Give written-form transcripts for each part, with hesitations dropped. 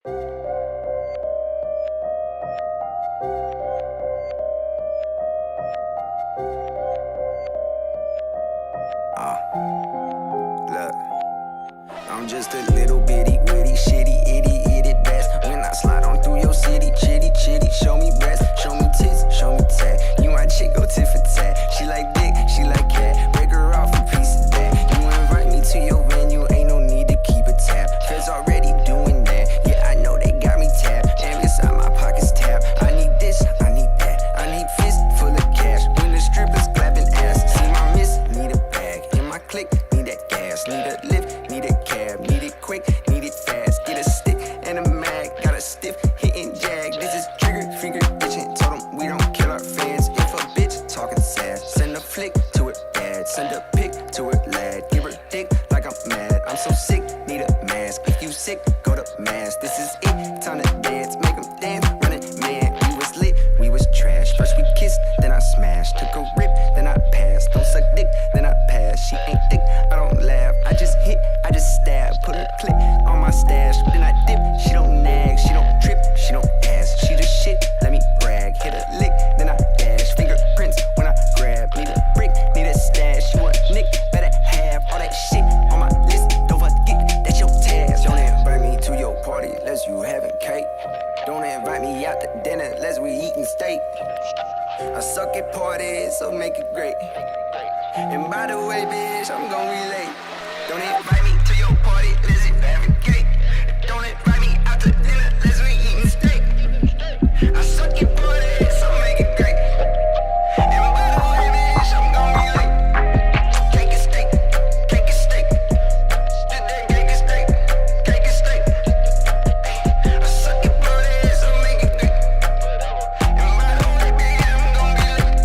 Look, I'm just a little bitty, witty, shitty, itty best. When I slide on through your city, chitty, show me breast, show me tits, show me tat. You my chick, go tit for tat. She like dick, she like cat. Break her off a piece of that. You invite me to your venue, ain't no need to keep a tab. Feds already doing that. Yeah, I know they got me tapped. And inside my pockets tapped. I need this, I need that. I need fist full of cash. When the strippers clapping ass, see my miss, need a bag. In my click, need that gas, need a lift, need a cab, need it quick, need it fast. Get a stick and a mag, got a stiff hitting jag. This is trigger finger itching. Told them we don't kill our fans. If a bitch talking sad, send a flick to it bad, send a pic to it lad. Give her dick like I'm mad. I'm so sick, need a mask. If you sick, go to mass. This is it, time to dance, make them dance, running man. We was lit, we was trash. First we kissed, then I smashed. Took a rip, then I passed. Don't suck dick, then I pass. She ain't thick, I don't laugh. I just hit, I just stab. Put a click on my stash, then I dip. She don't nag, she don't trip, she don't ask. She the shit, let me brag. Hit a lick, then I dash. Fingerprints when I grab. Need a brick, need a stash. You want nick, better have all that shit on my list. Don't forget, that's your task. Don't invite me to your party unless you having cake. Don't invite me out to dinner unless we eating steak. I suck at parties, so make it great. And by the way, bitch, I'm gon' be late. Don't invite me to your party unless you having cake. Don't invite me out to dinner unless we eating steak. I suck at parties, so make it great. And by the way, bitch, I'm gon' be late. Cake and steak, cake and steak. Cake and steak, cake and steak. I suck at parties, so make it great. And by the way, bitch, I'm gon' be late.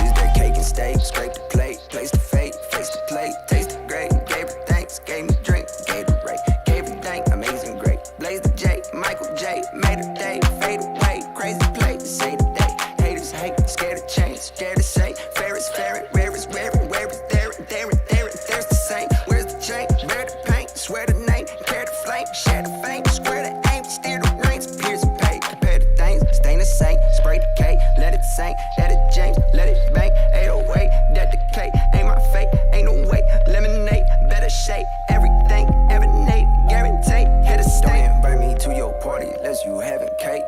Use that cake and steak, scrape the plate, place the fate, face the plate, taste the great. Gave her thanks, gave me drink, gave her rate, gave her thank, amazing great. Blaze the J, Michael J, made her day, fade away, crazy play, say the day. Haters hate, scared of change, scared to say. Fair is fair, rare is rare, where is there, there's the same. Where's the chain? Bear the paint, swear the name, care the flame, share the fame, square the aim, steer the reins, pierce the pay, compare the things, stain the same, spray the K, let it sink, edit James, let it bang, 808, that the K, ain't my fate, ain't no way, lemonade, better shape, everything, emanate, guarantee, hit a stain. Don't invite me to your party unless you having cake.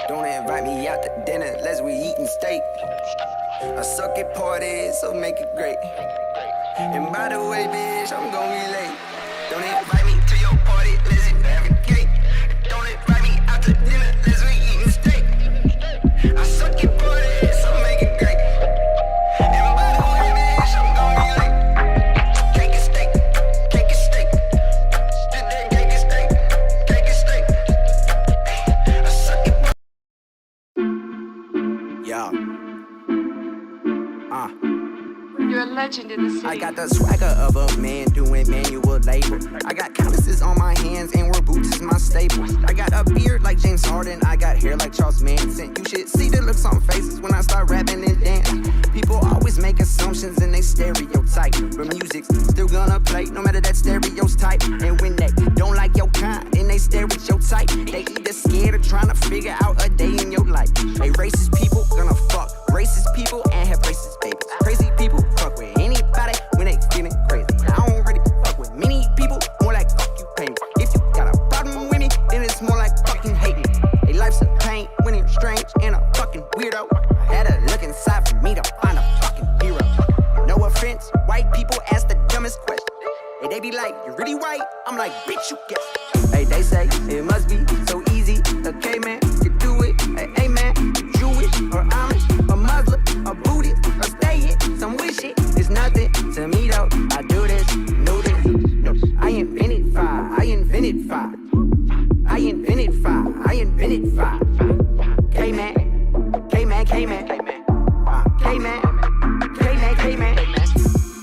Don't invite me out to dinner unless we eating steak. I suck at parties, so make it great. And by the way, bitch, I'm gon' be late. Don't invite me to your party unless you having cake. Don't invite me out to dinner unless we eating steak. I suck at parties, so make it great. And by the way, bitch, I'm gon' be late. Cake and steak, cake and steak. Cake and steak, cake and steak. I suck at parties. Yeah. You're a legend in the city. I got the swagger of a man doing manual labor. I got calluses on my hands and wear boots is my staple. I got a beard like James Harden, I got hair like Charles Manson. You should see the looks on faces when I start rapping and dancing. People always make assumptions and they stereotype, but music's still gonna play no matter that stereotype. And when they don't like your kind and they stereotype, they either scared or trying to figure out a day in your life. Hey, racist people gonna fuck racist people and have racist babies. Crazy people fuck with anybody when they feeling crazy. I don't really fuck with many people, more like fuck you pay me. If you got a problem with me, then it's more like fucking hate me. Hey, life's a pain when you're strange and a fucking weirdo. I had to look inside for me to find a fucking hero. No offense, white people ask the dumbest question. Hey, they be like, you really white? I'm like, bitch, you guess. Hey, they say it must be so easy. Okay, man, you do it. Hey, man, you Jewish or Amish or Muslim or Buddhist or stay it. Some wish it. It's nothing to me though. I do this, know this. No, I invented fire. I invented fire. I invented fire. I invented fire. K-man, K-man, K-man, K-man, K-man, K-man.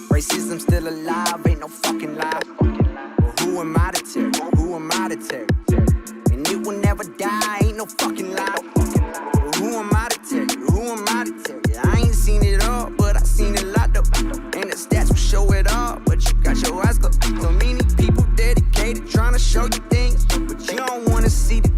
Racism still alive, ain't no fucking lie. Well, who am I to tell? Who am I to tell? And it will never die, ain't no fucking lie. Well, who am I to tell you? Who am I to tell you? I ain't seen it all, but I seen a lot though. And the stats will show it all, but you got your eyes closed. So many people dedicated trying to show you things, but you don't wanna see the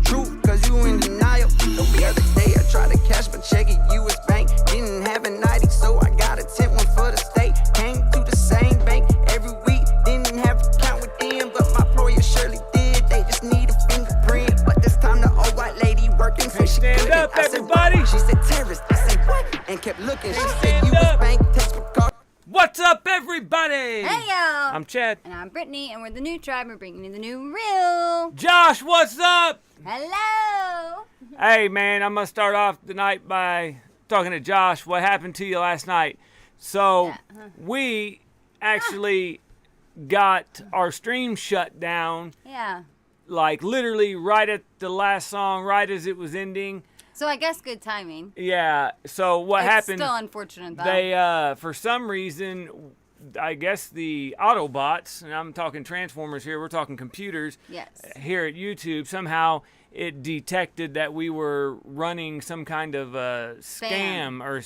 Stand up, I said, everybody. She said terrorist. I said what? And kept looking. She said Stand you was up. bank textbook card. What's up, everybody? Hey y'all! I'm Chad. And I'm Brittany, and we're the new tribe. We're bringing you the new reel. Josh, what's up? Hello! Hey, man, I'm going to start off the night by talking to Josh. What happened to you last night? So, we actually got our stream shut down, Yeah. like literally right at the last song, right as it was ending. So I guess good timing. Yeah, so what It's happened? still unfortunate though. They, for some reason, I guess the Autobots, and I'm talking Transformers here, we're talking computers. Yes. Here at YouTube, somehow it detected that we were running some kind of scam or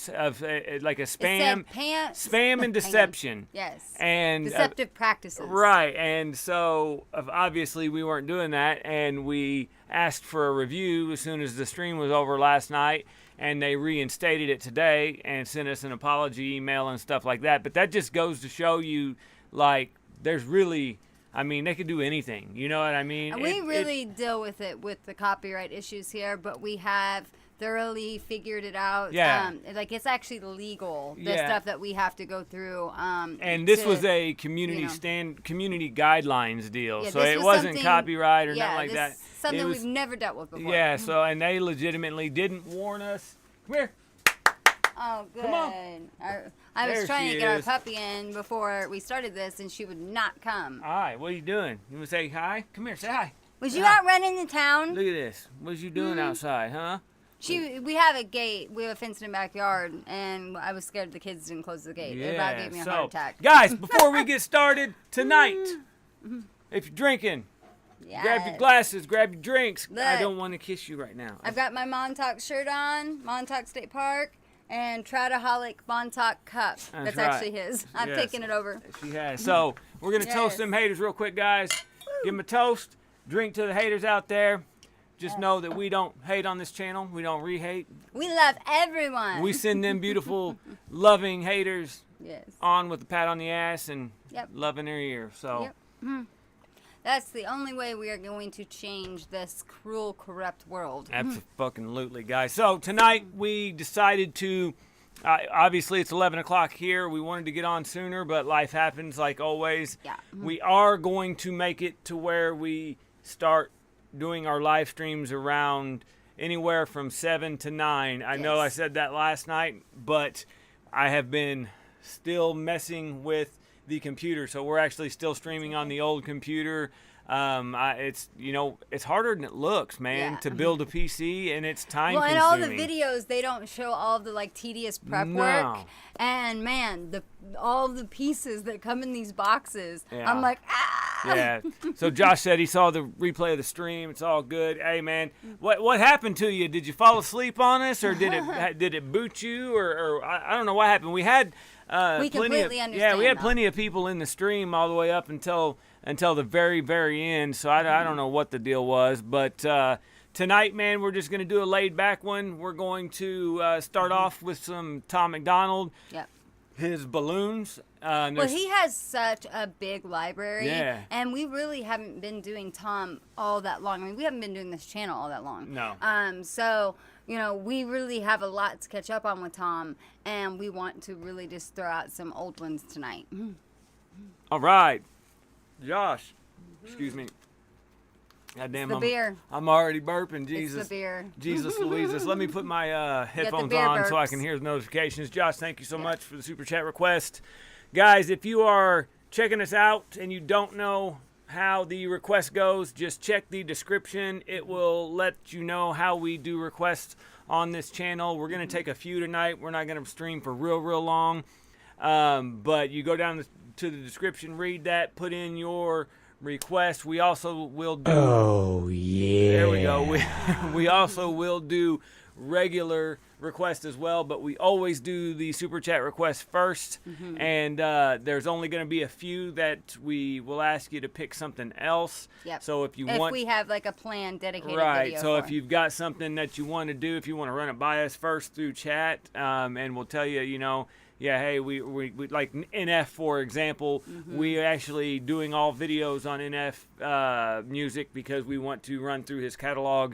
like a spam, It said pants. spam and deception. Yes. And Deceptive practices. right, and so obviously we weren't doing that, and we asked for a review as soon as the stream was over last night, and they reinstated it today and sent us an apology email and stuff like that. But that just goes to show you, like, there's really, I mean, they could do anything. You know what I mean? And we really deal with it with the copyright issues here, but we have thoroughly figured it out. Yeah. Like it's actually legal, the Yeah. stuff that we have to go through. And this to- was a community you know. Community guidelines deal, Yeah, so this it was wasn't something- copyright or yeah, nothing like this that. is something It was, we've never dealt with before. yeah. So and they legitimately didn't warn us. Come here. Oh, good. Come on. I was There trying she to get is. our puppy in before we started this, and she would not come. All right, what are you doing? You want to say hi? Come here, say hi. Was you out running the town? Look at this. What you doing outside, huh? We have a gate. We have a fenced in backyard, and I was scared the kids didn't close the gate. It about gave me a heart attack. Guys, before we get started tonight, if you're drinking, grab your Yes. glasses, grab your drinks. I Look. don't want to kiss you right now. I've got my Montauk shirt on, Montauk State Park, and Troutaholic Montauk cup. That's right. actually his. I've Yes. taken it over. She has. So we're gonna toast Yes. them haters real quick, guys. Give them a toast. Drink to the haters out there. Just know that we don't hate on this channel. We don't re-hate. We love everyone. We send them beautiful, loving haters Yes. on with a pat on the ass and Yep. love in their ear. So Yep. That's the only way we are going to change this cruel, corrupt world. absolutely, guys. So tonight we decided to. Obviously, it's 11 o'clock here. We wanted to get on sooner, but life happens like always. Yeah. We are going to make it to where we start doing our live streams around anywhere from 7 to 9. I know I Yes. said that last night, but I have been still messing with the computer. So we're actually still streaming on the old computer. It's it's harder than it looks, man, Yeah. to build a PC, and it's time Well, and consuming. all the videos, they don't show all the like tedious prep No. work. And man, all the pieces that come in these boxes, Yeah. I'm like, ah! Yeah. So Josh said he saw the replay of the stream. It's all good. Hey, man, what happened to you? Did you fall asleep on us, or did it boot you, or I don't know what happened. We had We plenty of completely we understand, had though. plenty of people in the stream all the way up until the very end. So I don't know what the deal was, but tonight, man, we're just gonna do a laid back one. We're going to start off with some Tom McDonald. Yep. His balloons. Well, There's- he has such a big library, Yeah. and we really haven't been doing Tom all that long. I mean, we haven't been doing this channel all that long. No. So, we really have a lot to catch up on with Tom, and we want to really just throw out some old ones tonight. All right, Josh. Excuse me. God damn, the beer. I'm already burping. Jesus. It's the beer. Jesus Louises. Let me put my headphones beer on so I burps. can hear the notifications. Josh, thank you so much for the super chat request. Guys, if you are checking us out and you don't know how the request goes, just check the description. It will let you know how we do requests on this channel. We're going to take a few tonight. We're not going to stream for real long. But you go down to the description, read that, put in your request. We also will do... Oh, yeah. There we go. We also will do regular requests as well, but we always do the super chat requests first. And there's only going to be a few that we will ask you to pick something else. Yep. So if you If want... we have like a plan dedicated Right, video so for. if you've got something that you want to do, if you want to run it by us first through chat, and we'll tell you, yeah, hey, we like NF, for example, we are actually doing all videos on NF music because we want to run through his catalog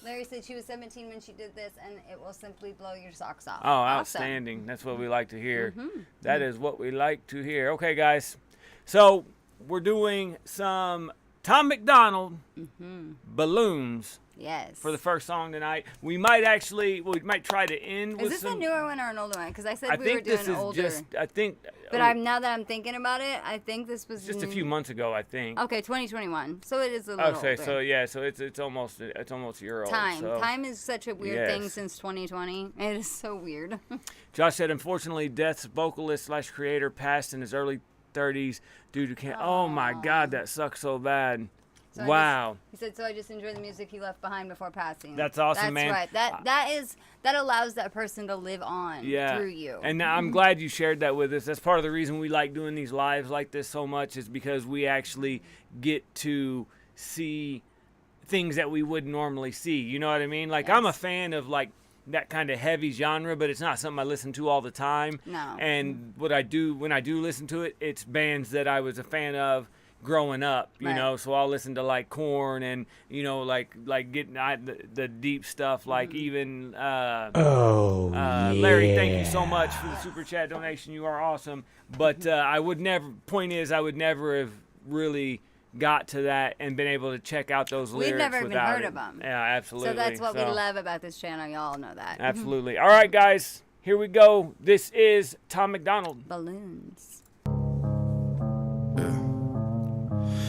Larry said she was 17 when she did this, and it will simply blow your socks off. Oh, outstanding. That's what we like to hear. That is what we like to hear. Okay, guys. So we're doing some Tom MacDonald balloons. Yes. For the first song tonight. We might try to end with Is this some... a newer one or an older one? Because I said I we think were doing this is older. just, I think... But now that I'm thinking about it, I think this was just a few months ago, I think. Okay, 2021. So it is a little Okay, older. so yeah, so it's almost a year old. Time. So. Time is such a weird thing since 2020. It is so weird. Josh said, unfortunately, Death's vocalist / creator passed in his early 30s due to cancer. Oh my God, that sucks so bad. So Wow. He said, so I just enjoy the music he left behind before passing. That's awesome, man. That's right. That allows that person to live on through you. And I'm glad you shared that with us. That's part of the reason we like doing these lives like this so much, is because we actually get to see things that we wouldn't normally see. You know what I mean? Like, I'm a fan of, like, that kind of heavy genre, but it's not something I listen to all the time. No. And what I do, when I do listen to it, it's bands that I was a fan of growing up, you know, so I'll listen to like Korn and, you know, like getting the deep stuff, like even Larry, thank you so much for the super chat donation. You are awesome. But I would never have really got to that and been able to check out those lyrics. We've never even without heard it. of them. Yeah, absolutely. So that's what we love about this channel. Y'all know that. Absolutely. All right, guys, here we go. This is Tom MacDonald. Balloons.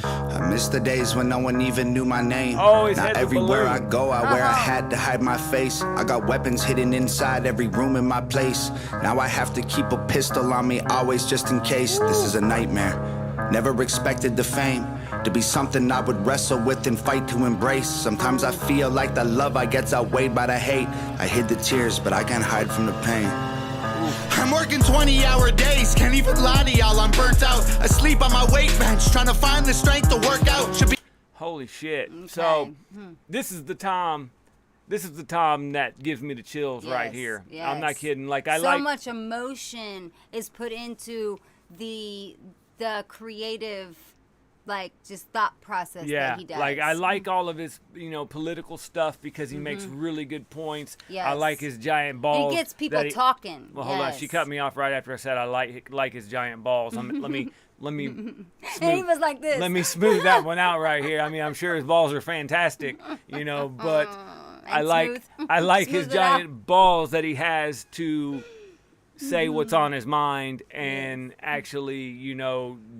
I miss the days when no one even knew my name. Always Now had the everywhere I balloon. go, I wear a hat to hide my face. I got weapons hidden inside every room in my place. Now I have to keep a pistol on me, always just in case. This is a nightmare. Never expected the fame to be something I would wrestle with and fight to embrace. Sometimes I feel like the love I get's outweighed by the hate. I hid the tears, but I can't hide from the pain. I'm working 20-hour days, can't even lie to y'all, I'm burnt out. Asleep on my weight bench, trying to find the strength to work out. Should be Holy shit. Okay. So this is the Tom that gives me the chills right here. Yes. I'm not kidding. Like so much emotion is put into the creative, like, just thought process that he does. Like I like all of his, political stuff because he makes really good points. Yes. I like his giant balls. He gets people talking. Well, hold on. She cut me off right after I said I like his giant balls. Let me And he was like this. let me smooth that one out right here. I mean, I'm sure his balls are fantastic, but I like his Smooth it out. giant balls that he has to say what's on his mind and actually,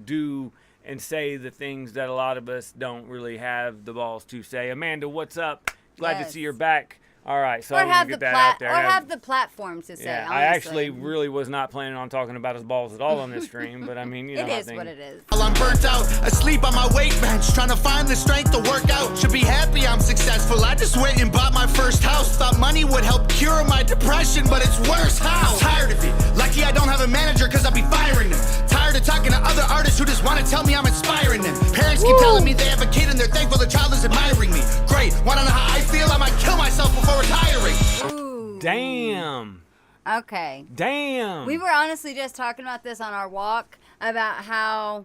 do and say the things that a lot of us don't really have the balls to say. Amanda, what's up? Glad to see you're back. All right, so or I'm have gonna the get that out there. or have the platform to say. Yeah, honestly. I actually really was not planning on talking about his balls at all on this stream, but I mean, It is what it is. I'm burnt out, asleep on my weight bench, trying to find the strength to work out. Should be happy I'm successful, I just went and bought my first house. Thought money would help cure my depression, but it's worse. How? Tired of it, lucky I don't have a manager cause I'll be firing them. Tired of talking to other artists who just want to tell me I'm inspiring them. Parents keep telling me they have a kid and they're thankful the child is admiring me. Great, wanna know how I feel? I might kill myself before retiring. Ooh. Damn. Okay. Damn. We were honestly just talking about this on our walk about how,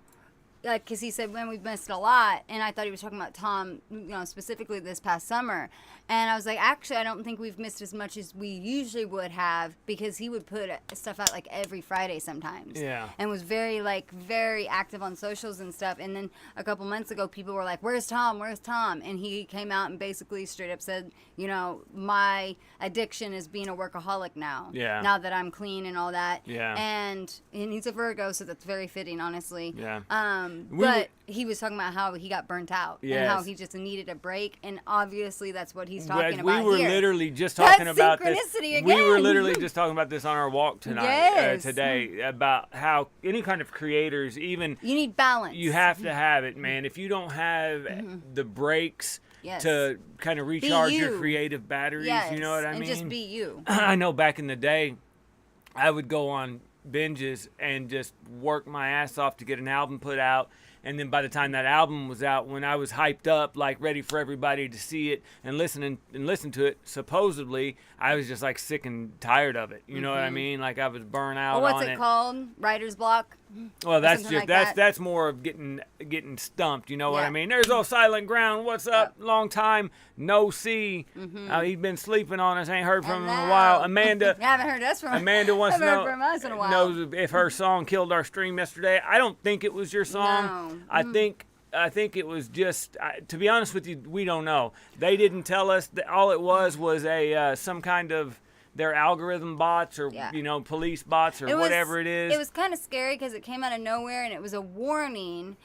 like, because he said, when we've missed a lot, and I thought he was talking about Tom, specifically this past summer. And I was like, actually, I don't think we've missed as much as we usually would have, because he would put stuff out like every Friday sometimes. Yeah. And was very active on socials and stuff. And then a couple months ago, people were like, where's Tom? Where's Tom? And he came out and basically straight up said, my addiction is being a workaholic now. Yeah. Now that I'm clean and all that. Yeah. And he's a Virgo, so that's very fitting, honestly. Yeah. But he was talking about how he got burnt out and how Yes. he just needed a break, and obviously that's what he's But talking about we were here. literally just talking That's about this. synchronicity We were again. literally just talking about this on our walk tonight, Yes. today, about how any kind of creators, even You need balance. you have to have it, man. If you don't have the breaks Yes. to kind of recharge your you. creative batteries, Yes. you know what I mean? And just be you. I know back in the day, I would go on binges and just work my ass off to get an album put out. And then by the time that album was out, when I was hyped up, like ready for everybody to see it and listen to it, supposedly, I was just like sick and tired of it. You know what I mean? Like I was burnt out Or what's on it called? Writer's block? Well, that's something just like that. that's more of getting stumped. You know what Yeah. I mean? There's old Silent Ground. What's up? Long time no see. He's been sleeping on us. Ain't heard from him in a while. Amanda. You haven't heard us from Amanda wants to haven't know heard from us in a while. knows if her song killed our stream yesterday. I don't think it was your song. No. I think it was just. To be honest with you, we don't know. They didn't tell us. That all it was a some kind of their algorithm bots or police bots or whatever it is. It was kind of scary because it came out of nowhere and it was a warning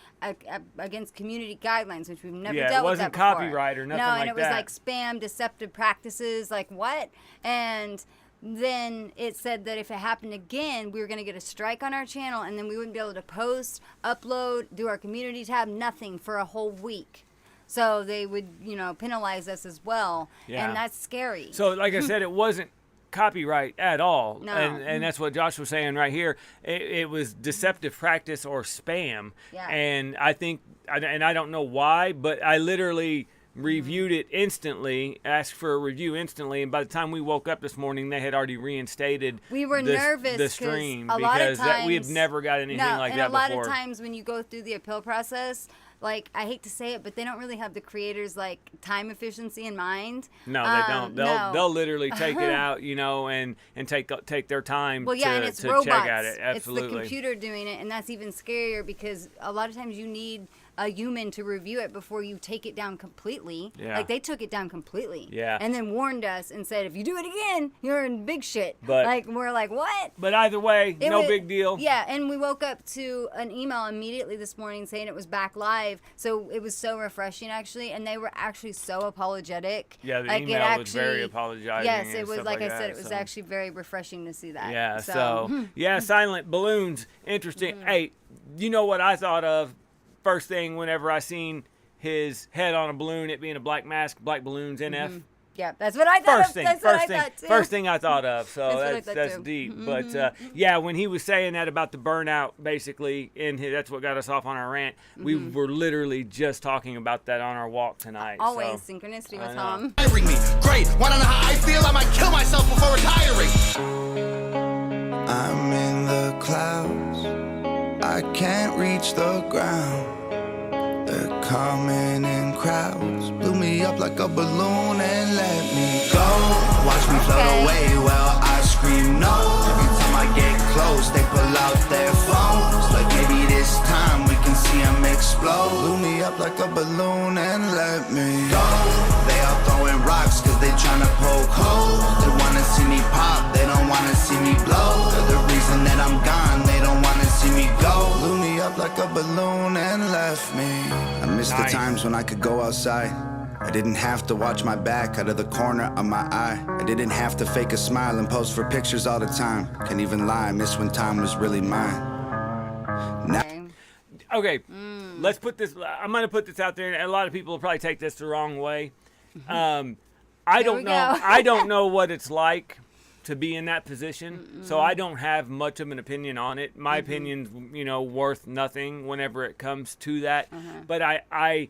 against community guidelines, which we've never dealt with that before. it wasn't copyright or nothing like that. No, and it was like spam, deceptive practices, like what? And then it said that if it happened again, we were going to get a strike on our channel and then we wouldn't be able to post, upload, do our community tab, nothing for a whole week. So they would, penalize us as well. Yeah. And that's scary. So like I said, it wasn't copyright at all. No. And that's what Josh was saying right here. It was deceptive practice or spam. Yeah. And I think, and I don't know why, but I literally reviewed it instantly, asked for a review instantly, and by the time we woke up this morning, they had already reinstated we were nervous the stream a lot of times, we have never got anything like that before. And a lot of times when you go through the appeal process, like, I hate to say it, but they don't really have the creators' like time efficiency in mind. No, they don't. No. They'll literally take it out, and take their time and it's to robots. check at it. Absolutely. It's the computer doing it, and that's even scarier because a lot of times you need a human to review it before you take it down completely. Yeah. Like, they took it down completely. Yeah. And then warned us and said, if you do it again, you're in big shit. But like, we're like, what? But either way, no big deal. Yeah, and we woke up to an email immediately this morning saying it was back live. So it was so refreshing, actually, and they were actually so apologetic. Yeah, the like, email was very apologizing. Yes, and it was, stuff like I that, said, it was so. actually very refreshing to see that. Yeah, so yeah, Silent Balloons, interesting. Hey, you know what I thought of first thing whenever I seen his head on a balloon, it being a black mask, black balloons, NF. Yeah, that's what I thought. First thing I thought of. So that's too. deep. But yeah, when he was saying that about the burnout, basically, that's what got us off on our rant. We were literally just talking about that on our walk tonight. Always so. synchronicity with Tom. Hiring me, great. Want to know how I feel? I might kill myself before retiring. I'm in the clouds, I can't reach the ground. They're coming in crowds, blew me up like a balloon and let me go. Watch me float away while I scream no. Every time I get close, they pull out their phones. Like maybe this time we can see them explode. Blew me up like a balloon and let me go. They all throwing rocks cause they tryna poke holes. They wanna see me pop, they don't wanna see me blow. They're the reason that I'm gone, they don't wanna see me go. Blew me up like a balloon and left me. I miss the times when I could go outside. I didn't have to watch my back out of the corner of my eye. I didn't have to fake a smile and pose for pictures all the time. Can't even lie, I miss when time was really mine. Now Okay, let's put this. I'm gonna put this out there, and a lot of people will probably take this the wrong way. I don't know. I don't know what it's like to be in that position, so I don't have much of an opinion on it. My opinion's, worth nothing whenever it comes to that. But I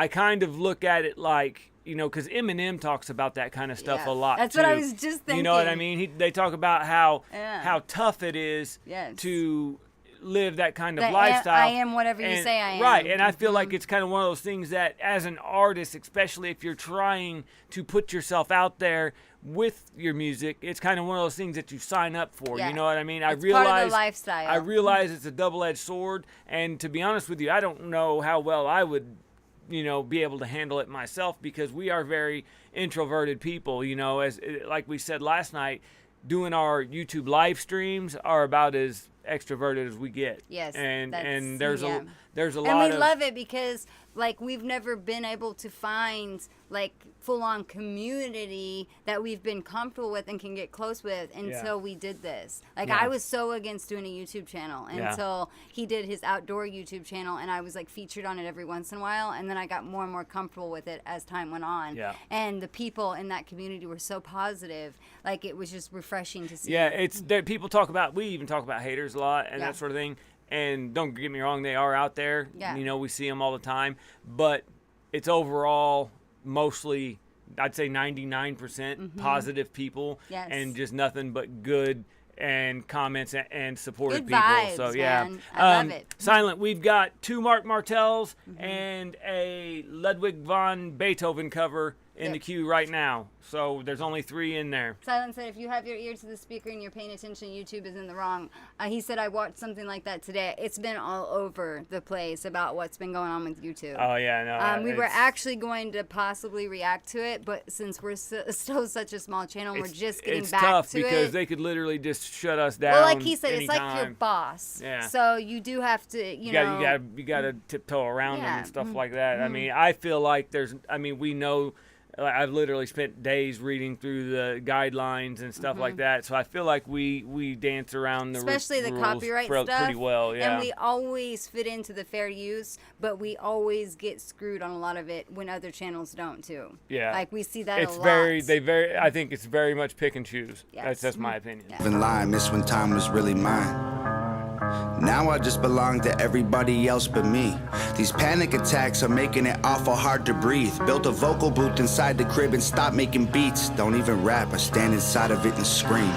kind of look at it like, because Eminem talks about that kind of stuff a lot. That's too. what I was just thinking. You know what I mean? They talk about how tough it is to live that kind of lifestyle. I am whatever you say I am. Right, and I feel like it's kind of one of those things that as an artist, especially if you're trying to put yourself out there with your music, it's kind of one of those things that you sign up for. Yeah. You know what I mean? It's part of the lifestyle. I realize it's a double-edged sword, and to be honest with you, I don't know how well I would be able to handle it myself, because we are very introverted people, as like we said last night, doing our YouTube live streams are about as extroverted as we get. Yes. And there's a lot and we love it because like we've never been able to find like full-on community that we've been comfortable with and can get close with until we did this. Like I was so against doing a YouTube channel until he did his outdoor YouTube channel, and I was like featured on it every once in a while, and then I got more and more comfortable with it as time went on. Yeah. And the people in that community were so positive. Like it was just refreshing to see. Yeah, it's there. People talk about, we even talk about haters a lot and that sort of thing. And don't get me wrong, they are out there. Yeah. We see them all the time. But it's overall mostly, I'd say 99% positive people. Yes. And just nothing but good and comments and supported Good people. vibes, So yeah, man. I love it. Silent. We've got 2 Martels and a Ludwig von Beethoven cover in the queue right now. So there's only 3 in there. Silent said, if you have your ear to the speaker and you're paying attention, YouTube is in the wrong. He said, I watched something like that today. It's been all over the place about what's been going on with YouTube. Oh yeah, no. We were actually going to possibly react to it, but since we're still such a small channel, we're just getting back to it. It's tough because they could literally just shut us down. Well, like he said, it's like anytime. your boss. Yeah. So you do have to, you know. You gotta tiptoe around them Yeah. and stuff like that. I mean, I feel like we know. I've literally spent days reading through the guidelines and stuff like that, so I feel like we dance around the especially the rules copyright stuff pretty well, yeah. And we always fit into the fair use, but we always get screwed on a lot of it when other channels don't too. Yeah, like we see that it's a lot. I think it's very much pick and choose. Yes. That's my opinion. Yeah. In line, miss when time was really mine. Now I just belong to everybody else but me. These panic attacks are making it awful hard to breathe. Built a vocal booth inside the crib and stopped making beats. Don't even rap, I stand inside of it and scream.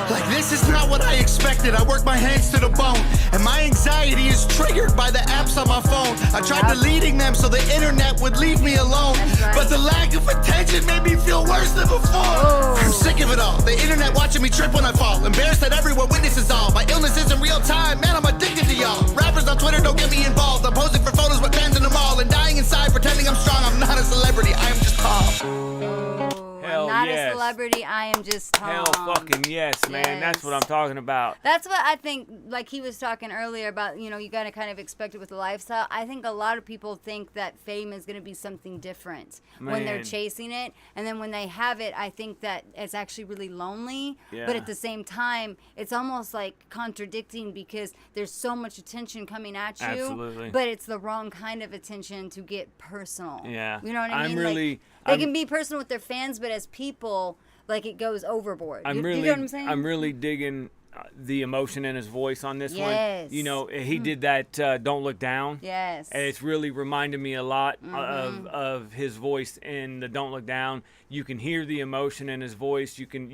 Like, this is not what I expected. I work my hands to the bone, and my anxiety is triggered by the apps on my phone. I tried deleting them so the internet would leave me alone, right. but the lack of attention made me feel worse than before. I'm sick of it all. The internet watching me trip when I fall. Embarrassed that everyone witnesses all. My illness isn't real time. Man, I'm addicted to y'all. Rappers on Twitter don't get me involved. I'm posing for photos with fans in the mall and dying inside pretending I'm strong. I'm not a celebrity. I am just Tom. Hell Not yes. a celebrity, I am just Tom. Hell fucking yes, man. That's what I'm talking about. That's what I think, like he was talking earlier about, you know, you gotta kind of expect it with the lifestyle. I think a lot of people think that fame is gonna be something different when they're Man. chasing it. And then when they have it, I think that it's actually really lonely. Yeah. But at the same time, it's almost like contradicting because there's so much attention coming at you. Absolutely. But it's the wrong kind of attention to get personal. Yeah. You know what I I'm mean? really- Like, I'm- they can be personal with their fans, but as people, like it goes overboard. I'm you really, know what I'm saying? I'm really digging the emotion in his voice on this one. Yes. You know, he did that "Don't Look Down." Yes. And it's really reminded me a lot of his voice in the "Don't Look Down." You can hear the emotion in his voice. You can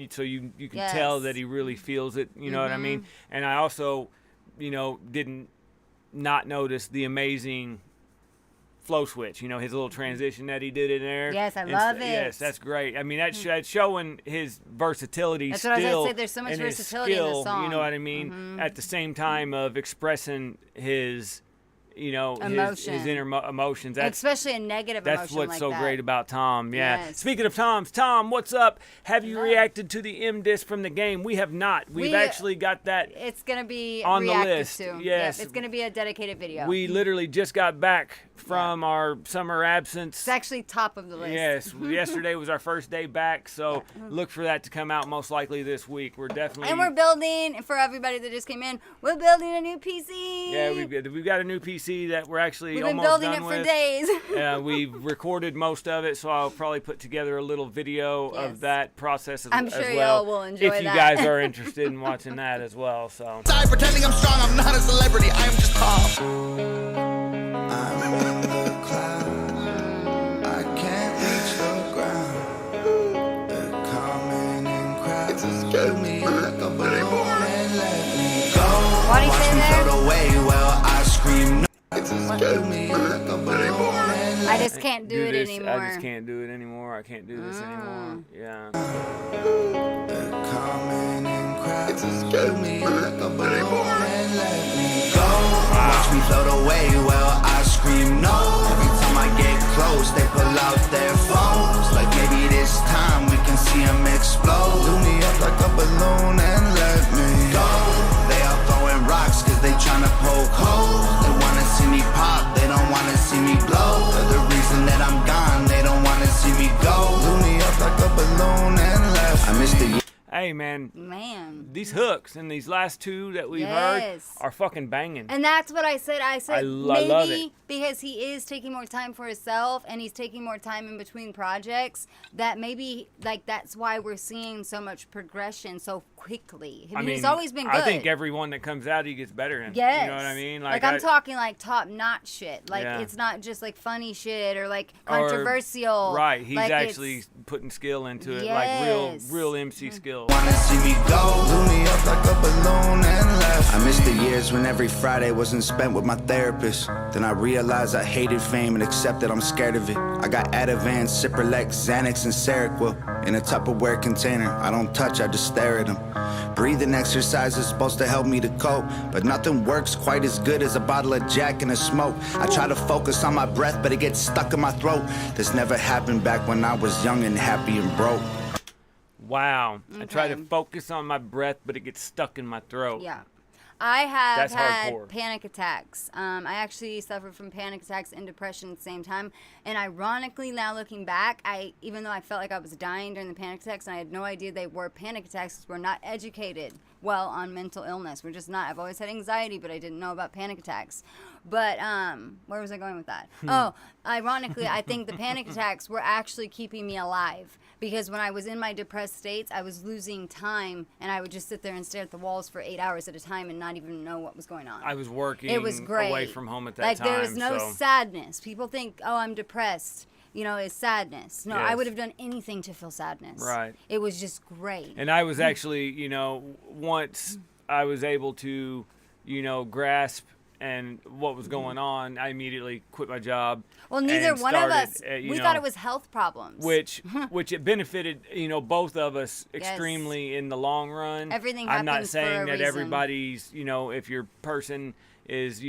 Yes. tell that he really feels it. You know what I mean? And I also, you know, didn't not notice the amazing flow switch, you know, his little transition that he did in there. Yes, I love it. Yes, that's great. I mean, that's showing his versatility. That's what I was still gonna say, there's so much and his versatility in the skill, song. You know what I mean? At the same time of expressing his, you know, his Emotion. inner emotions. That's especially a negative that's emotion what's like so that. great about Tom. Yeah. Yes. Speaking of Tom, what's up? Have you Hello. reacted to the M-Disc from the game? We have not. We've actually got that. It's gonna be on the reacted list, to. yes. Yep, it's gonna be a dedicated video. We literally just got back from our summer absence. It's actually top of the list. Yes, yesterday was our first day back, so look for that to come out most likely this week. We're definitely And we're building, for everybody that just came in, we're building a new PC. yeah, we've got a new PC that we're actually We've been almost building done it with. for days. We've recorded most of it, so I'll probably put together a little video Yes. of that process I'm as sure well. y'all will enjoy if you that. guys are interested in watching that as well. So Inside pretending I'm strong. I'm not a celebrity. I am just Tom. I'm in the cloud. I can't reach the ground. They're coming in crowds. Kill me like a balloon and let me go. What do you Watch say me there? float away while I scream. No. Kill me like a balloon and I just can't do it this. anymore. I just can't do it anymore. I can't do this anymore. Yeah. They're coming in crowds. Kill me like a balloon and let me go. Watch me float away while I scream no. Every time I get close, they pull out their phones. Like maybe this time we can see them explode. Blew me up like a balloon and let me go. They are throwing rocks cause they tryna poke holes. They wanna see me pop, they don't wanna see me blow. They're the reason that I'm gone, they don't wanna see me go. Blew me up like a balloon and left I missed the Hey man, Man. these hooks and these last two that we've heard Yes. are fucking banging. And that's what I said. I said I maybe love it. because he is taking more time for himself and he's taking more time in between projects, that maybe like that's why we're seeing so much progression so quickly. I mean, he's always been good. I think everyone that comes out, he gets better in. Yes. You know what I mean? Like I'm talking like top notch shit. Like Yeah. it's not just like funny shit or like Or- controversial. Right, he's Like, actually it's- putting skill into it, Yes. like real MC skills. chill. Wanna see me go, blew me up like a balloon and left. I miss the years when every Friday wasn't spent with my therapist. Then I realized I hated fame and accepted I'm scared of it. I got Ativan, Cipralex, Xanax, and Seroquel in a Tupperware container. I don't touch, I just stare at them. Breathing exercise is supposed to help me to cope, but nothing works quite as good as a bottle of Jack and a smoke. I try to focus on my breath, but it gets stuck in my throat. This never happened back when I was young and happy and broke. Wow. Okay. I try to focus on my breath, but it gets stuck in my throat. Yeah. I have That's had hardcore. panic attacks. I actually suffered from panic attacks and depression at the same time. And ironically, now looking back, even though I felt like I was dying during the panic attacks, and I had no idea they were panic attacks, 'cause we're not educated well on mental illness. We're just not. I've always had anxiety, but I didn't know about panic attacks. But where was I going with that? Oh, ironically, I think the panic attacks were actually keeping me alive. Because when I was in my depressed states, I was losing time, and I would just sit there and stare at the walls for 8 hours at a time and not even know what was going on. I was working It was great. away from home at that like, time. there was no so. sadness. People think, oh, I'm depressed. You know, it's sadness. No, I Yes. would have done anything to feel sadness. Right. It was just great. And I was actually, once I was able to, grasp and what was going on, I immediately quit my job. Well, neither and one of started, us, you we know, thought it was health problems. which it benefited, both of us extremely in the long run. Everything I'm not happens for saying a that reason. everybody's, if your person is,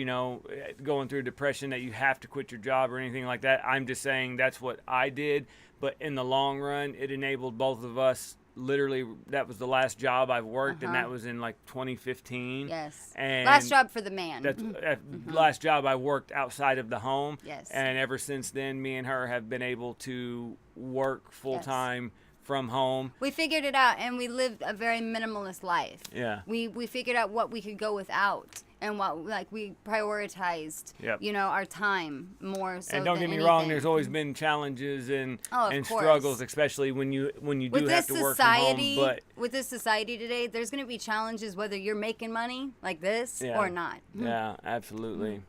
going through depression, that you have to quit your job or anything like that. I'm just saying that's what I did. But in the long run, it enabled both of us. Literally, that was the last job I've worked, and that was in like 2015. Yes. And Last job for the man. That's last job I worked outside of the home. Yes. And ever since then, me and her have been able to work full time from home. We figured it out, and we lived a very minimalist life. Yeah. We figured out what we could go without, and what we prioritized. Yep. our time more so. And don't than get me wrong, anything. there's always been challenges and Oh, of course. struggles, especially when you do With have this to work society, from home. But with this society today, there's going to be challenges whether you're making money like this or not. Yeah, absolutely.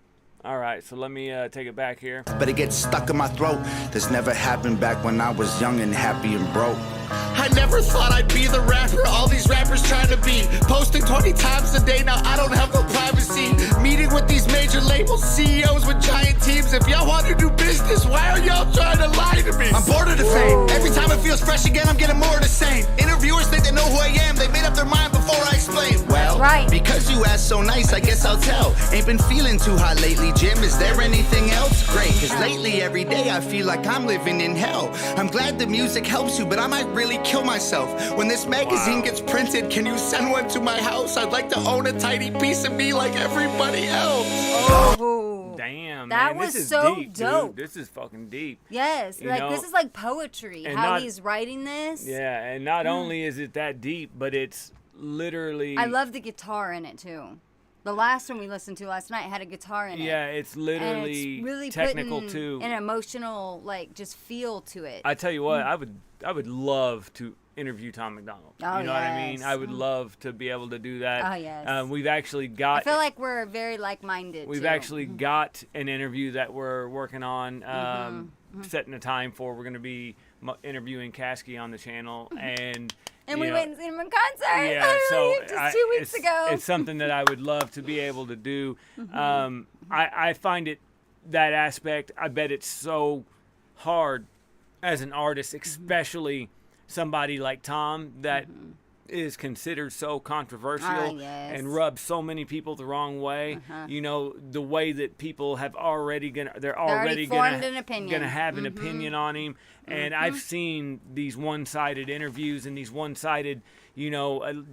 All right, so let me take it back here. But it gets stuck in my throat. This never happened back when I was young and happy and broke. I never thought I'd be the rapper all these rappers trying to be. Posting 20 times a day, now I don't have no privacy. Meeting with these major labels, CEOs with giant teams. If y'all want to do business, why are y'all trying to lie to me? I'm bored of the fame. Every time it feels fresh again, I'm getting more of the same. Interviewers think they know who I am. They made up their mind before I explain. Well, right. because you asked so nice, I guess I'll tell. Ain't been feeling too hot lately, Jim. Is there anything else? Great, cause lately every day I feel like I'm living in hell. I'm glad the music helps you, but I might really kill myself. When this magazine gets printed, can you send one to my house? I'd like to own a tiny piece of me like everybody else. Oh. Damn, That man, was this is so deep, dope. Dude. This is fucking deep. Yes, You like know, this is like poetry. and How not- he's writing this. Yeah, and not only is it that deep, but it's literally. I love the guitar in it too. The last one we listened to last night had a guitar in it. Yeah, it's And literally it's really technical putting too. an emotional, just feel to it. I tell you what, I would love to interview Tom MacDonald. Oh, You know what I mean? yes. I would love to be able to do that. Oh, yes. We've actually got. I feel like we're very like-minded. We've too. actually got an interview that we're working on, setting a time for. We're going to be interviewing Kasky on the channel, and And you we know, went and seen him in concert. Yeah, literally, so just 2 weeks ago. It's something that I would love to be able to do. I find it, that aspect, I bet it's so hard as an artist, especially somebody like Tom that is considered so controversial yes. and rubs so many people the wrong way. You know, the way that people have already they're already formed an opinion. gonna have an opinion on him. And I've seen these one-sided interviews and these one-sided,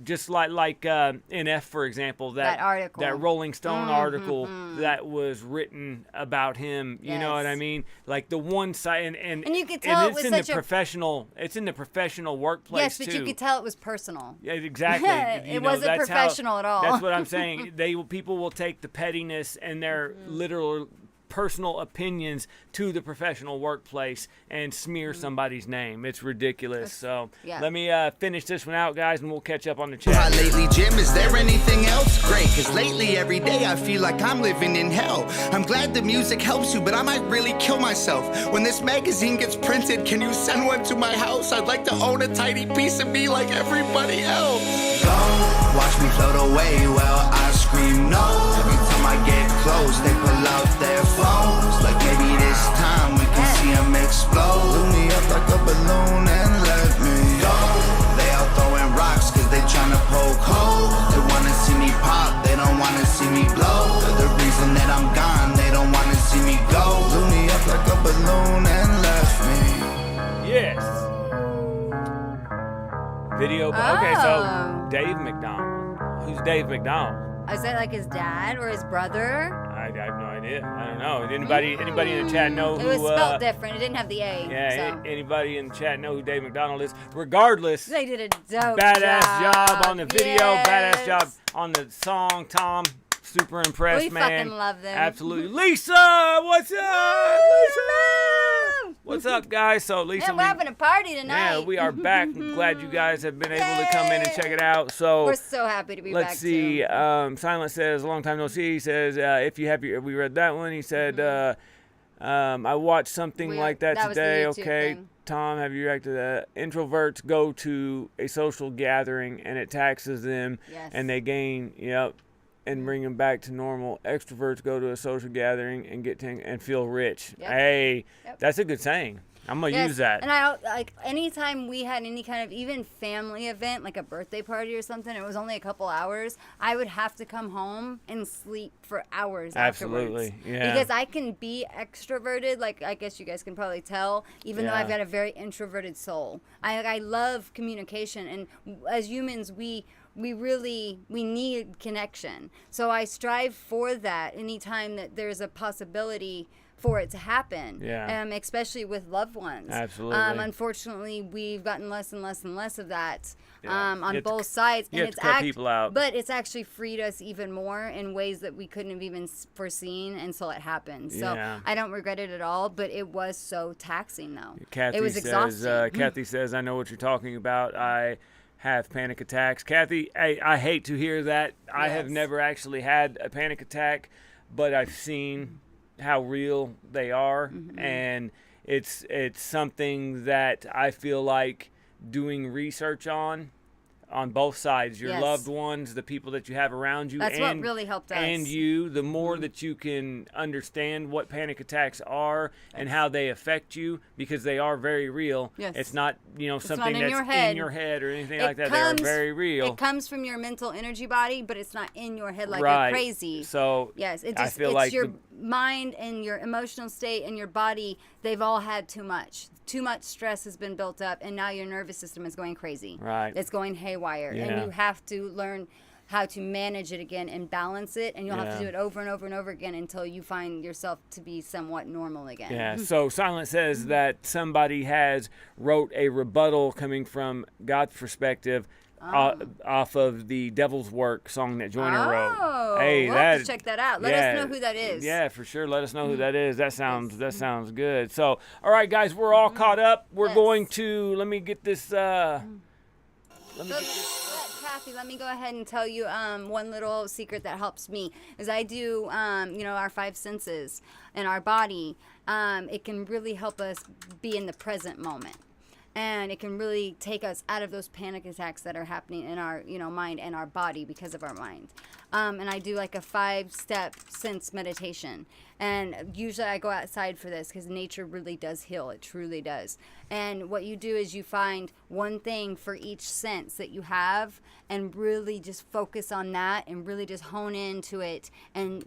just like NF, for example, That article. that Rolling Stone article that was written about him. You know what I Yes. mean? Like the one side, and you could tell it it's was in such the a- professional. It's in the professional workplace yes, but too. you could tell it was personal. Yeah, exactly. It wasn't that's professional at all. That's what I'm saying. People will take the pettiness and their literal personal opinions to the professional workplace and smear somebody's name. It's ridiculous. So let me finish this one out, guys, and we'll catch up on the chat. Hi, lately, Jim, is there anything else? Great, cause lately every day I feel like I'm living in hell. I'm glad the music helps you, but I might really kill myself. When this magazine gets printed, can you send one to my house? I'd like to own a tiny piece of me like everybody else. Go, watch me float away while I scream no. Every time I get close, they pull out their phones. Like maybe this time we can see them explode. Blew me up like a balloon and let me go. They all throwing rocks cause they tryna poke holes. They wanna see me pop, they don't wanna see me blow. They're the reason that I'm gone, they don't wanna see me go. Blew me up like a balloon and left me. Yes. Video. Okay, so Dave McDonald. Who's Dave McDonald? Is that like his dad or his brother? I have no idea. I don't know. Anybody in the chat know who? It was spelled different. It didn't have the A. Yeah. So. Anybody in the chat know who Dave McDonald is? Regardless, They did a dope badass job on the video. Yes. Badass job on the song. Tom, super impressed, We man. fucking love them. Absolutely. Lisa, what's up? Lisa, what's up, guys? So Lisa, Yeah, we're having a party tonight. yeah, we are back. I'm glad you guys have been able to come in and check it out. So We're so happy to be back. let's see. Too. Silent says, long time no see. He says, if you have we read that one. He said, I watched something like that was the today. YouTube Okay. thing. Tom, have you reacted to that? Introverts go to a social gathering and it taxes them Yes. and they gain, and bring them back to normal. Extroverts go to a social gathering and and feel rich. Yep. Hey, Yep. that's a good saying. I'm gonna Yes, use that. And I like anytime we had any kind of even family event, like a birthday party or something, it was only a couple hours. I would have to come home and sleep for hours Absolutely, afterwards. yeah. Because I can be extroverted, like I guess you guys can probably tell, even though Yeah. I've got a very introverted soul. I love communication, and as humans, we need connection. So I strive for that anytime that there's a possibility for it to happen. Yeah. Especially with loved ones. Absolutely. Unfortunately, we've gotten less and less and less of that You on have to- both sides. you have to cut people out. But it's actually freed us even more in ways that we couldn't have even foreseen until it happened. So Yeah. I don't regret it at all, but it was so taxing though. Kathy it was says, exhausting. Kathy says, I know what you're talking about. I have panic attacks. Kathy, I hate to hear that. I have Yes. never actually had a panic attack, but I've seen how real they are, Mm-hmm. and it's something that I feel like doing research on both sides, your Yes. loved ones, the people that you have around you. That's what really helped us. And you, the more that you can understand what panic attacks are and how they affect you, because they are very real. Yes. It's not, something not in that's your head. in your head or anything It like that. They are very real. It comes from your mental energy body, but it's not in your head like Right. you're crazy. So yes, I feel it's like your mind and your emotional state and your body. They've all had too much. Too much stress has been built up, and now your nervous system is going crazy. Right. It's going haywire, Yeah. and you have to learn how to manage it again and balance it, and you'll have Yeah. to do it over and over and over again until you find yourself to be somewhat normal again. Yeah, so Silent says that somebody has wrote a rebuttal coming from God's perspective off of the Devil's Work song that Joyner wrote. Oh, Hey, we'll have to check that out. Let us know who that is. Yeah, for sure. Let us know who that is. That sounds good. So, all right, guys, we're all caught up. We're Yes. going to let me get this. Kathy, let me go ahead and tell you one little secret that helps me is I do our 5 senses in our body. It can really help us be in the present moment. And it can really take us out of those panic attacks that are happening in our, mind and our body because of our mind. And I do like a 5-step sense meditation. And usually I go outside for this because nature really does heal. It truly does. And what you do is you find one thing for each sense that you have and really just focus on that and really just hone into it. And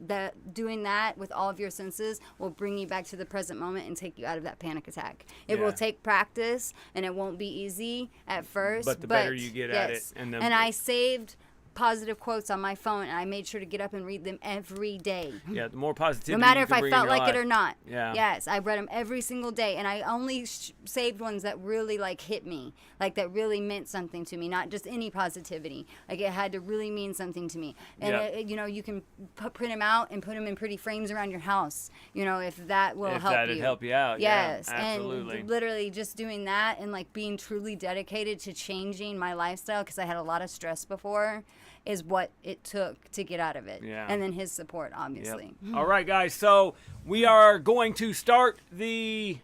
doing that with all of your senses will bring you back to the present moment and take you out of that panic attack. It will take practice, and it won't be easy at first. But the better you get at it, and I saved positive quotes on my phone, and I made sure to get up and read them every day. Yeah, the more positivity. No matter you if can I bring in felt your like it life. or not. Yeah. Yes, I read them every single day, and I only saved ones that really like hit me, like that really meant something to me, not just any positivity. Like it had to really mean something to me. And Yep. you know, you can print them out and put them in pretty frames around your house. You know, if that will If help that'd you. help you out. Yes, Yeah, absolutely. and literally just doing that and like being truly dedicated to changing my lifestyle, because I had a lot of stress before, is what it took to get out of it. Yeah. And then his support, obviously. Yep. All right, guys. So we are going to start the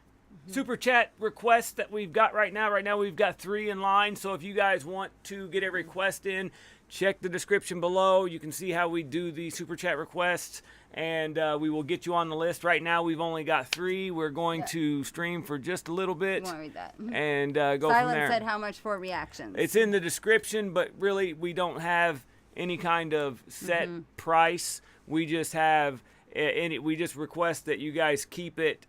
super chat requests that we've got right now. Right now we've got 3 in line. So if you guys want to get a request in, check the description below. You can see how we do the super chat requests, and we will get you on the list. Right now we've only got 3. We're going to stream for just a little bit You want to read that? and go from Silent there. said how much for reactions. It's in the description, but really we don't have any kind of set price. We just have we just request that you guys keep it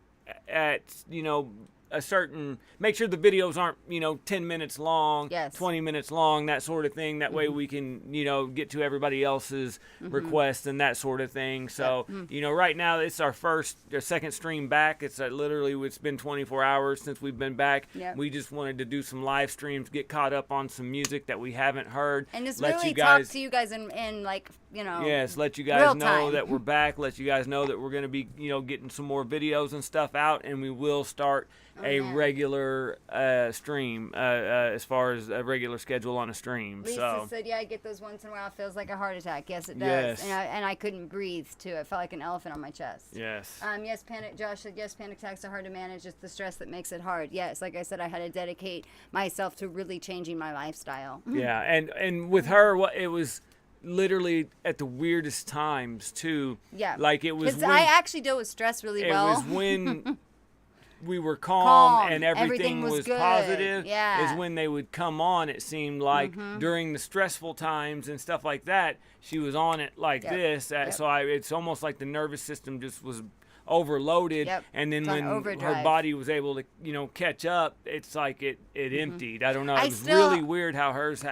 at, you know, a certain, make sure the videos aren't, you know, 10 minutes long, Yes. 20 minutes long, that sort of thing. That way we can, you know, get to everybody else's requests and that sort of thing. So, you know, right now it's our second stream back. It's literally, it's been 24 hours since we've been back. Yep. We just wanted to do some live streams, get caught up on some music that we haven't heard. and just let really you guys, talk to you guys in like, you know. yes, let you guys real know time. that we're back. Let you guys know that we're going to be, you know, getting some more videos and stuff out, and we will start a yeah. regular stream as far as a regular schedule on a stream. Lisa So said, yeah, I get those once in a while. It feels like a heart attack. Yes, it does. Yes. And I couldn't breathe, too. It felt like an elephant on my chest. yes, Yes, Josh said, yes, panic attacks are hard to manage. It's the stress that makes it hard. Yes, like I said, I had to dedicate myself to really changing my lifestyle. yeah, and with her, it was literally at the weirdest times too. Yeah. like it was. Because When, I actually deal with stress really it well. was when we were calm and Everything everything was was good. positive. Yeah. Is when they would come on. It seemed like during the stressful times and stuff like that, she was on it like Yep. this. Yep. So it's almost like the nervous system just was overloaded. Yep. And then It's on when her overdrive. body was able to, you know, catch up, it's like it emptied. I don't know. I It was still- really weird how hers would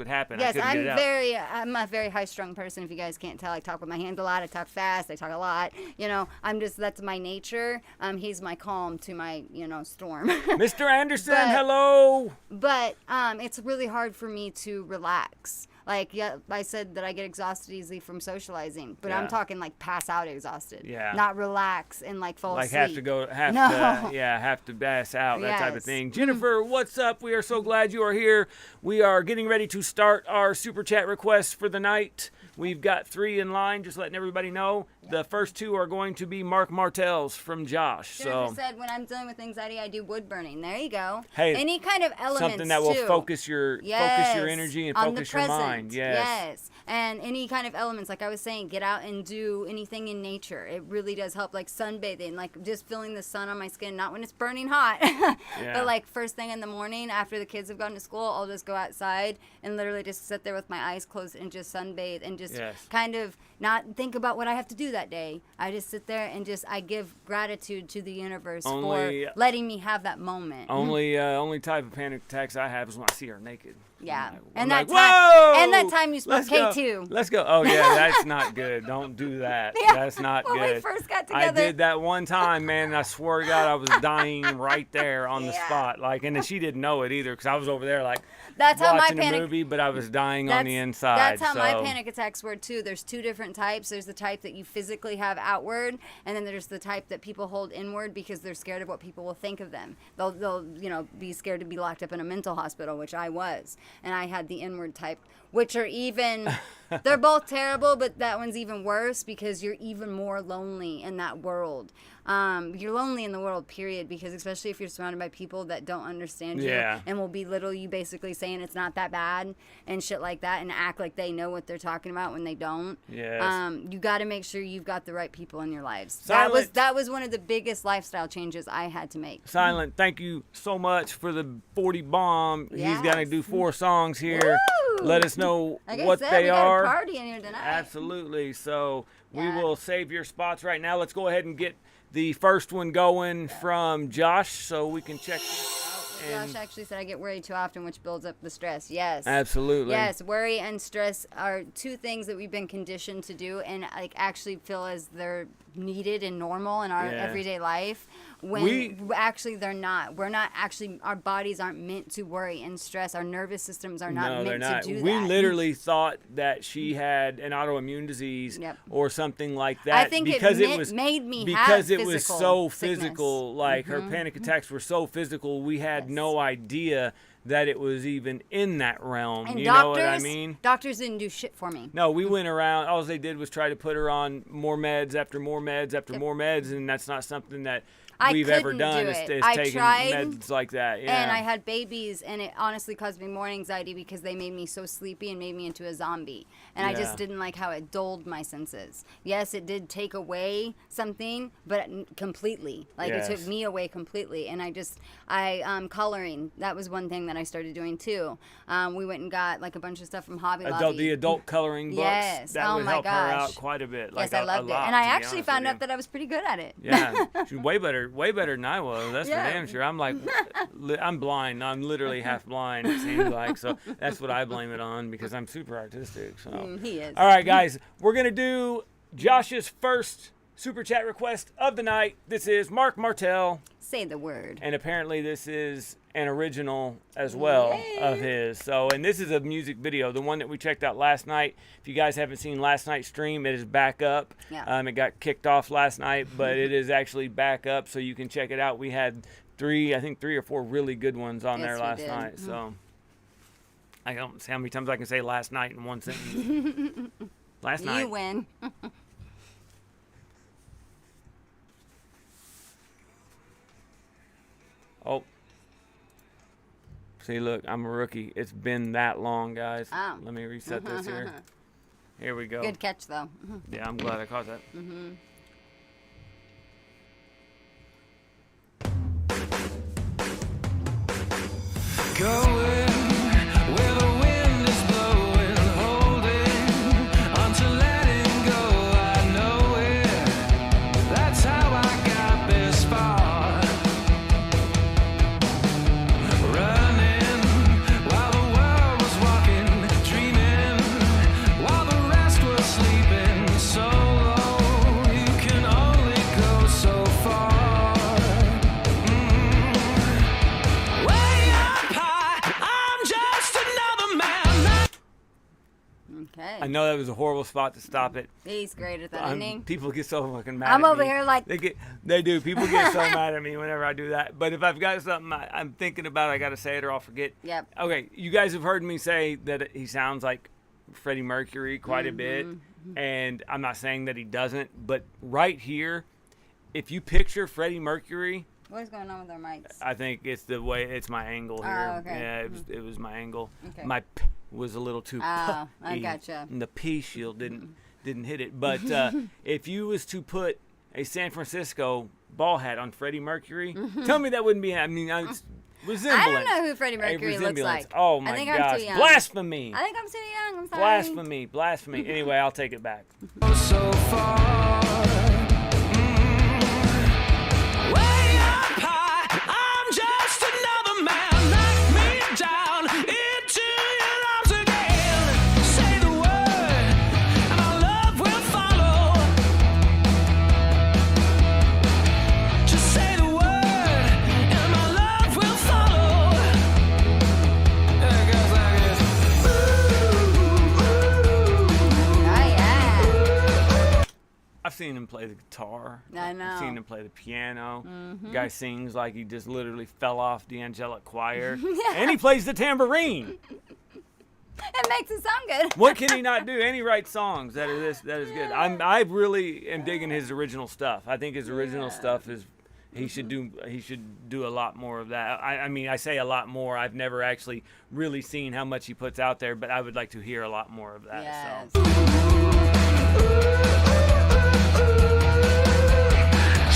happen. I Yes, couldn't get it out. I'm a very high-strung person. If you guys can't tell, I talk with my hands a lot. I talk fast. I talk a lot. You know, that's my nature. He's my calm to my, you know, storm. Mr. Anderson, But- hello. But it's really hard for me to relax. Like, yeah, I said that I get exhausted easily from socializing, but Yeah. I'm talking like pass out exhausted. Yeah. Not relax and like fall Like asleep. have to pass out, that type of Yes. thing. Jennifer, what's up? We are so glad you are here. We are getting ready to start our super chat requests for the night. We've got 3 in line, just letting everybody know. The first 2 are going to be Mark Martel's from Josh. Jennifer So said, when I'm dealing with anxiety, I do wood burning. There you go. Hey, any kind of elements something that will too. focus your energy and on focus the your present. mind. Yes. And any kind of elements, like I was saying, get out and do anything in nature. It really does help, like sunbathing, like just feeling the sun on my skin, not when it's burning hot, Yeah. but like first thing in the morning after the kids have gone to school, I'll just go outside and literally just sit there with my eyes closed and just sunbathe and just Yes. kind of not think about what I have to do that day. I just sit there and I give gratitude to the universe Only- for letting me have that moment. Only type of panic attacks I have is when I see her naked. Yeah. I'm And like, that time, whoa! and that time you smoked Let's go. K2. Let's go. Oh yeah, that's not good. Don't do that. Yeah, That's not when good. we first got I together. did that one time, man, and I swear to God, I was dying right there on the Yeah. spot. Like, and then she didn't know it either, because I was over there like That's how my watching a panic. movie, but I was dying on the inside. That's how my so- panic attacks were too. There's 2 different types. There's the type that you physically have outward, and then there's the type that people hold inward because they're scared of what people will think of them. They'll be scared to be locked up in a mental hospital, which I was, and I had the inward type, which are even. They're both terrible, but that one's even worse because you're even more lonely in that world. You're lonely in the world, period, because especially if you're surrounded by people that don't understand you Yeah. and will belittle you, basically saying it's not that bad and shit like that, and act like they know what they're talking about when they don't. Yes. You got to make sure you've got the right people in your lives. Silent. That was one of the biggest lifestyle changes I had to make. Silent, thank you so much for the 40 bomb. He's Yes. going to do 4 songs here. Woo! Let us know Like what I said, they we are. got a party in here tonight. Absolutely. So we Yeah. will save your spots right now. Let's go ahead and get the first one going from Josh so we can check this out. And Josh actually said I get worried too often, which builds up the stress. Yes. absolutely. Yes, worry and stress are two things that we've been conditioned to do, and like actually feel as they're needed and normal in our Yeah. everyday life. When actually they're not. We're not actually. Our bodies aren't meant to worry and stress. Our nervous systems are not No, they're meant not. to do We that. literally thought that she had an autoimmune disease Yep. or something like that. I think because it it was made me because have it was physical so sickness. physical. Like her panic attacks were so physical. We had Yes. no idea that it was even in that realm. And you doctors, know what I mean? doctors didn't do shit for me. No, we went around. All they did was try to put her on more meds after more meds after more meds, and that's not something that I we've ever couldn't done. do Is it. I taking tried, meds like that. Yeah. And I had babies, and it honestly caused me more anxiety because they made me so sleepy and made me into a zombie. And I Yeah. just didn't like how it dulled my senses. Yes, it did take away something, but completely. Like it Yes. took me away completely. And coloring. That was one thing that I started doing too. We went and got like a bunch of stuff from Hobby Lobby. the adult coloring books. Yes. That Oh would my help her gosh. out quite a bit. Yes, Like I a loved it. lot, And I to be actually honest found with out that I was pretty good at it. Yeah, she's way better than I was. That's Yeah. for damn sure. I'm like, I'm blind. I'm literally half blind. It seems like so. That's what I blame it on because I'm super artistic. So He is. all right, guys, we're gonna do Josh's first super chat request of the night. This is Mark Martel, Say the word. and apparently this is an original as well of his. So, and this is a music video, the one that we checked out last night. If you guys haven't seen last night's stream, it is back up. Yeah. It got kicked off last night, but it is actually back up, so you can check it out. We had three or four really good ones on Yes, there we last did. night. So I don't see how many times I can say last night in one sentence. Last night. You win. Oh. See, look, I'm a rookie. It's been that long, guys. Oh. Let me reset this here. Here we go. Good catch, though. Yeah, I'm glad I caught that. Going where the wind is blowing, holding on to letting go. I know it. That's how I got this far. Running while the world was walking, dreaming while the rest was sleeping. So low, you can only go so far. Way up high, I'm just another man. Okay. I know that was a horrible spot to stop it. He's great at that, isn't he? People get so fucking mad I'm at over me. here like- They do. People get so mad at me whenever I do that. But if I've got something I'm thinking about, I got to say it or I'll forget. Yep. Okay, you guys have heard me say that he sounds like Freddie Mercury quite a bit. And I'm not saying that he doesn't. But right here, if you picture Freddie Mercury, What's going on with our mics? I think it's the way, it's my angle here. Oh, okay. Yeah, it was my angle. Okay. My p was a little too Oh, I p-y, gotcha. and the P shield didn't hit it. But if you was to put a San Francisco ball hat on Freddie Mercury, tell me that wouldn't be. I mean, it's resemblance. I don't know who Freddie A Mercury looks resemblance. like. Oh I my think gosh! I'm too young. Blasphemy! I think I'm too young. I'm sorry. Blasphemy! Blasphemy! Anyway, I'll take it back. So far. Way up high, I'm just another man. Knock me down into your arms again. Say the word, and my love will follow. Just say the word, and my love will follow. It goes like this. Oh, yeah. I've seen him play the guitar. I know. I've seen him play the piano. Guy sings like he just literally fell off the angelic choir. And he plays the tambourine. It makes it sound good. What can he not do? And he writes songs that is good. I really am digging his original stuff. I think his original stuff is he should do a lot more of that. I mean, I say a lot more. I've never actually really seen how much he puts out there, but I would like to hear a lot more of that. Yes.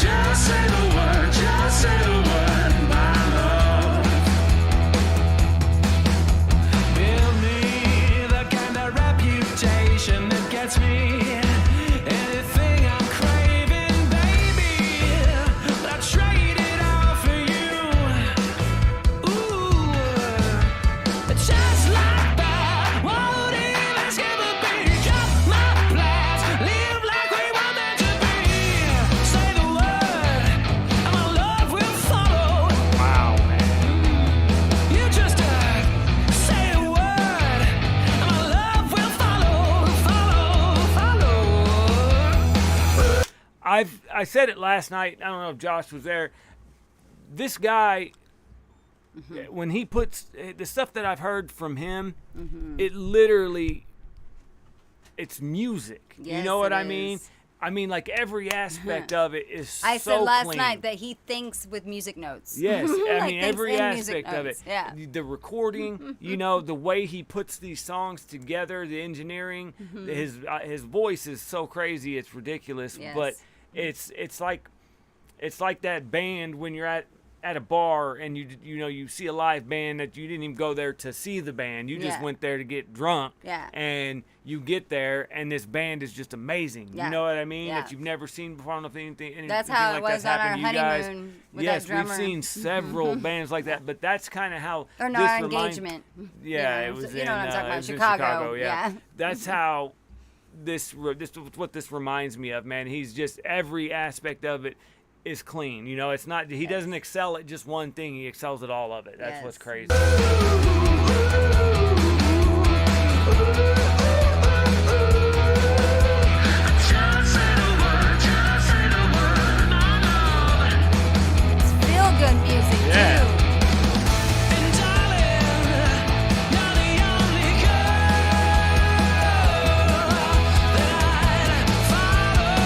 Just say the word, just say the word, my love. Build me the kind of reputation that gets me anything I'm craving, baby. But I trade it all for you. Ooh, I said it last night. I don't know if Josh was there. This guy, when he puts the stuff that I've heard from him, it literally, it's music. Yes, you know what it I mean? is. I mean, like every aspect of it is I so said last clean. night that he thinks with music notes. Yes, I Like, mean thinks every in music aspect of it. notes, yeah. The recording, you know, the way he puts these songs together, the engineering, his voice is so crazy, it's ridiculous. Yes. But it's like that band when you're at a bar and you see a live band that you didn't even go there to see the band. You just Yeah. went there to get drunk. Yeah. And you get there and this band is just amazing. Yeah. You know what I mean? Yeah. That you've never seen before. I don't know if anything That's anything how like it was that's on our happened to you guys. honeymoon with Yes, that drummer. we've seen several bands like that, but that's kind of how Or no, this our reminds- engagement. Yeah, You it know, was you in, know what I'm talking it about, was in Chicago, yeah. yeah. That's how this what this reminds me of, man. He's just every aspect of it is clean. You know, it's not he doesn't excel at just one thing. He excels at all of it. That's what's Yes. crazy. Feel good music Yeah. too. And darling, you're the only girl that I'd follow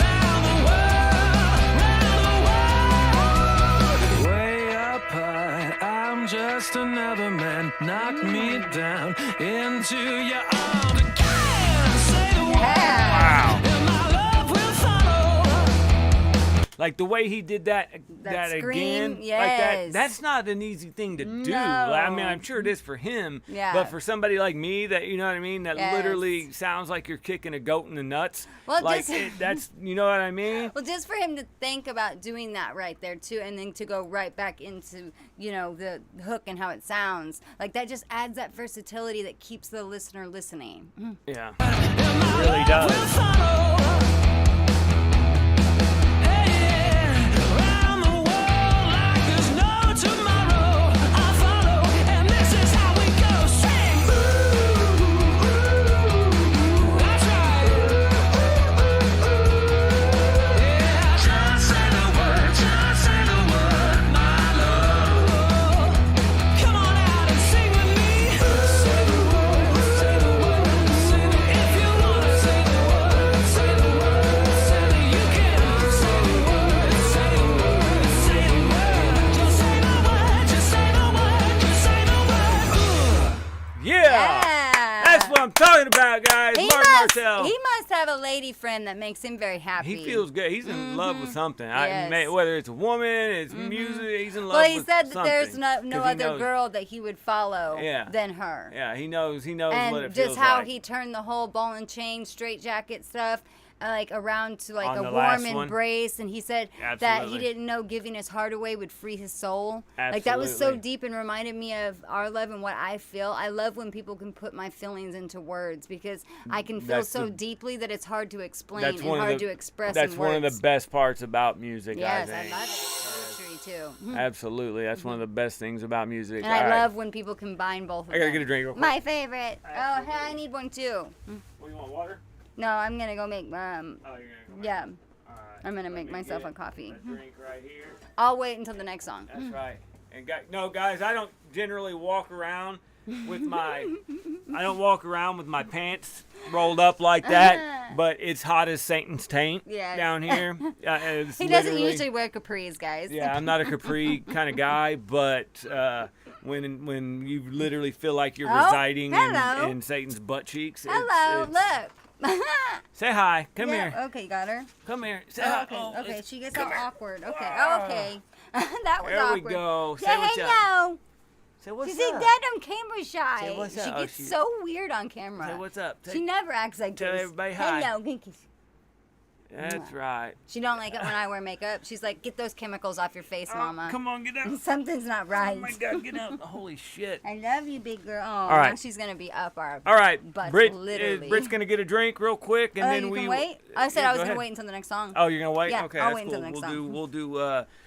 round the world. Way up high, I'm just another man. Knock me down into your arms again. Say the word, Wow. and my love will follow. Like the way he did that scream, again, like yes. that's not an easy thing to do. No. I mean, I'm sure it is for him, Yeah. but for somebody like me that, you know what I mean, that Yes. literally sounds like you're kicking a goat in the nuts. Well, like just- that's, you know what I mean? Well, just for him to think about doing that right there too, and then to go right back into, you know, the hook and how it sounds, like that just adds that versatility that keeps the listener listening. Yeah, it really does. Yeah, that's what I'm talking about, guys. Martel. He must have a lady friend that makes him very happy. He feels good. He's in love with something. Yes. Whether it's a woman, it's music, he's in love Well, he with said that something. there's no 'Cause he other knows- girl that he would follow Yeah. than her. Yeah, he knows what And it just feels how like. he turned the whole ball and chain straight jacket stuff like around to like On a the warm last one. embrace, and he said that he Absolutely. didn't know giving his heart away would free his soul. Like that was so Absolutely. deep and reminded me of our love and what I feel. I love when people can put my feelings into words because I can feel That's so the- deeply that it's hard to explain That's and one hard of the, to express That's in one words. of the best parts about music, Yes, I I think. love it. Poetry too. Absolutely, that's one of the best things about music. And All I right. love when people combine both of I gotta them. get a drink real quick. My favorite. Oh, hey, I need one too. What, you want water? No, I'm gonna go make Oh, you're gonna go yeah. All right. I'm gonna Let make me myself get a coffee. drink right here. I'll wait until the next song. That's right. And guys, I don't generally walk around with my pants rolled up like that, but it's hot as Satan's taint Yes. down here. It's He doesn't literally- usually wear capris, guys. Yeah, I'm not a capri kind of guy, but when you literally feel like you're Oh, residing hello. in Satan's butt cheeks. Hello, look. Say hi. Come Yeah, here. Okay, got her. Come here. Say Oh, hi. okay, Oh, okay. it's- She gets come all here. awkward. Okay, oh, okay. That was There we awkward. go. Say Say what's up. hello. Say what's She's up. dead on camera shy. Say what's She up. Oh, gets she- so weird on camera. Say what's up. She never acts like tell this. everybody hi. Hello, Pinky. That's right. She don't like it when I wear makeup. She's like, get those chemicals off your face, Mama. Come on, get out. Something's not right. Oh my God, get out. Holy shit. I love you, big girl. Oh, All right. now she's gonna be up our. All right, butts, Britt's literally. gonna get a drink real quick, and Oh, then you we can wait. I said Yeah, I was go gonna ahead. wait until the next song. Oh, you're gonna wait? Yeah, Okay, I'll that's wait cool. until the next song. We'll do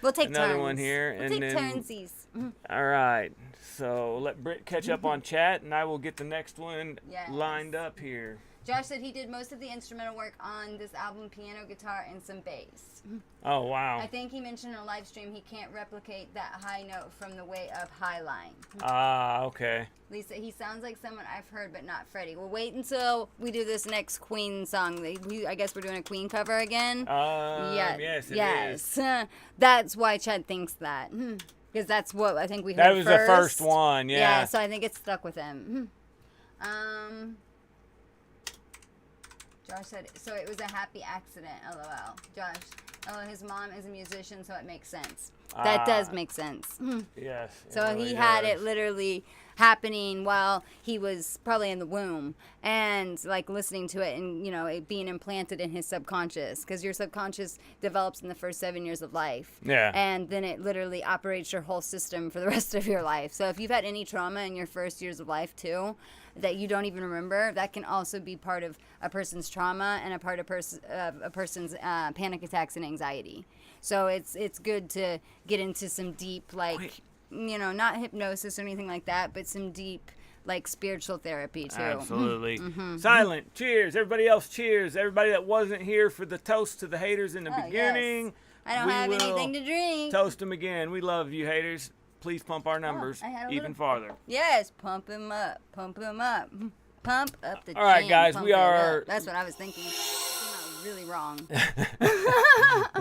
We'll take another turns. one here, We'll and take then turnsies. all right. So let Britt catch up on chat, and I will get the next one Yes. lined up here. Josh said he did most of the instrumental work on this album, piano, guitar, and some bass. Oh, wow. I think he mentioned in a live stream he can't replicate that high note from the Way Up High line. Ah, okay. Lisa, he sounds like someone I've heard, but not Freddie. We'll wait until we do this next Queen song. I guess we're doing a Queen cover again. Yes, it is. That's why Chad thinks that. Because that's what I think we heard That was first. the first one, yeah. Yeah, so I think it's stuck with him. Josh said, so it was a happy accident, LOL. Josh, his mom is a musician, so it makes sense. That does make sense. Yes. So he had it literally happening while he was probably in the womb and like listening to it and, it being implanted in his subconscious, because your subconscious develops in the first 7 years of life. Yeah. And then it literally operates your whole system for the rest of your life. So if you've had any trauma in your first years of life too, that you don't even remember, that can also be part of a person's trauma and a part of a person's panic attacks and anxiety. So it's good to get into some deep, not hypnosis or anything like that, but some deep, spiritual therapy too. Absolutely. Silent. Cheers. Everybody else, cheers. Everybody that wasn't here for the toast to the haters in the beginning. Yes. I don't have anything to drink. Toast them again. We love you, haters. Please pump our numbers even farther. Yes, pump them up. Pump them up. Pump up the All right, jam, guys, pump we it are... up. That's what I was thinking. I'm really wrong.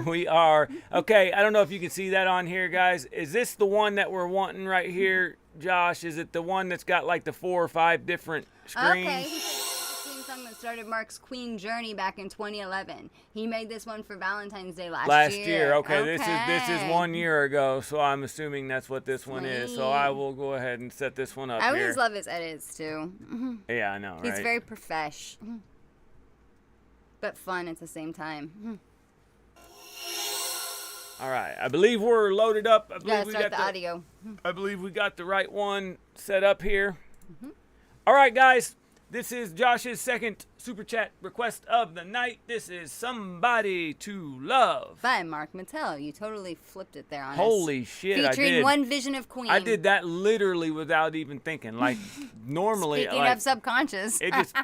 We are... Okay, I don't know if you can see that on here, guys. Is this the one that we're wanting right here, Josh? Is it the one that's got the 4 or 5 different screens? Okay, he said it's the Queen song that started Mark's Queen journey back in 2011. He made this one for Valentine's Day last year. Okay, this is 1 year ago, so I'm assuming that's what this one is. So I will go ahead and set this one up I here. always love his edits too. Yeah, I know, right? He's very profesh, but fun at the same time. All right, I believe we're loaded up. I believe we start got the audio. I believe we got the right one set up here. All right, guys. This is Josh's second Super Chat request of the night. This is Somebody to Love. By Mark Martel. You totally flipped it there on us. Holy shit, I Featuring did. One Vision of Queen. I did that literally without even thinking. Normally, Speaking of subconscious. it just,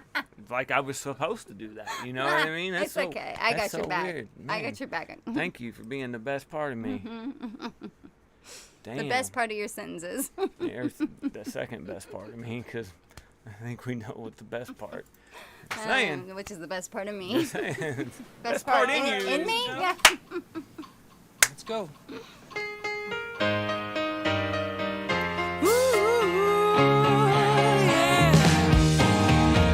I was supposed to do that. You know what I mean? That's It's okay. I got your back. Weird. I got your back. Thank you for being the best part of me. Damn. The best part of your sentences. There's the second best part of me, because I think we know what the best part. Just saying. Which is the best part of me. Just saying. Best part in you. In me? You know? Yeah. Let's go.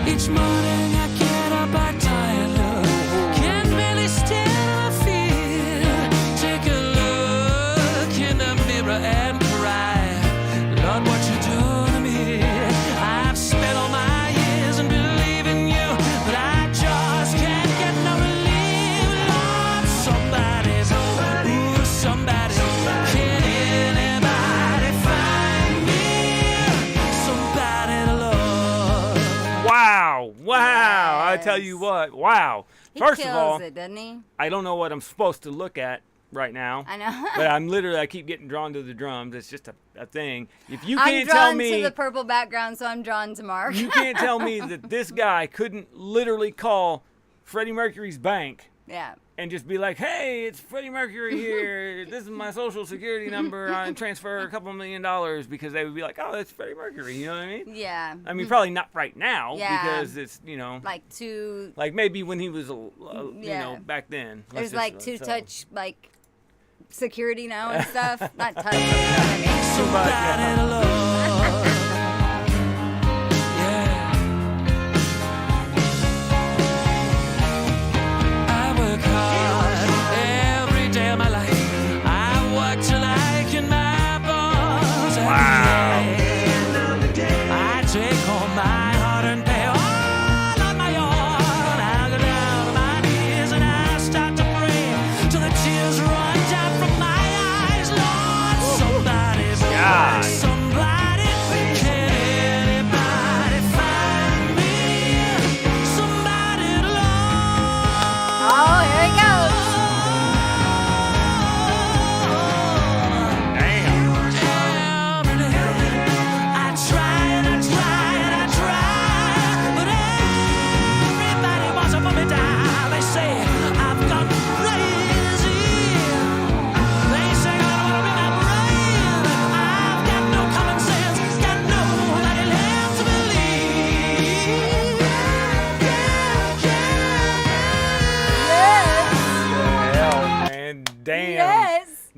Each morning I get up, I tired, can barely stand my fear. Take a look in the mirror and cry, Lord, what you do to me? I've spent all my years in believing you, but I just can't get no relief. Lord, somebody's ooh, somebody. Can anybody find me somebody to love? Wow. I tell you what. Wow. He First kills of all, it, doesn't he? I don't know what I'm supposed to look at right now. I know. But I keep getting drawn to the drums. It's just a thing. If you I'm can't drawn tell me, to the purple background, so I'm drawn to Mark. you can't tell me that this guy couldn't literally call Freddie Mercury's bank Yeah. and just be like, hey, it's Freddie Mercury here. This is my social security number. I transfer a couple $1 million, because they would be like, oh, that's Freddie Mercury. You know what I mean? Yeah. I mean, probably not right now, Yeah. because it's, Like maybe when he was, Yeah. back then. there's Let's just, two so- touch security now and stuff. Not touch. But you know what I mean? Somebody to love. Yeah. I work hard every day of my life. I work till I can my boss. Every day. I take home my heart and pay all on my own. I go down on my knees and I start to pray till the tears run down from my eyes. Lord, somebody's God. somebody. Can anybody find me somebody to love? Oh, here he goes. Damn. I try and I try and I try.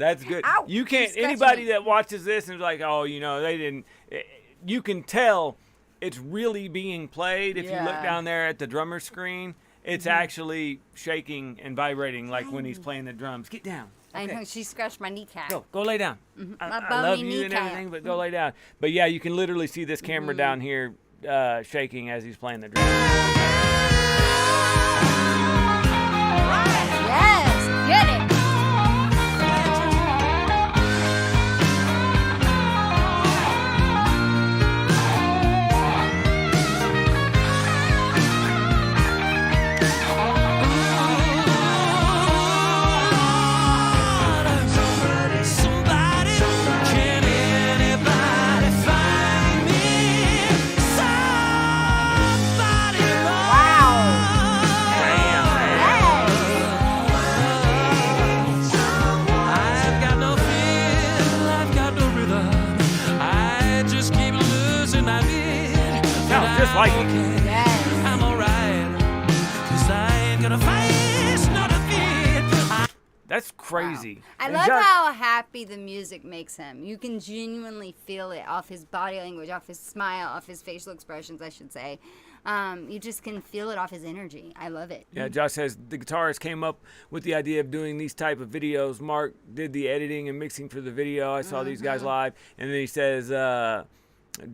That's good. Ow, You can't. she's scratching Anybody me. that watches this and is like, oh, they didn't. You can tell it's really being played. If you look Yeah. down there at the drummer screen, it's actually shaking and vibrating like when he's playing the drums. Get down. I Okay. know, she scratched my kneecap. Go lay down. My I bony love you and kneecap. everything, but go lay down. But yeah, you can literally see this camera down here shaking as he's playing the drums. Yes, get it. Somebody, can anybody find me? Somebody, Wow. Damn, I've got no feel, I've got no rhythm. I just keep losing my beat. Sounds just like it. Yes. I'm alright, 'cause I ain't gonna face no defeat. That's crazy. I And love Josh- how happy the music makes him. You can genuinely feel it off his body language, off his smile, off his facial expressions, I should say. You just can feel it off his energy. I love it. Yeah, Josh says the guitarist came up with the idea of doing these type of videos. Mark did the editing and mixing for the video. I saw these guys live, and then he says,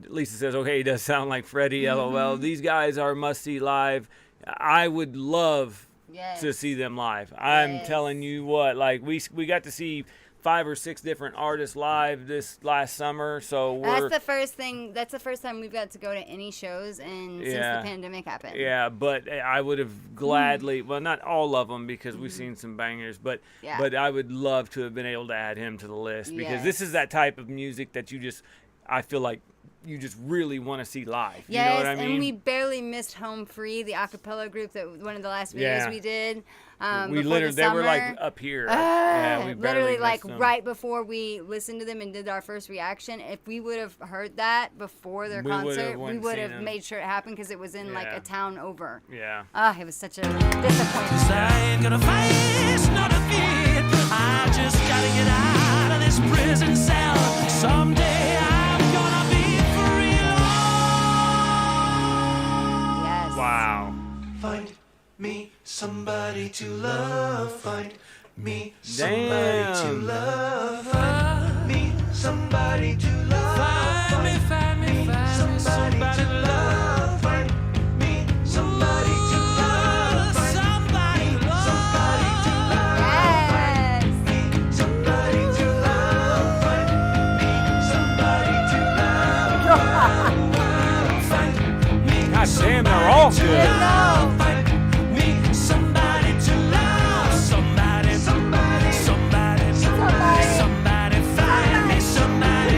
Lisa says, okay, he does sound like Freddie. LOL. These guys are must see live. I would love Yes. to see them live. I'm Yes. telling you what, like we got to see 5 or 6 different artists live this last summer. So we're That's the first thing. That's the first time we've got to go to any shows since Yeah. the pandemic happened. Yeah, but I would have gladly, well, not all of them because we've seen some bangers, but Yeah. but I would love to have been able to add him to the list because this is that type of music that I feel like you just really want to see live. Yes, You know what I mean? and we barely missed Home Free, the a cappella group that one of the last videos Yeah. we did. we before literally, the they were like summer. up here. Yeah, we barely Literally, missed like them. right before we listened to them and did our first reaction. If we would have heard that before their We would've concert, we went would seen have them. made sure it happened because it was in like Yeah. a town over. Yeah. It was such a disappointment. I ain't gonna face no defeat. I just gotta get out of this prison cell. Someday I'm gonna be free. Yes. Wow. Find me somebody to love. Find me somebody to Damn. love. Find me somebody to love. Find me somebody to love. Find me somebody to love. Find somebody me somebody to love. Yes. Me somebody to love. Find me somebody to love. Find me God damn, they're all good. No. Find me somebody to love. Somebody, somebody, somebody, Somebody. Somebody find me somebody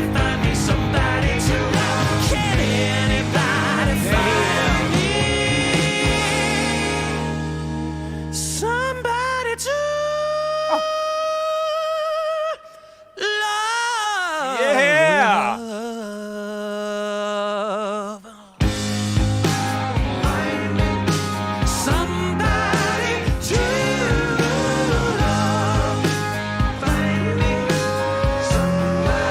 to love. Can anybody find me somebody to love? Yeah. Somebody to love. Find me somebody to love.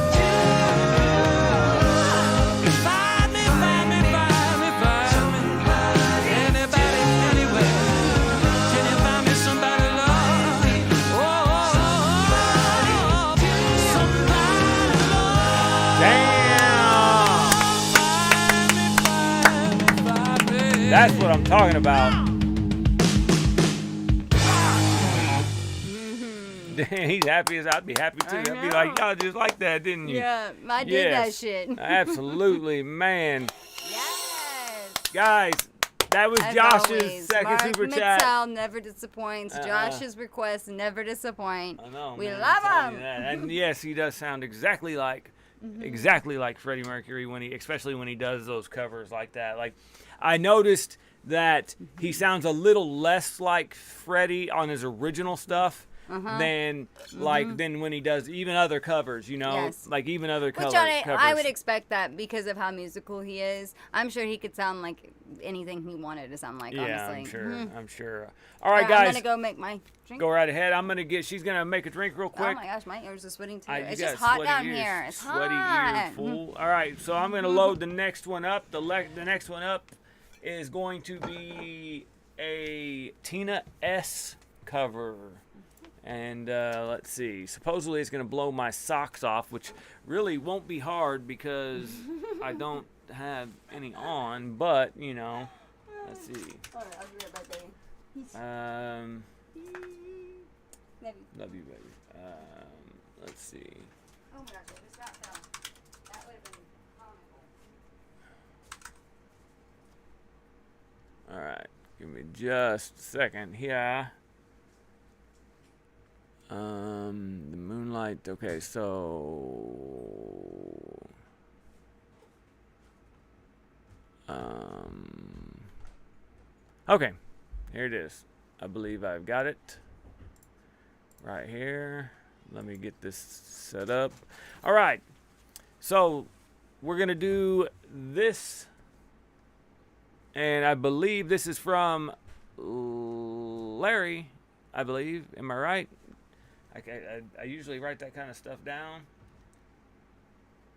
Find me. Anybody, anywhere. Can you find me somebody to love? Somebody to love. Damn. Find me. That's what I'm talking about. Damn, he's happy as I'd be happy too. I'd be like, y'all just like that, didn't you? Yeah, I did that Yes. shit. Absolutely, man. Yes. Guys, that was As Josh's always, second Mark super chat. Mitchell never disappoints. Josh's requests never disappoint. I know, We man, love I'm telling him. you that. And yes, he does sound exactly like Freddie Mercury especially when he does those covers like that. Like I noticed that he sounds a little less like Freddie on his original stuff. than like than when he does even other covers, you know, Yes. like even other Which covers. I would expect that because of how musical he is. I'm sure he could sound like anything he wanted to sound like, Yeah, honestly. I'm sure. Mhm. I'm sure. All right, I'm guys, going to go make my drink. go right ahead. She's gonna make a drink real Oh quick. my gosh, my ears are sweating too. You It's got just hot sweaty down ears. here. It's Sweaty hot. ear fool. All right, so I'm gonna load the next one up. The next one up is going to be a Tina S cover. And let's see. Supposedly it's going to blow my socks off, which really won't be hard because I don't have any on. But, you know, let's see. All right, I'll be right back, baby. Love you, baby. Let's see. Oh my gosh, I just got that. That would have been comical. All right. Give me just a second here. The moonlight. Okay, so okay, here it is. I believe I've got it right here. Let me get this set up. All right, so we're gonna do this, and I believe this is from Larry. I believe. Am I right? I usually write that kind of stuff down.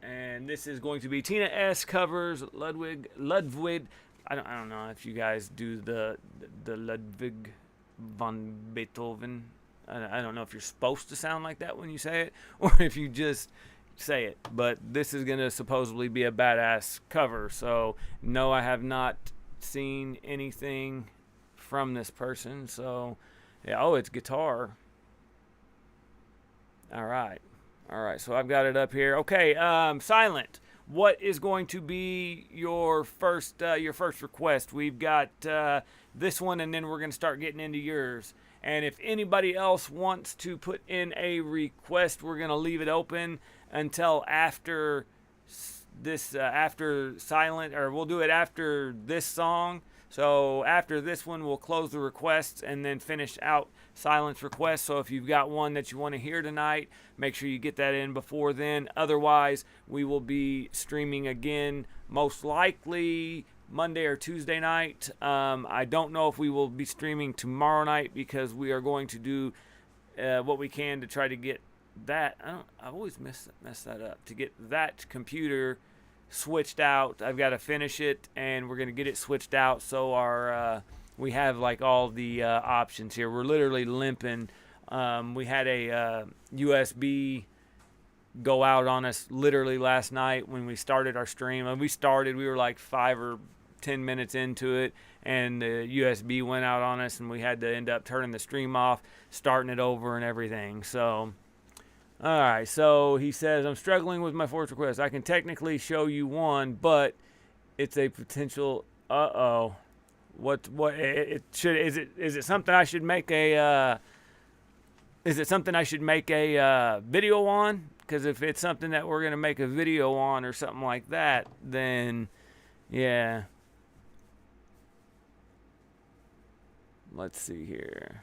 And this is going to be Tina S covers Ludwig. I don't know if you guys do the Ludwig von Beethoven. I don't know if you're supposed to sound like that when you say it, or if you just say it. But this is going to supposedly be a badass cover. So no, I have not seen anything from this person. So yeah, oh, it's guitar. All right. So I've got it up here. Okay, Silent. What is going to be your first request? We've got this one, and then we're going to start getting into yours. And if anybody else wants to put in a request, we're going to leave it open until after this, after Silent, or we'll do it after this song. So after this one, we'll close the requests and then finish out Silent's request. So if you've got one that you want to hear tonight, make sure you get that in before then. Otherwise, we will be streaming again, most likely Monday or Tuesday night. I don't know if we will be streaming tomorrow night because we are going to do what we can to try to get that. I always mess that up. To get that computer switched out, I've got to finish it, and we're going to get it switched out so our we have like all the options here. We're literally limping. We had a USB go out on us literally last night when we started our stream. And we were like 5 or 10 minutes into it, and the USB went out on us, and we had to end up turning the stream off, starting it over and everything. So all right, so he says, I'm struggling with my fourth request. I can technically show you one, but it's a potential, is it something I should make a video on? Because if it's something that we're going to make a video on or something like that, then yeah. Let's see here.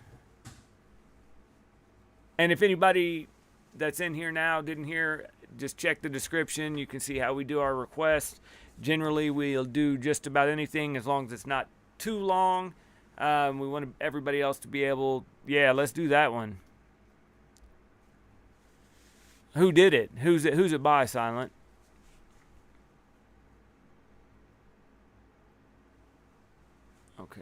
And if anybody that's in here now didn't hear, just check the description. You can see how we do our requests. Generally, we'll do just about anything as long as it's not too long. We want everybody else to be able, yeah, let's do that one. Who did it? Who's it by, Silent? Okay.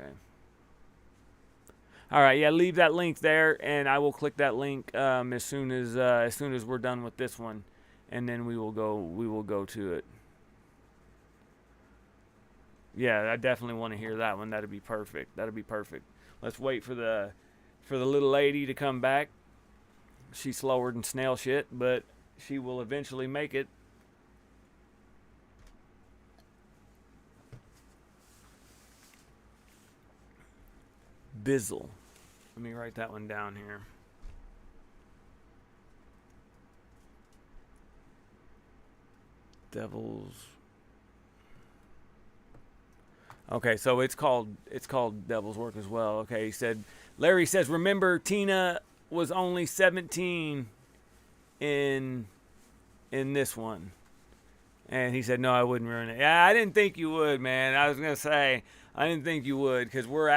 All right, yeah, leave that link there, and I will click that link as soon as we're done with this one, and then we will go to it. Yeah, I definitely want to hear that one. That'd be perfect. Let's wait for the little lady to come back. She's slower than snail shit, but she will eventually make it. Bizzle. Let me write that one down here. Devils. Okay, so it's called Devil's Work as well. Okay, he said, Larry says, remember Tina was only 17 in this one. And he said, no, I wouldn't ruin it. Yeah, I didn't think you would, man. I was going to say, I didn't think you would, because we're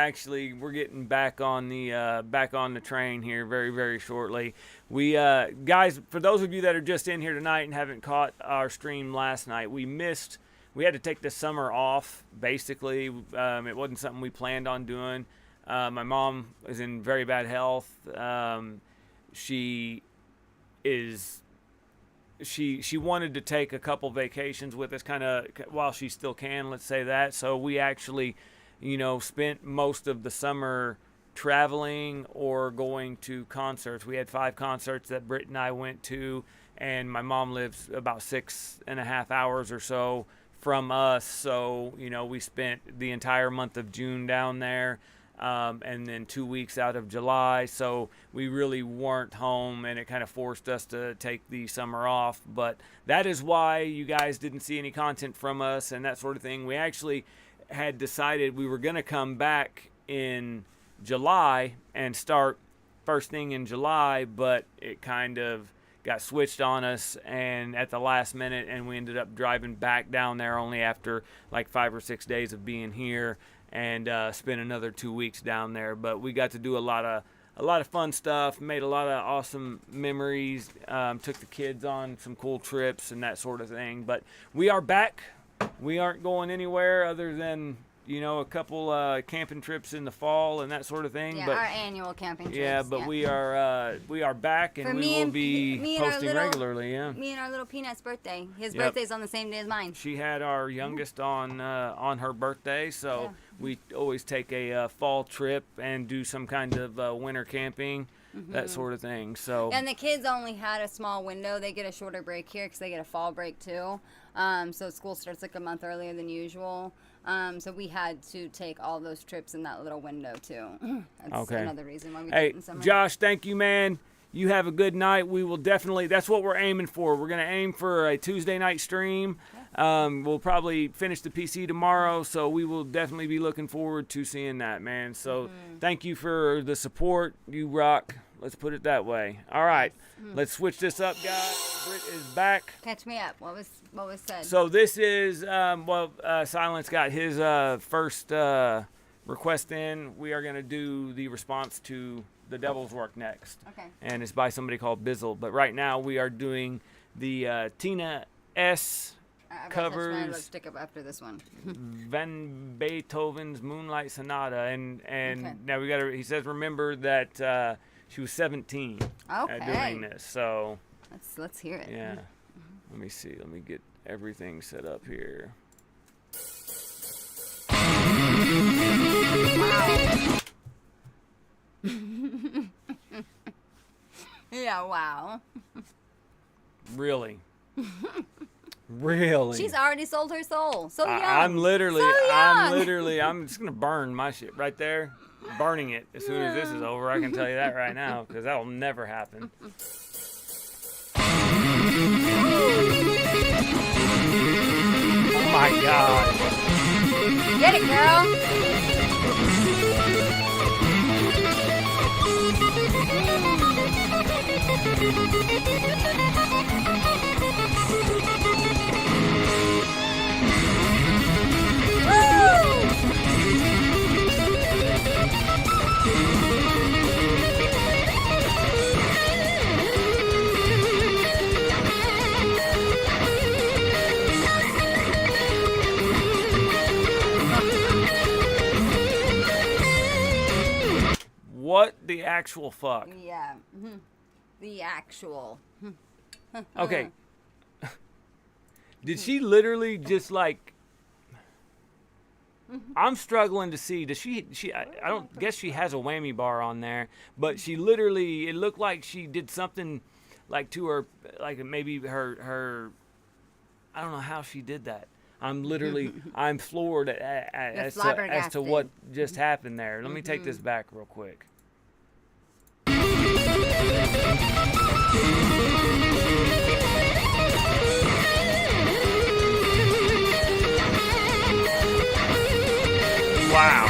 getting back on the train here very, very shortly. We guys, for those of you that are just in here tonight and haven't caught our stream last night, we had to take the summer off, basically. It wasn't something we planned on doing. My mom is in very bad health. She wanted to take a couple vacations with us, kind of while she still can, let's say that. So we actually, spent most of the summer traveling or going to concerts. We had 5 concerts that Britt and I went to, and my mom lives about 6.5 hours or so from us. So, we spent the entire month of June down there. And then 2 weeks out of July, so we really weren't home, and it kind of forced us to take the summer off. But that is why you guys didn't see any content from us and that sort of thing. We actually had decided we were going to come back in July and start first thing in July, but it kind of got switched on us and at the last minute, and we ended up driving back down there only after like 5 or 6 days of being here, and spent another 2 weeks down there. But we got to do a lot of fun stuff, made a lot of awesome memories, took the kids on some cool trips and that sort of thing. But we are back. We aren't going anywhere other than a couple camping trips in the fall and that sort of thing. Yeah, but our annual camping trips. yeah, but we are back, and we will be posting regularly. Yeah. Me and our little Peanut's birthday. His birthday's on the same day as mine. She had our youngest on her birthday, so we always take a fall trip and do some kind of winter camping, that sort of thing. So. And the kids only had a small window. They get a shorter break here because they get a fall break too. So school starts like a month earlier than usual. So we had to take all those trips in that little window too. That's another reason why we did it in summer. Josh, thank you, man. You have a good night. We will definitely, that's what we're aiming for. We're going to aim for a Tuesday night stream. We'll probably finish the PC tomorrow, so we will definitely be looking forward to seeing that, man. So thank you for the support. You rock. Let's put it that way. All right. Let's switch this up, guys. Britt is back. Catch me up. What was said? So this is, Silence got his first request in. We are going to do the response to The Devil's Work next. Okay. And it's by somebody called Bizzle. But right now we are doing the Tina S. covers Let's stick up after this one. Van Beethoven's Moonlight Sonata. And now he says, remember that she was 17 at doing this. So let's hear it. yeah. Let me see. Let me get everything set up here. Wow. Yeah, wow. Really? Really? She's already sold her soul. So young. I'm literally, So young. I'm just going to burn my shit right there. Burning it as soon as this is over. I can tell you that right now, because that'll never happen. Oh my God. Get it, girl. What the actual fuck? Yeah. The actual. Okay. Did she literally just like... I'm struggling to see. Does she I don't guess she has a whammy bar on there, but she literally, it looked like she did something like to her, like maybe her I don't know how she did that. I'm floored as to what just happened there. Let me take this back real quick. Wow.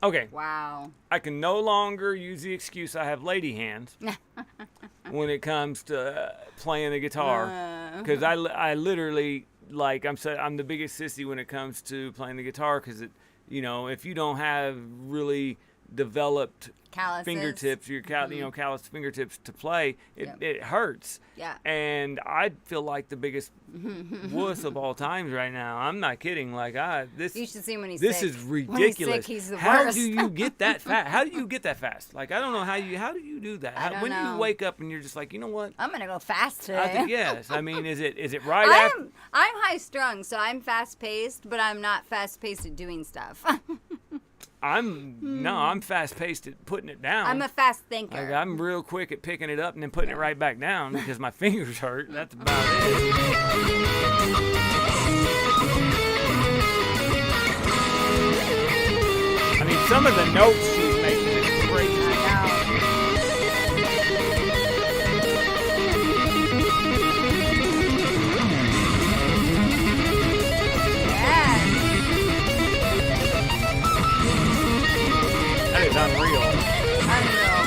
Okay. Wow. I can no longer use the excuse I have lady hands when it comes to playing the guitar, because I literally, like, I'm the biggest sissy when it comes to playing the guitar, because if you don't have really developed Calluses. fingertips, calloused fingertips to play, it hurts. Yeah. And I feel like the biggest wuss of all times right now. I'm not kidding. Like you should see him when he's this sick. is When ridiculous. he's sick, he's the How worst. do you get that fast? How do you get that fast? Like, I don't know how do you do that? I don't when do know. you wake up and you're just like, you know what? I'm gonna go fast today. I think yes. I mean, is it right after? I'm high strung, so I'm fast paced, but I'm not fast paced at doing stuff. I'm fast paced at putting it down. I'm a fast thinker. Like, I'm real quick at picking it up and then putting it right back down because my fingers hurt. That's about it. I mean, some of the notes she's making is crazy. That is unreal.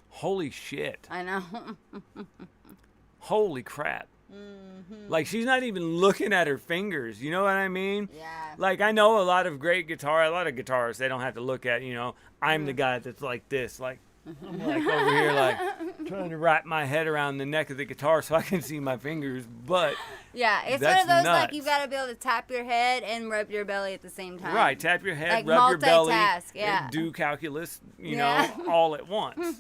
Holy shit. I know. Holy crap. Like, she's not even looking at her fingers. You know what I mean? Yeah. Like, I know a lot of guitarists, they don't have to look at, I'm the guy that's like this. Like, I'm like over here, like, trying to wrap my head around the neck of the guitar so I can see my fingers. But Yeah, it's that's one of those, like, nuts. you've got to be able to tap your head and rub your belly at the same time. right, tap your head, Like rub your belly, multitask, yeah. and do calculus, Yeah. all at once.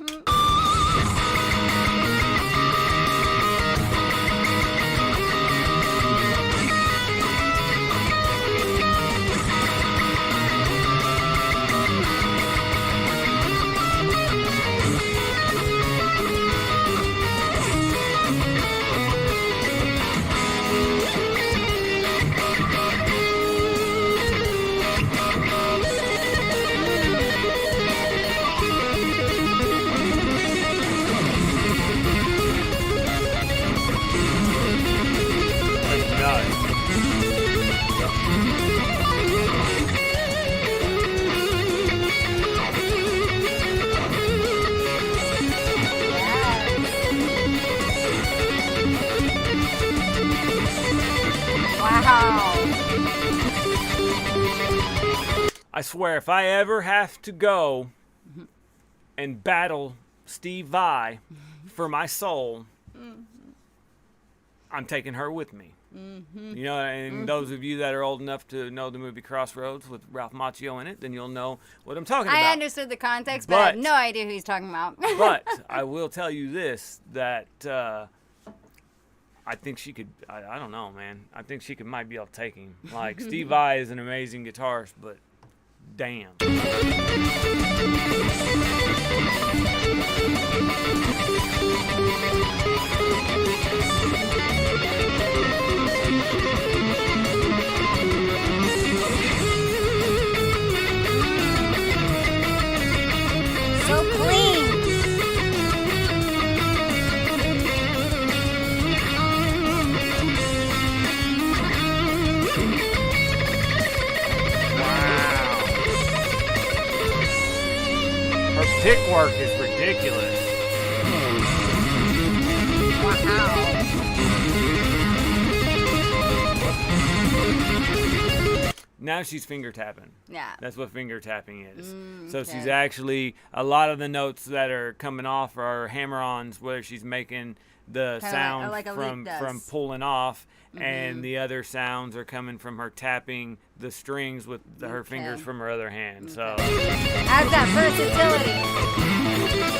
That's nuts. Wow. I swear, if I ever have to go and battle Steve Vai for my soul, I'm taking her with me. And those of you that are old enough to know the movie Crossroads with Ralph Macchio in it, then you'll know what I'm talking about. I understood the context, but I have But- no idea who he's talking about. But I will tell you this, that I think she could, I don't know, man. I think she might be able to take him. Like, Steve Vai is an amazing guitarist, but damn. So clean. Her pick work is ridiculous. Wow. Now she's finger tapping. Yeah. That's what finger tapping is. So okay. she's actually, a lot of the notes that are coming off are hammer-ons, where she's making the Kinda sound like a from lead does. pulling off, and the other sounds are coming from her tapping the strings with her fingers from her other hand. So Has that versatility.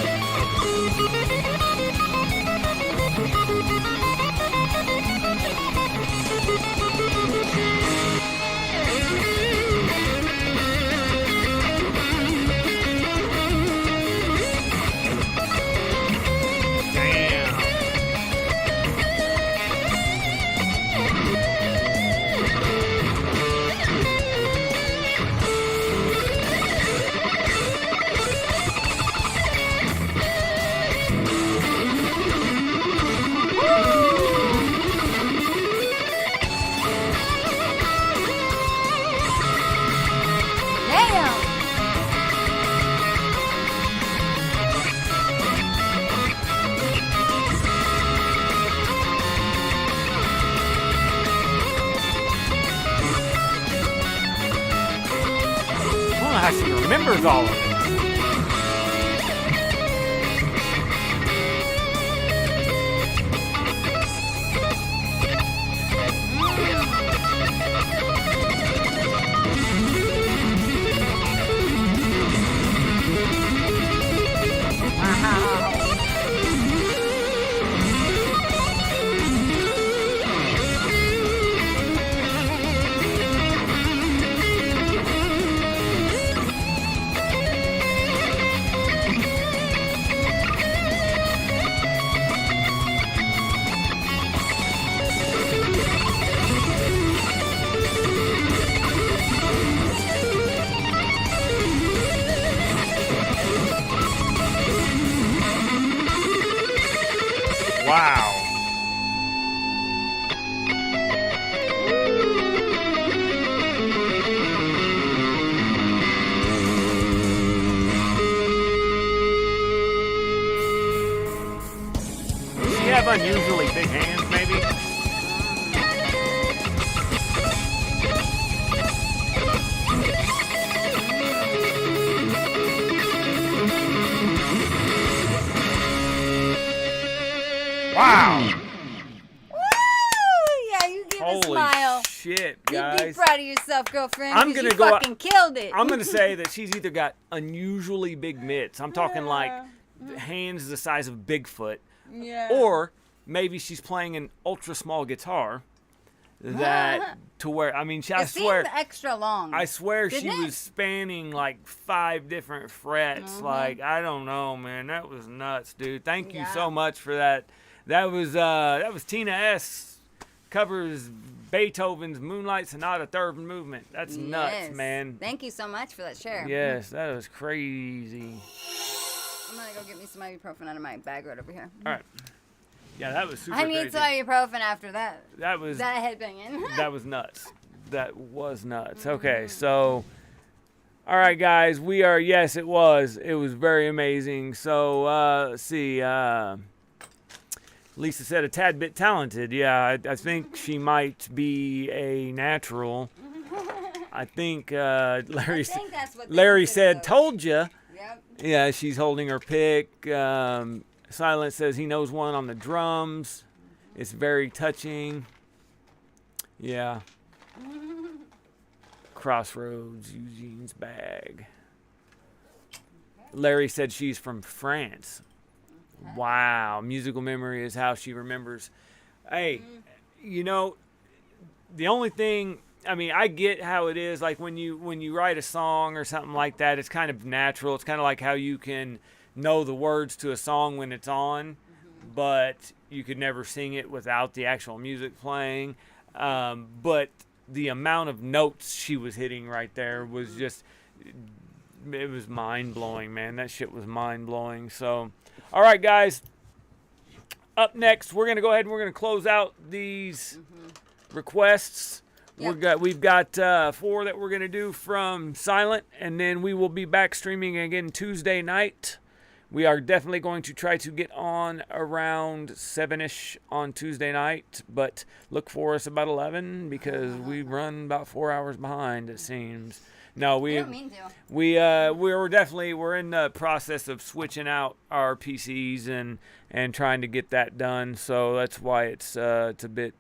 was all of it. Wow. Does she have unusually big hands, maybe? Wow. Woo! Yeah, you give a Holy smile. shit, You guys. be proud of yourself, girlfriend. I'm 'cause gonna you go- fucking killed it. I'm going to say that she's either got unusually big mitts. I'm talking like hands the size of Bigfoot. Yeah. Or maybe she's playing an ultra small guitar that to where, I mean, I it swear. seemed extra long. I swear she Didn't it? was spanning like 5 different frets. Like, I don't know, man. That was nuts, dude. Thank you Yeah. so much for that. That was Tina S. covers Beethoven's Moonlight Sonata Third Movement. That's nuts, Yes. man. Thank you so much for that share. Yes, that was crazy. I'm gonna go get me some ibuprofen out of my bag right over here. All right. Yeah, that was super I need crazy. some ibuprofen after that. That was That headbanging. that was nuts. That was nuts. Okay, so all right, guys, yes, it was very amazing. So let's see. Lisa said a tad bit talented. Yeah, I think she might be a natural. I think Larry think that's what they Larry consider said, those. "Told ya." Yep. Yeah, she's holding her pick. Silent says he knows one on the drums. It's very touching. Yeah. Crossroads, Eugene's bag. Larry said she's from France. Wow. Musical memory is how she remembers. Hey, you know, the only thing, I mean, I get how it is. Like when you write a song or something like that, it's kind of natural. It's kind of like how you can know the words to a song when it's on, but you could never sing it without the actual music playing. But the amount of notes she was hitting right there was just, it was mind-blowing, man. That shit was mind-blowing. So, all right, guys. Up next, we're going to go ahead and we're going to close out these requests. Yep. We've got 4 that we're going to do from Silent, and then we will be back streaming again Tuesday night. We are definitely going to try to get on around 7-ish on Tuesday night, but look for us about 11 because we run about 4 hours behind, it seems. No, we You don't mean to. we're in the process of switching out our PCs and trying to get that done. So that's why it's a bit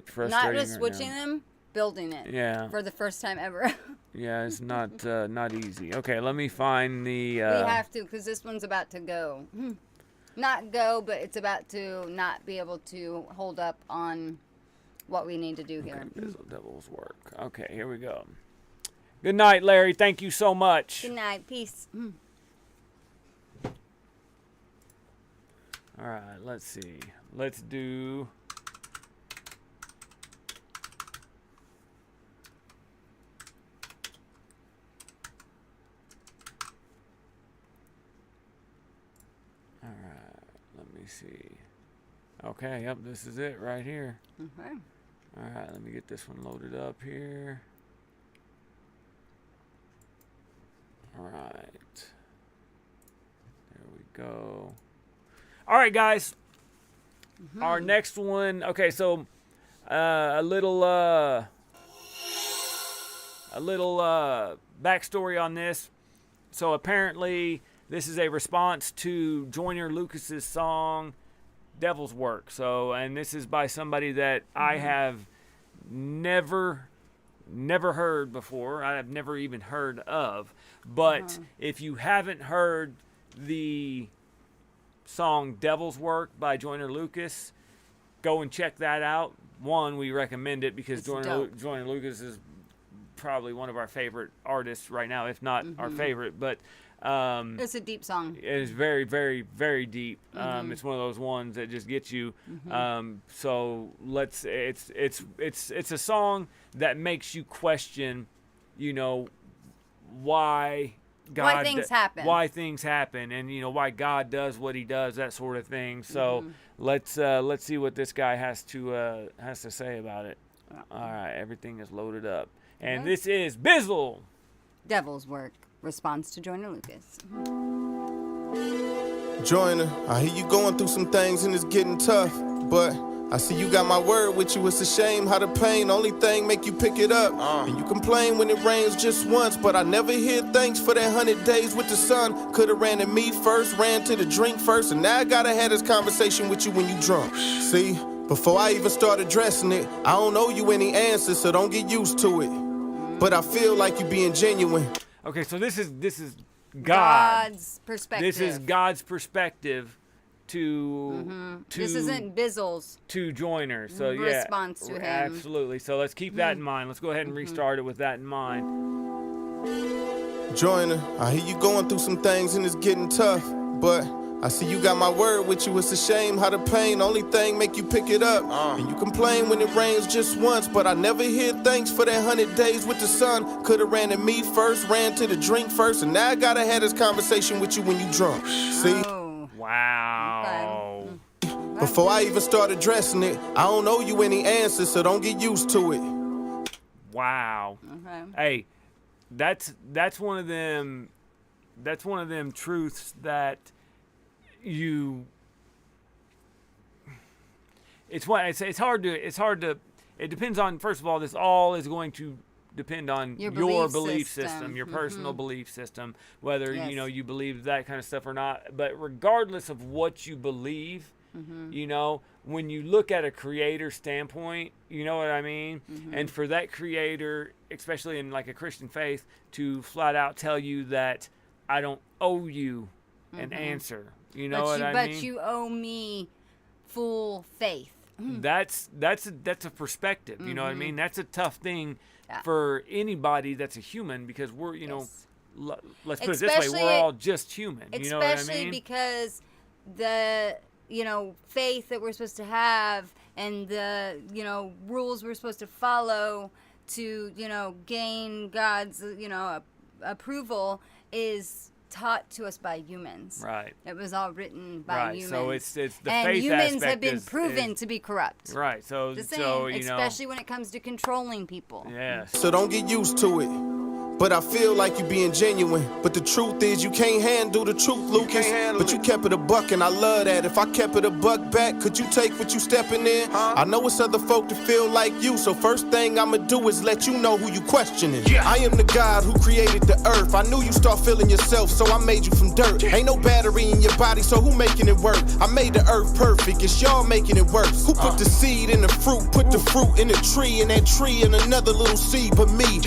frustrating. Not just right switching now. them, building it. Yeah. For the first time ever. Yeah, it's not easy. Okay, let me find the. We have to, because this one's about to go. Not go, but it's about to not be able to hold up on what we need to do here. Okay, Bizzle Devil's work. Okay, here we go. Good night, Larry. Thank you so much. Good night. Peace. All right, let's see. Let's do. All right, let me see. Okay, yep, this is it right here. Okay. All right, let me get this one loaded up here. All right. There we go. All right, guys. Our next one. Okay, so a little a little backstory on this. So apparently this is a response to Joyner Lucas's song Devil's Work. So, and this is by somebody that I have never heard before. I have never even heard of. But if you haven't heard the song Devil's Work by Joyner Lucas, go and check that out. One, we recommend it because Joyner Lucas is probably one of our favorite artists right now, if not our favorite. But it's a deep song. it is very, very, very deep. It's one of those ones that just gets you. So it's a song that makes you question, you know, why God, why things happen, and you know why God does what He does, that sort of thing. So let's see what this guy has to say about it. All right, everything is loaded up, and this is Bizzle. Devil's Work, response to Joyner Lucas. Joyner, I hear you going through some things and it's getting tough, but I see you got my word with you. It's a shame how the pain only thing make you pick it up. And you complain when it rains just once, but I never hear thanks for that 100 days with the sun. Could've ran to me first, ran to the drink first, and now I gotta have this conversation with you when you drunk. See, before I even start addressing it, I don't owe you any answers, so don't get used to it. But I feel like you being genuine. Okay, so this is God's perspective. This is God's perspective to this isn't Bizzle's to Joyner. So yeah, response to him. Absolutely. So let's keep that in mind. Let's go ahead and restart it with that in mind. Joyner, I hear you going through some things and it's getting tough, but I see you got my word with you. It's a shame how the pain only thing make you pick it up. And you complain when it rains just once, but I never hear thanks for that 100 days with the sun. Could've ran to me first, ran to the drink first, and now I gotta have this conversation with you when you drunk. See? Wow. Okay. Before I even start addressing it, I don't owe you any answers, so don't get used to it. Wow. Okay. Hey, that's one of them truths that it's hard to it depends on, first of all, this all is going to depend on your belief system, your personal belief system, whether you believe that kind of stuff or not. But regardless of what you believe, you know, when you look at a creator standpoint, you know what I mean? And for that creator, especially in like a Christian faith, to flat out tell you that I don't owe you an answer. You know what I mean? But you owe me full faith. That's a perspective. You know what I mean? That's a tough thing for anybody that's a human, because we're, you know, let's put it this way, we're all just human. You know what I mean? Especially because the, you know, faith that we're supposed to have and the, you know, rules we're supposed to follow to, you know, gain God's, you know, approval is taught to us by humans. Right. It was all written by humans. So it's the and faith humans aspect have been proven to be corrupt. Right. So The same, so you know, especially when it comes to controlling people. yes. So don't get used to it. But I feel like you being genuine. But the truth is you can't handle the truth, Lucas. But you kept it a buck and I love that. If I kept it a buck back, could you take what you stepping in? I know it's other folk that feel like you. So first thing I'ma do is let you know who you questioning. I am the God who created the earth. I knew you start feeling yourself, so I made you from dirt. Ain't no battery in your body, so who making it work? I made the earth perfect, it's y'all making it worse. Who put the seed in the fruit, put the fruit in the tree, and that tree in another little seed but me?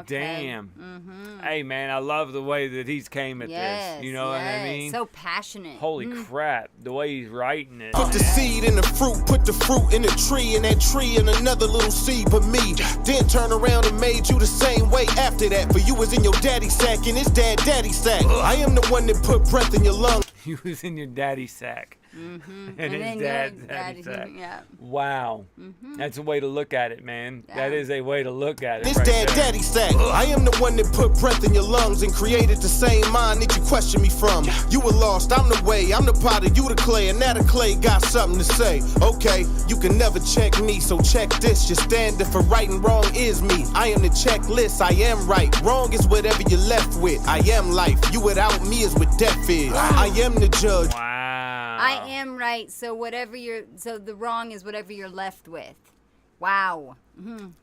Okay. Damn. Hey, man, I love the way that he's came at this. You know what I mean? So passionate. Holy crap, the way he's writing it. Put the seed in the fruit, put the fruit in the tree, and that tree in another little seed but me. Then turn around and made you the same way after that. For you was in your daddy's sack and his daddy's sack. I am the one that put breath in your lungs. He was in your daddy's sack. And his daddy's sack. Yeah. Wow. That's a way to look at it, man. Yeah. That is a way to look at it. This right there. daddy's sack. I am the one that put breath in your lungs and created the same mind that you question me from. You were lost, I'm the way, I'm the potter, you the clay, and now the clay got something to say. Okay, you can never check me, so check this. Your standard for right and wrong is me. I am the checklist, I am right. Wrong is whatever you're left with. I am life, you without me is what death is. I am the judge. Wow. I am right, so the wrong is whatever you're left with. Wow.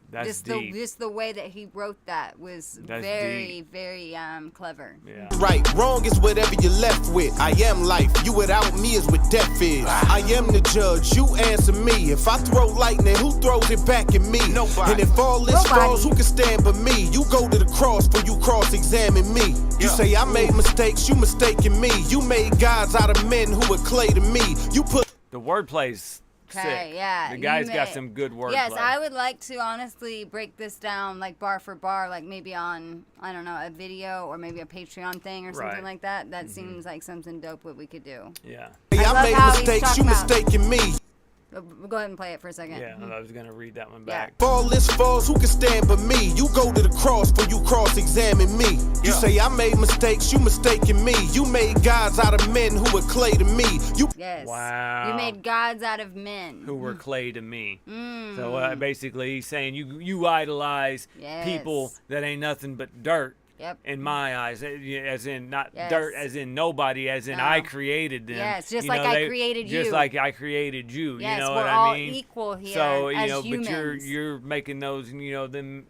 That's deep. Just the way that he wrote that was That's very, deep. very clever. Yeah. Right, wrong is whatever you're left with. I am life, you without me is what death is. I am the judge, you answer me. If I throw lightning, who throws it back at me? Nobody. And if all this Nobody. falls, who can stand but me? You go to the cross, but you cross-examine me. You say I made mistakes, you mistaken me. You made gods out of men who were clay to me. You put The wordplay's Okay, sick. yeah. The you guy's got may- some good wordplay. Yes, I would like to honestly break this down like bar for bar, like maybe on, I don't know, a video or maybe a Patreon thing or something Right. like that. That seems like something dope what we could do. Yeah. I love made how he's mistakes, you talking about- mistaken me. Go ahead and play it for a second. Yeah, I was going to read that one Yeah. back. If all this falls, who can stand but me? You go to the cross, but you cross-examine me. You say I made mistakes, you mistaken me. You made gods out of men who were clay to me. You Yes. Wow. You made gods out of men. Who were clay to me. So basically he's saying you idolize people Yes. that ain't nothing but dirt. Yep. In my eyes, as in not Yes. dirt, as in nobody, as in No. I created them. Yes, just You like know, I created Just you. like I created you. Yes, you know we're what all I mean? equal here So as but humans. you're making those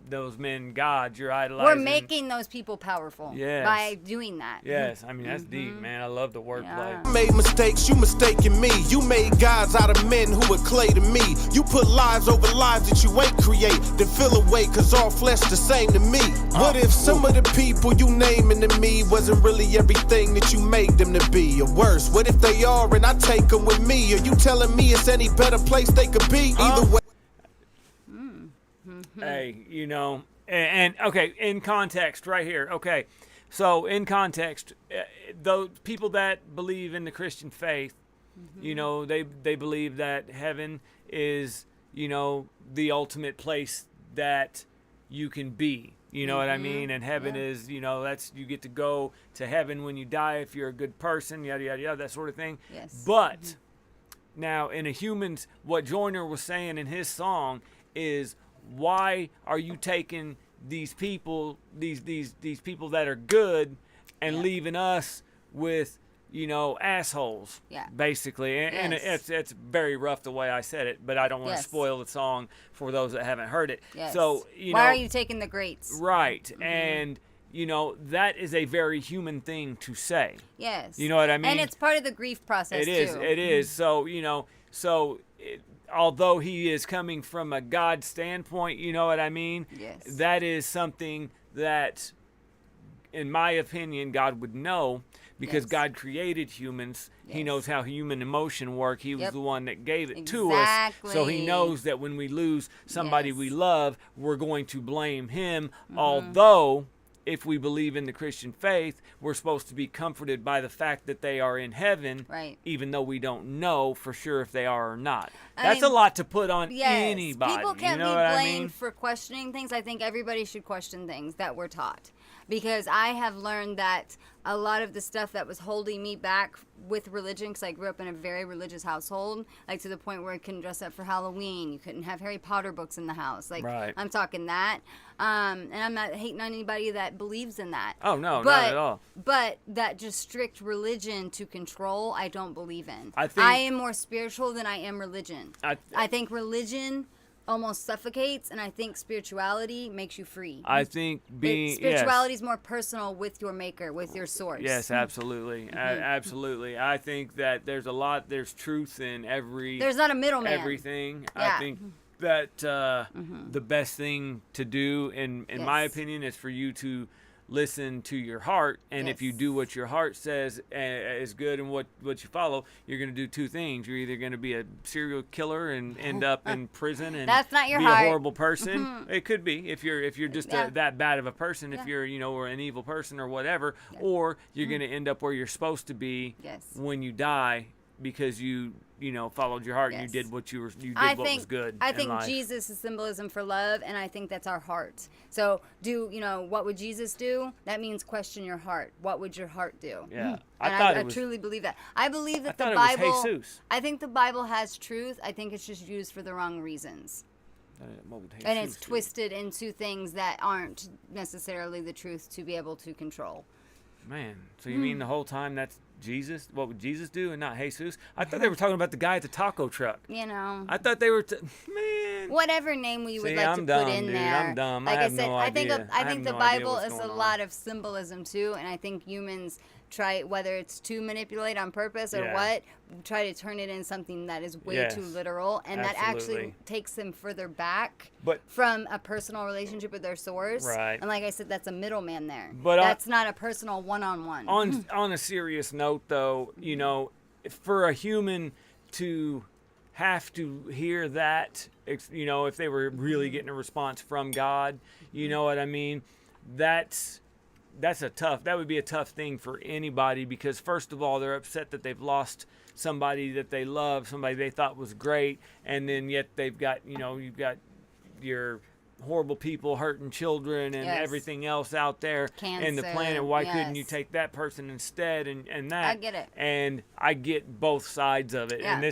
those men gods. You're idolizing. We're making those people powerful Yes. by doing that. Yes, I mean that's deep, man. I love the wordplay. Yeah. I made mistakes, you mistaken me. You made gods out of men who were clay to me. You put lives over lives that you ain't create. Then feel away, cause all flesh the same to me. What if some of the people you naming to me wasn't really everything that you made them to be? Or worse, what if they are and I take them with me? Are you telling me it's any better place they could be? Either way. Hey, and okay, in context, right here. Okay, so in context, those people that believe in the Christian faith, they believe that heaven is, the ultimate place that you can be. You know what I mean? And heaven is, that's you get to go to heaven when you die if you're a good person, yada yada yada, that sort of thing. Yes. But now, in a human's, what Joyner was saying in his song is, why are you taking these people, these people that are good, and leaving us with, assholes? Yeah. Basically, and Yes. it's very rough the way I said it, but I don't want to Yes. spoil the song for those that haven't heard it. Yes. So why are you taking the greats? right, and that is a very human thing to say. Yes. You know what I mean? And it's part of the grief process It is. too. It is. So although he is coming from a God standpoint, you know what I mean? Yes. That is something that, in my opinion, God would know because Yes. God created humans. He Yes. knows how human emotion work. He was Yep. the one that gave it to us. So he Exactly. knows that when we lose somebody Yes. we love, we're going to blame him. Mm-hmm. Although, if we believe in the Christian faith, we're supposed to be comforted by the fact that they are in heaven, Right. even though we don't know for sure if they are or not. I That's mean, a lot to put on Yes. anybody. People can't you know be what blamed I mean? for questioning things. I think everybody should question things that we're taught. Because I have learned that a lot of the stuff that was holding me back with religion, because I grew up in a very religious household, like to the point where I couldn't dress up for Halloween. You couldn't have Harry Potter books in the house. Like, Right. I'm talking that. And I'm not hating on anybody that believes in that. Oh, no, but, not at all. But that just strict religion to control, I don't believe in. I think- I am more spiritual than I am religion. I think religion almost suffocates, and I think spirituality makes you free. I think being Spirituality is more personal with your maker, with your source. Yes, absolutely, Mm-hmm. absolutely. I think that there's truth in There's not a middleman. everything. Yeah. I think that the best thing to do, in my Yes. opinion, is for you to listen to your heart, and if you Yes. do what your heart says is good and what you follow, you're going to do two things. You're either going to be a serial killer and end up in prison and That's not your be heart. a horrible person. It could be if you're just Yeah. that bad of a person, if Yeah. you're or an evil person or whatever, or you're going to end up where you're supposed to be Yes. when you die because you followed your heart and you Yes. did what you did I what think was good. I in think life. Jesus is symbolism for love, and I think that's our heart. So, what would Jesus do? That means question your heart. What would your heart do? Yeah. I truly believe that. I believe that I the thought it Bible. was Jesus. I think the Bible has truth. I think it's just used for the wrong reasons. What would And it's Jesus do? twisted into things that aren't necessarily the truth to be able to control. Man, so you mean the whole time that's Jesus? What would Jesus do and not Jesus? I thought they were talking about the guy at the taco truck. You know. I thought they were, man. Whatever name we would See, like I'm to dumb, put in dude. there. I'm dumb. Like I have said, no I think idea. I I think have the no idea Bible what's is a going on. lot of symbolism too, and I think humans try, whether it's to manipulate on purpose or Yeah. what, try to turn it in something that is way Yes. too literal, and that actually Absolutely. takes them further back But- from a personal relationship with their source. Right. And like I said, that's a middleman there. But that's not a personal one-on-one. On a serious note, though, you know, for a human to have to hear that, you know, if they were really getting a response from God, you know what I mean? That would be a tough thing for anybody, because first of all, they're upset that they've lost somebody that they love, somebody they thought was great, and then yet they've got, you know, you've got your horrible people hurting children and Yes. everything else out there in the Cancer, planet. Why couldn't you yes. take that person instead and that? I get it. And I get both sides of it. Yeah. And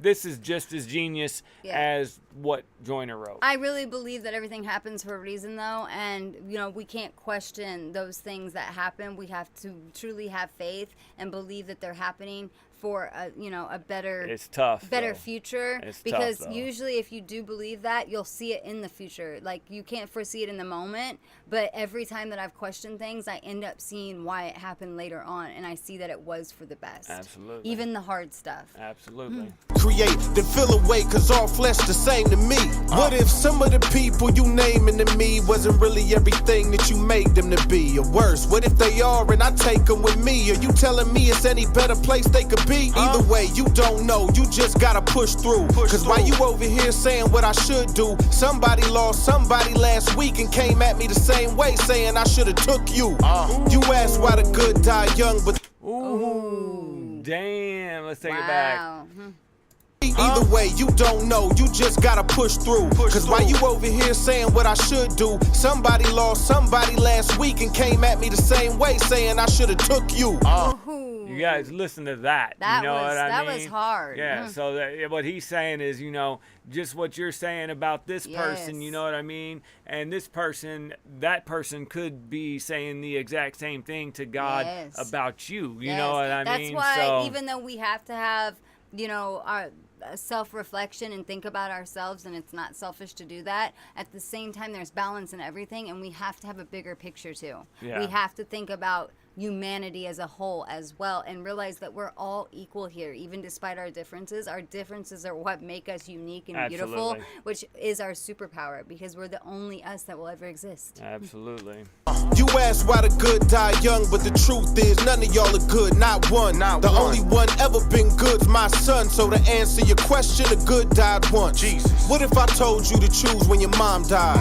this is just as genius Yeah. as what Joyner wrote. I really believe that everything happens for a reason, though, and you know we can't question those things that happen. We have to truly have faith and believe that they're happening for a better It's tough. better though. future, It's tough, because though. usually if you do believe that, you'll see it in the future. Like, you can't foresee it in the moment, but every time that I've questioned things, I end up seeing why it happened later on, and I see that it was for the best. Absolutely. Even the hard stuff. Absolutely. Create, then feel away, cause all flesh the same to me. What if some of the people you naming to me wasn't really everything that you made them to be? Or worse, what if they are and I take them with me? Are you telling me it's any better place they could be? Either way, you don't know, you just gotta push through. Cause while you over here saying what I should do, somebody lost somebody last week and came at me the same way, saying I should've took you. You asked why the good die young, but Ooh, damn. Let's take it back. Wow. either way, you don't know, you just gotta push through. Cause while you over here saying what I should do, somebody lost somebody last week and came at me the same way, saying I should've took you. You guys listen to that. That you know was- what I that mean? was hard. Yeah. Mhm. So what he's saying is, you know, just what you're saying about this person. You Yes. know what I mean? And this person, that person could be saying the exact same thing to God Yes. about you. You Yes. know what I That's mean? why, so, even though we have to have, you know, our self-reflection and think about ourselves, and it's not selfish to do that, at the same time there's balance in everything, and we have to have a bigger picture too. Yeah. We have to think about humanity as a whole as well, and realize that we're all equal here, even despite our differences. Our differences are what make us unique and beautiful, Absolutely. which is our superpower, because we're the only us that will ever exist. Absolutely. You ask why the good die young, but the truth is none of y'all are good, not one. The only one ever been good's my son. So to answer your question, the good died once. Jesus. What if I told you to choose when your mom died?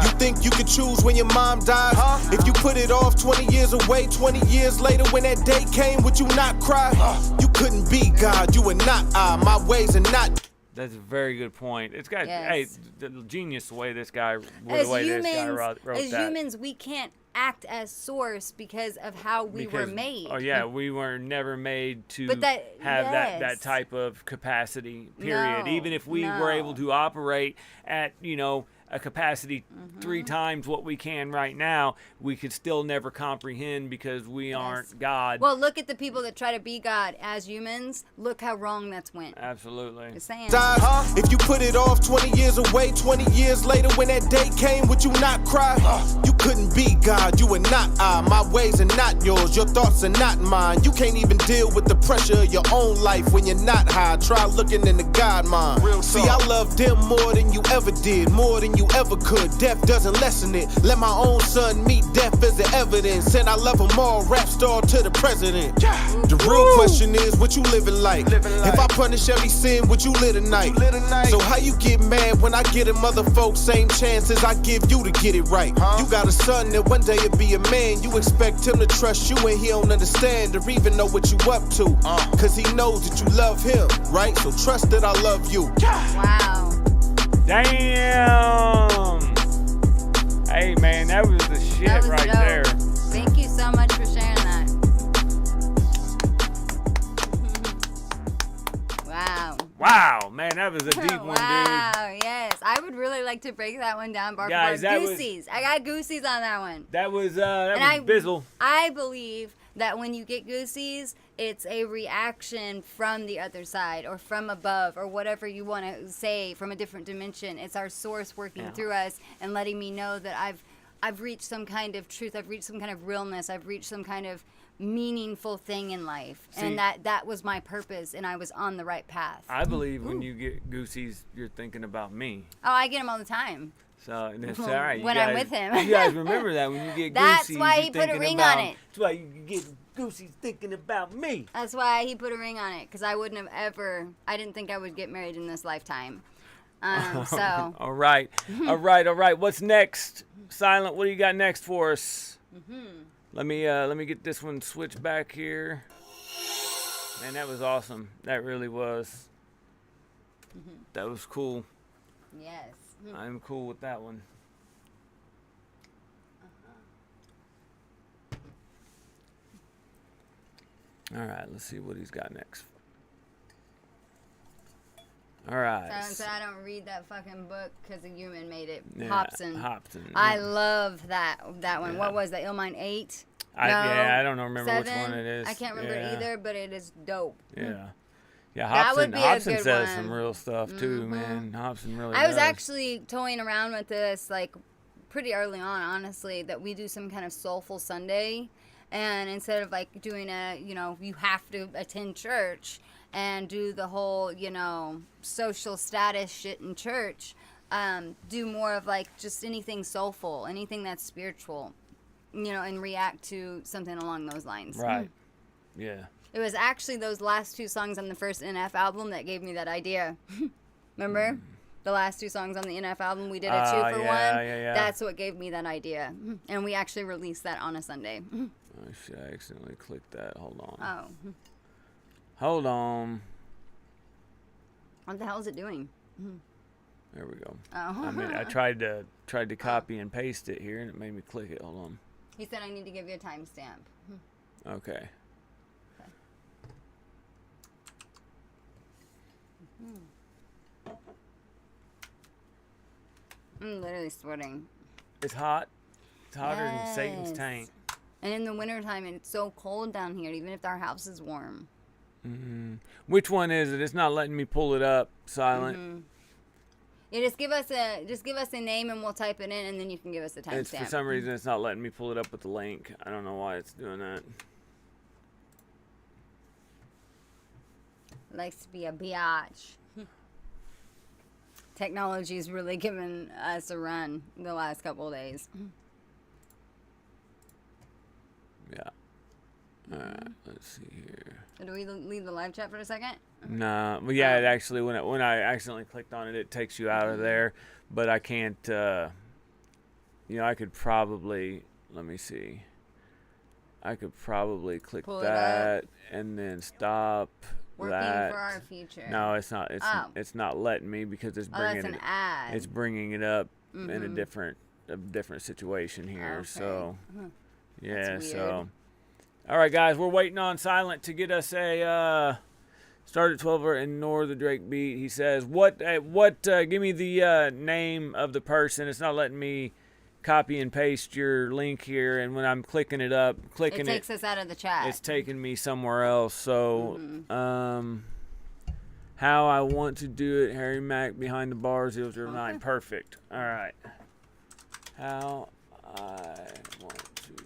You think you could choose when your mom dies? If you put it off 20 years away, 20 years later when that day came, would you not cry? You couldn't be God, you are not I. My ways are not. That's a very good point. It's got Yes. hey, the genius the way this guy, As the way this guy humans, wrote as that. humans, we can't act as source because of how we were Because- made. Oh yeah, we were never made to But that- have that yes. type of capacity. Period. No, Even if we were no. able to operate at, you know, a capacity Mm-hmm. 3 times what we can right now, we could still never comprehend because we aren't God. Well, look at the people that try to be God as humans. Look how wrong that's went. Absolutely. Just saying. Dies. If you put it off 20 years away, 20 years later when that day came, would you not cry? You couldn't be God, you are not I. My ways are not yours, your thoughts are not mine. You can't even deal with the pressure of your own life when you're not high. Try looking in the God mind. See, I love them more than you ever did, more than you ever could. Death doesn't lessen it. Let my own son meet death as the evidence. And I love them all, rap star to the president. The real question is, what you living like? If I punish every sin, would you live tonight? So how you get mad when I get him other folks same chances I give you to get it right? You got a son that one day will be a man. You expect him to trust you and he don't understand or even know what you up to. Cause he knows that you love him, right? So trust that I love you. Wow. Damn. Hey man, that was the shit That was right dope. there. Thank you so much for sharing that. Wow. Wow, man, that was a deep one, dude. Wow, yes. I I would really like to break that one down, bar Guys, for bar. that was- Goosies. I got goosies on that one. That was And Bizzle. I believe that when you get goosies, it's a reaction from the other side or from above or whatever you want to say, from a different dimension. It's our source working through us and letting me know that I've reached some kind of truth. I've reached some kind of realness. I've reached some kind of meaningful thing in life. And that was my purpose, and I was on the right path. I believe when you get goosies, you're thinking about me. Oh, I get them all the time. So that's all right. When I'm with him. You guys remember that when you get That's goosies, why you're he put a thinking ring about, on it. That's why you get goosies thinking about me. That's why he put a ring on it, because I wouldn't have ever, I didn't think I would get married in this lifetime. So. All right. All right. What's next? Silent, what do you got next for us? Let me get this one switched back here. Man, that was awesome. That really was. That was cool. Yes. I'm cool with that one. All right, let's see what he's got next. All right. Silent said I don't read that fucking book because a human made it. Yeah, Hopsin. Hopsin. I Yeah. love that one. Yeah. What was that? Illmind 8? I don't remember 7? which one it is. I can't remember either, but it is dope. Yeah. Yeah, That would Hopsin, be a Hopsin good says one. some real stuff too, man. Hopsin really I was does. actually toying around with this like pretty early on, honestly, that we do some kind of soulful Sunday. And instead of like doing you have to attend church and do the whole, social status shit in church, do more of like just anything soulful, anything that's spiritual, and react to something along those lines. Right. Yeah. It was actually those last 2 songs on the first NF album that gave me that idea. Remember? The last 2 songs on the NF album, we did a 2 for 1. Yeah. That's what gave me that idea. And we actually released that on a Sunday. Oh shit, I accidentally clicked that. Hold on. Oh. Hold on. What the hell is it doing? There we go. Oh. I mean, I tried to copy and paste it here, and it made me click it. Hold on. He said I need to give you a timestamp. Okay. I'm literally sweating. It's hot. It's hotter than Yes. Satan's tank. And in the wintertime, it's so cold down here, even if our house is warm. Which one is it? It's not letting me pull it up. Silent. Yeah, just give us a name and we'll type it in, and then you can give us a It's for timestamp. some reason it's not letting me pull it up with the link. I don't know why it's doing that. Likes to be a biatch. Technology's really given us a run the last couple of days. Yeah. All right. Let's see here. Do we leave the live chat for a second? Nah, well, yeah, it actually when I accidentally clicked on it, it takes you out of there. But I can't. I could probably. Let me see. I could probably click Pull it that and then stop Working that. for our future. No, it's not. Oh. It's not letting me because it's Oh, that's bringing an ad. it's bringing it up in a different situation here. Okay. So yeah, That's so. weird. All right, guys, we're waiting on Silent to get us a start at 12 and ignore the Drake beat. He says, "What? Give me the name of the person. It's not letting me copy and paste your link here, and when I'm clicking it up, it takes us out of the chat. it's taking me somewhere else. So, how I want to do it, Harry Mack behind the bar 009. Perfect. All right. How I want to.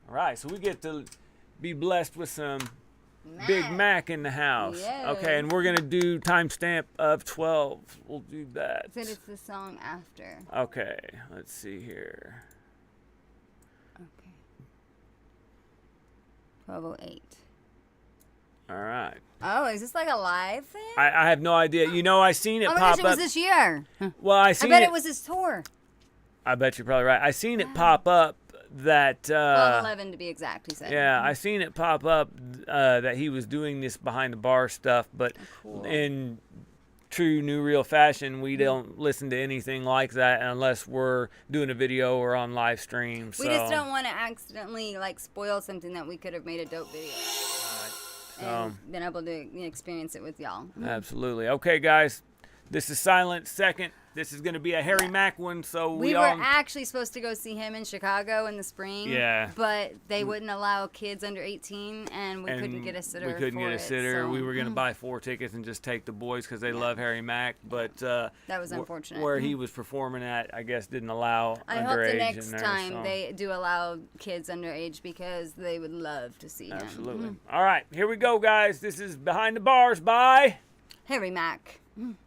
All right, so we get to be blessed with some Big Mac in the house. Yes. Okay, and we're going to do timestamp of 12. We'll do that. Said it's the song after. Okay, let's see here. Okay. 12:08. All right. Oh, is this like a live thing? I have no idea. I seen it Oh my pop gosh, it was up. this year. Well, I I seen bet it was his tour. I bet you're probably right. I seen it pop up that 12:11 to be exact, he said. yeah, I seen it pop up that he was doing this behind the bar stuff, but Cool. in true new real fashion, we don't listen to anything like that unless we're doing a video or on live stream. So. We just don't want to accidentally like spoil something that we could have made a dope video and been able to experience it with y'all. Absolutely. Okay, guys, this is Silent Second. This is going to be a Harry Mack one, so we were actually supposed to go see him in Chicago in the spring. Yeah. But they wouldn't allow kids under 18, and we couldn't get a sitter. We couldn't get a sitter. So. We were going to buy 4 tickets and just take the boys because they love Harry Mack. But that was unfortunate. Where he was performing at, I guess, didn't allow I underage hope the next in there, time so. they do allow kids underage because they would love to see him. Absolutely. All right, here we go, guys. This is Behind the Bars by Harry Mack.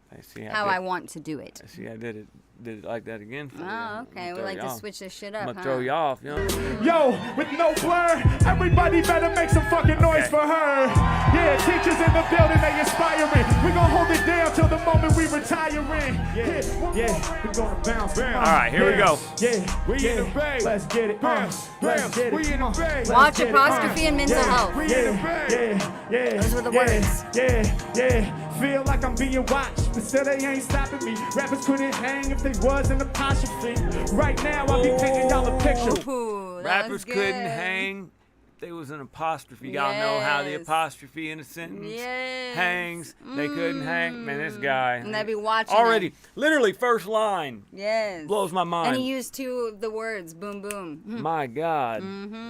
I see how I want to do it. I see I did it like that again. For Oh, okay. We like to switch this shit up, I'm gonna throw you off, you know? Yo, with no blur, everybody better make some fucking noise for her. Yeah, teachers in the building, they inspiring. We gon' hold it down till the moment we retiring. Yeah, we gonna bounce. All right, here we go. Yeah, we in the bay. Let's get it. Let's get it. We in the bay. Watch apostrophe and mental health. Yeah. Those were the words. Yeah. Feel like I'm being watched, but still they ain't stopping me. Rappers couldn't hang if they was an apostrophe. Right now, I'll be painting y'all a picture. Ooh, Rappers couldn't hang. They was an apostrophe. Y'all know how the apostrophe in a sentence hangs. They couldn't hang. Man, this guy. And they'd be watching already. Literally, first line. Yes. Blows my mind. And he used 2 of the words, boom, boom. My God.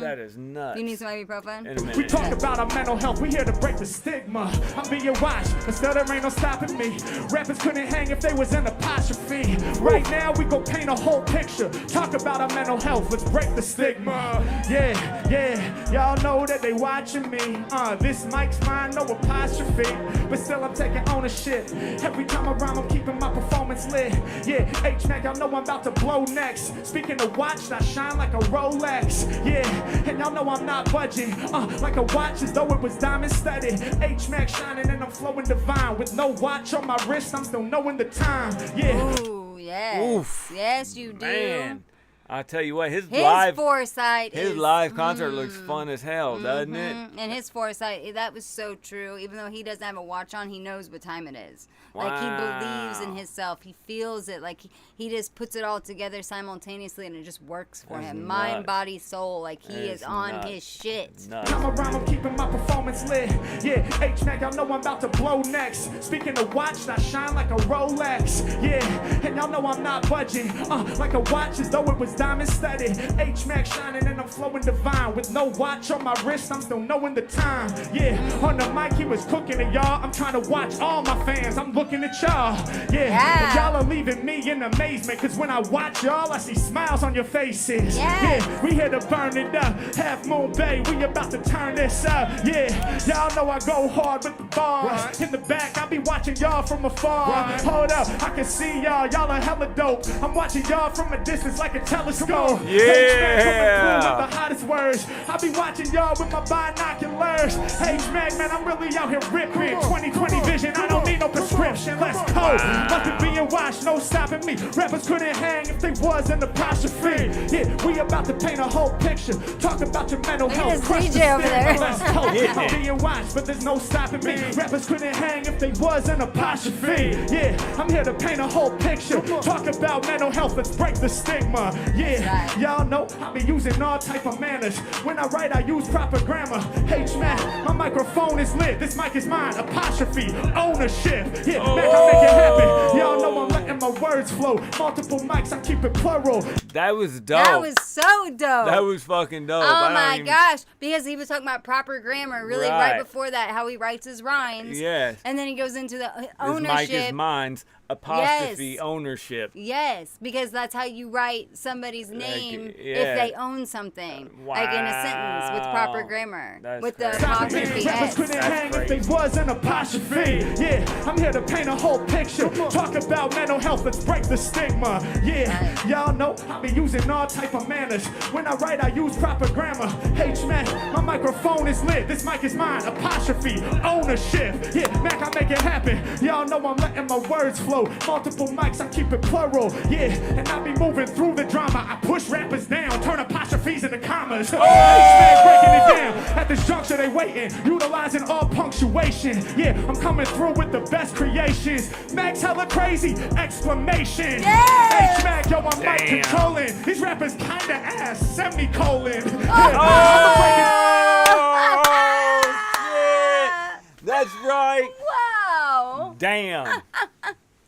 That is nuts. You need some ibuprofen? In a minute. We talk about our mental health, we here to break the stigma. I'm being watched, but still there ain't no stopping me. Rappers couldn't hang if they was an apostrophe. Right now we gon' paint a whole picture. Talk about our mental health, let's break the stigma. Yeah, y'all know that they watching me. This mic's mine, no apostrophe. But still I'm taking ownership. Every time I rhyme, I'm keeping my performance lit. Yeah, H-Mac, y'all know I'm about to blow next. Speaking of watch, I shine like a Rolex. Yeah, and y'all know I'm not budging. Like a watch as though it was diamond studded. H-Mac shining and I'm flowing divine. With no watch on my wrist, I'm still knowing the time. Yeah. Ooh, yes. Oof. Yes, you do. Man. I tell you what, his foresight live concert looks fun as hell, doesn't it? And his foresight, that was so true. Even though he doesn't have a watch on, he knows what time it is. Like, he believes in himself. He feels it. Like, he just puts it all together simultaneously, and it just works for him. Mind, body, soul. Like, he is on his shit. I'm around, I'm keeping my performance lit. Yeah, H-Mac, y'all know I'm about to blow next. Speaking of watch, I shine like a Rolex. Yeah, and y'all know I'm not budging. Like a watch as though it was diamond studded. H-Mac shining and I'm flowing divine. With no watch on my wrist, I'm still knowing the time. Yeah, on the mic he was cooking it, y'all. I'm trying to watch all my fans. I'm looking at y'all. Yeah. And y'all are leaving me in amazement. Cause when I watch y'all, I see smiles on your faces. Yeah, we here to burn it up. Half Moon Bay, we about to turn this up. Yeah, y'all know I go hard with the bars. In the back, I be watching y'all from afar. Hold up, I can see y'all. Y'all are hella dope. I'm watching y'all from a distance like a telescope. H-Mac coming through with the hottest words. I be watching y'all with my binoculars. H-Mac, man, I'm really out here ripping. 20/20 vision, I don't need no prescription. Let's go. Nothing being watched, no stopping me. Rappers couldn't hang if they was an apostrophe. Yeah, we about to paint a whole picture. Talk about your mental health. Crush the over there. Let's go. I'm being watched, but there's no stopping me. Rappers couldn't hang if they was an apostrophe. Yeah, I'm here to paint a whole picture. Talk about mental health, let's break the stigma. Yeah, y'all know I be using all type of manners. When I write, I use proper grammar. H-Mac, my microphone is lit. This mic is mine. Apostrophe, ownership. Yeah, Mac, I make it happen. Y'all know I'm letting my words flow. Multiple mics, I keep it plural. That was dope. That was so dope. That was fucking dope. Oh my gosh, because he was talking about proper grammar really right before that, how he writes his rhymes. Yes. And then he goes into the ownership. This mic is mine. Apostrophe ownership. Yes, because that's how you write somebody's name if they own something. Like in a sentence with proper grammar. That's with crazy. the apostrophe Rappers S. couldn't hang if they was an apostrophe. Yeah, I'm here to paint a whole picture. Talk about mental health, let's break the stigma. Yeah, y'all know I be using all type of manners. When I write, I use proper grammar. H-Mac, my microphone is lit. This mic is mine. Apostrophe, ownership. Yeah, Mac, I make it happen. Y'all know I'm letting my words flow. flow. Multiple mics, I keep it plural. Yeah, and I be moving through the drama. I push rappers down, turn apostrophes into commas. H-Man breaking it down. At this juncture, they waiting, utilizing all punctuation. Yeah, I'm coming through with the best creations. Max hella crazy! Exclamation. Yeah. H-Mac, yo, I'm mic Damn. controlling. These rappers kinda ass. Semicolon. Oh, shit. That's right. Wow. Damn.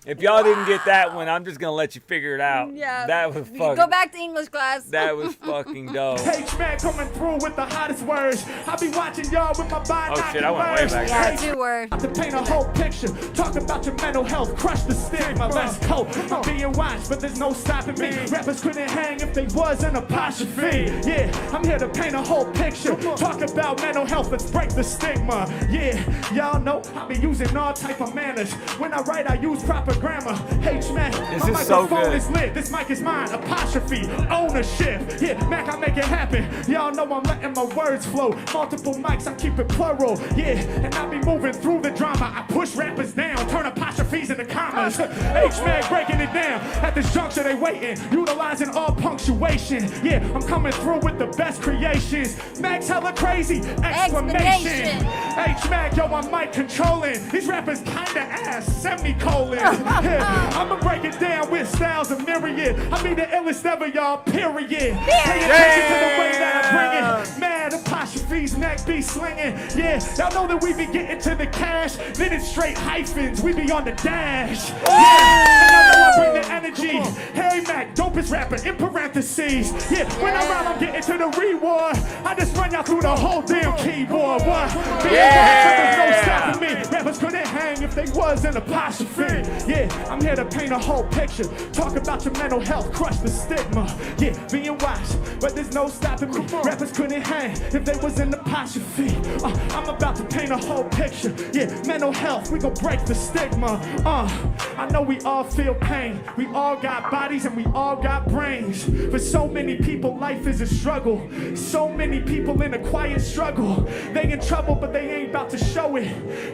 If y'all didn't get that one, I'm just gonna let you figure it out. Yeah. That was We can fucking. go back to English class. That was fucking dope. H-Man coming through with the hottest words. I be watching y'all with my binoculars. Oh, shit, I went way back. Yeah, 2 words. To paint a whole picture, talk about your mental health, crush the stigma. Let's go. I'm being watched, but there's no stopping me. Rappers couldn't hang if they was an apostrophe. Yeah, I'm here to paint a whole picture, talk about mental health. Let's break the stigma. Yeah, y'all know I be using all type of manners. When I write, I use proper grammar. H-Man, This my is so microphone good. is lit. This mic is mine. Apostrophe, ownership. Yeah, Mac, I make it happen. Y'all know I'm letting my words flow. Multiple mics, I keep it plural. Yeah, and I be moving through the drama. I push rappers down, turn apostrophes into commas. H-Man breaking it down. At this juncture, they waiting, utilizing all punctuation. Yeah, I'm coming through with the best creations. Max hella crazy! Exclamation. H-Mac, yo, I'm mic controlling. These rappers kinda ass. Semicolon. Yeah, I'ma break it down with styles of myriad. I mean the illest ever, y'all, period. Pay attention to the way that I bring it. Mad apostrophes, neck be slinging. Yeah, y'all know that we be getting to the cash. Then it's straight hyphens, we be on the dash. Yeah, and y'all know I bring the energy. Hey Mac, dopest rapper in parentheses. Yeah, when I'm out, I'm getting to the reward. I just run y'all through the whole damn keyboard. What? There's no stopping me. Rappers couldn't hang if they was an apostrophe. Yeah, I'm here to paint a whole picture. Talk about your mental health, crush the stigma. Yeah, being watched, but there's no stopping me. Rappers couldn't hang if they was an apostrophe. I'm about to paint a whole picture. Yeah, mental health, we gon' break the stigma. I know we all feel pain. We all got bodies and we all got brains. For so many people, life is a struggle. So many people in a quiet struggle. They in trouble, but they ain't about to show it.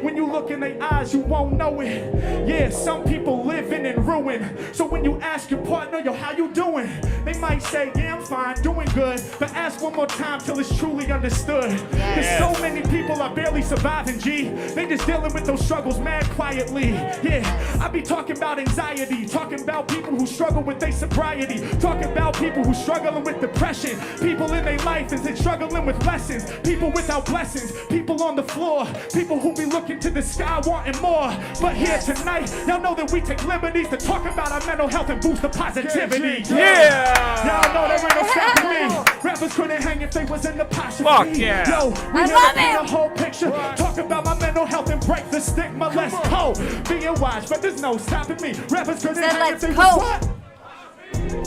When you look in their eyes, you won't know it. Yeah, some people living in ruin. So when you ask your partner, yo, how you doing? They might say, yeah, I'm fine, doing good. But ask one more time till it's truly understood. There's so many people are barely surviving, G. They just dealing with those struggles mad quietly. Yeah, I be talking about anxiety, talking about people who struggle with their sobriety, talking about people who struggling with depression, people in their life and struggling with lessons, people without blessings, people on the floor, people who be looking to the sky wanting more. But here tonight, y'all know that we take liberties to talk about our mental health and boost the positivity. Yeah. Y'all know there ain't no stopping me. Rappers couldn't hang if they was in the apostrophe. Fuck yeah. Yo, we I here love to paint it. a whole picture. Talk about my mental health and break the stigma. Let's go. Being watched, but there's no stopping me. Rappers couldn't Said hang if they let's was go. what?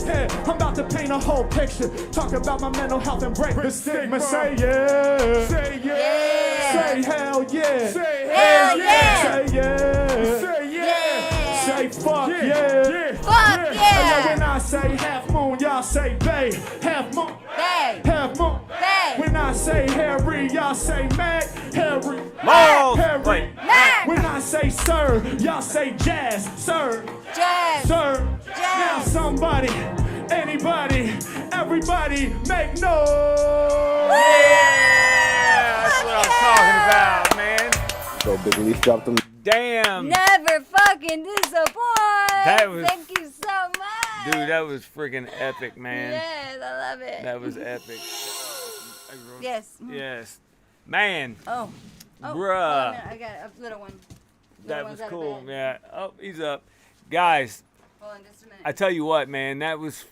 Yeah, I'm about to paint a whole picture. Talk about my mental health and break the stigma. Say yeah. Say yeah. Say hell yeah. Say Hell yeah. Say yeah. Say Yeah. Say fuck yeah. Fuck And yeah. when I say half moon, y'all say babe. Half moon. Babe. Half moon. Babe. When I say Harry, y'all say Mac. Harry. Balls. Harry. Wait. Mack. When I say sir, y'all say jazz. Sir. Jazz. Sir. Jazz. Now somebody, anybody, everybody make noise. Yeah, that's what I'm talking about, man. So Big Leaf dropped them. Damn. Never fucking disappoint. That was- Thank you so much. Dude, that was freaking epic, man. Yes, I love it. That was epic. Yes. Yes. Man, Oh. Bruh. Hold on a minute. I got a little one. that one's was out of cool. bed. Yeah. Oh, he's up. Guys, Hold on just a minute. I tell you what, man, that was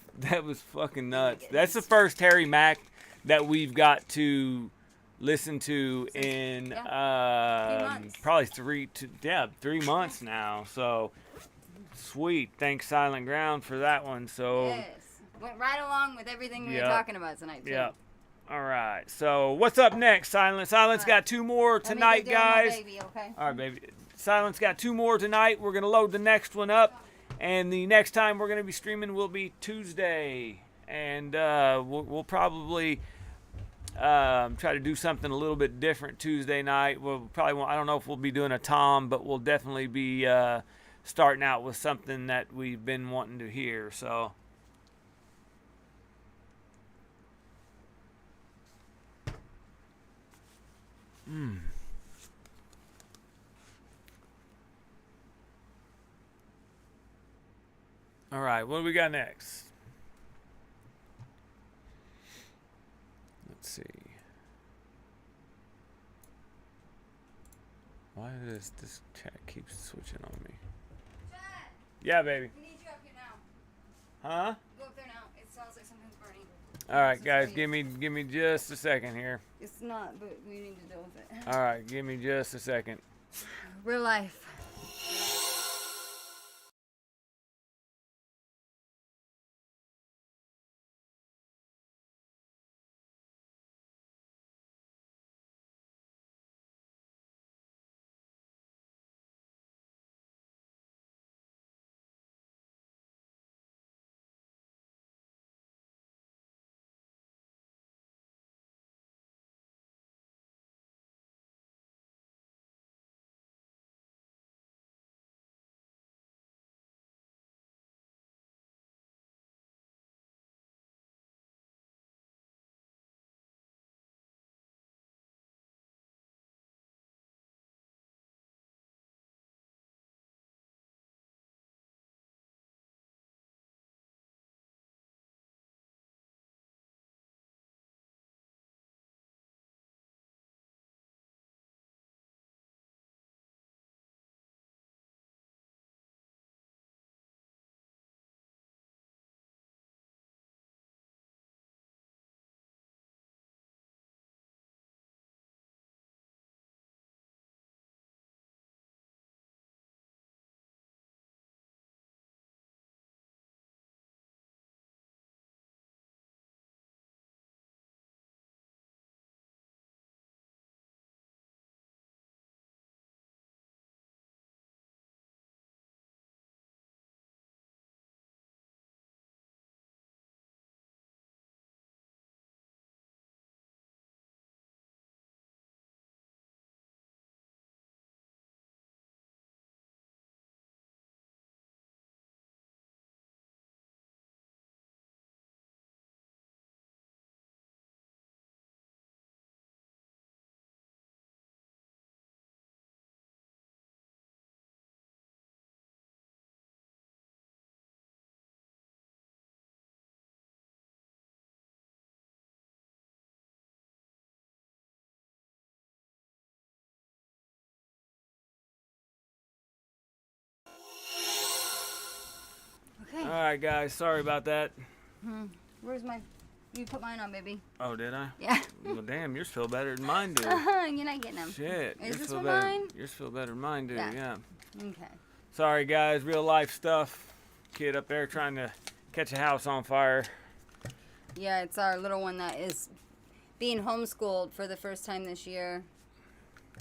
fucking nuts. That's the first Harry Mack that we've got to listen to in months. probably 3 months now. So sweet. Thanks Silent Ground for that one. So Yes. Went right along with everything we were Yeah. talking about tonight, too. yeah. All right. So what's up next, Silent? Silent's got 2 more Let me go tonight, do my guys. baby, okay? All right, baby. Silent's got 2 more tonight. We're going to load the next one up. And the next time we're going to be streaming will be Tuesday. And we'll probably try to do something a little bit different Tuesday night. We'll probably won't, I don't know if we'll be doing a Tom, but we'll definitely be starting out with something that we've been wanting to hear. So. All right, what do we got next? Let's see. Why does this chat keep switching on me? Chad, Yeah, baby. we need you up here now. Huh? Go up there now. It sounds like something's burning. All right, guys, give me just a second here. It's not, but we need to deal with it. All right, give me just a second. Real life. Okay. All right, guys, sorry about that. Where's my... You put mine on, baby. Oh, did I? Yeah. Well, damn, yours feel better than mine do. You're not getting them. Shit. Is yours this feel one better. mine? Yours feel better than mine do. Yeah. Yeah. Okay. Sorry, guys. Real life stuff. Kid up there trying to catch a house on fire. Yeah, it's our little one that is being homeschooled for the first time this year.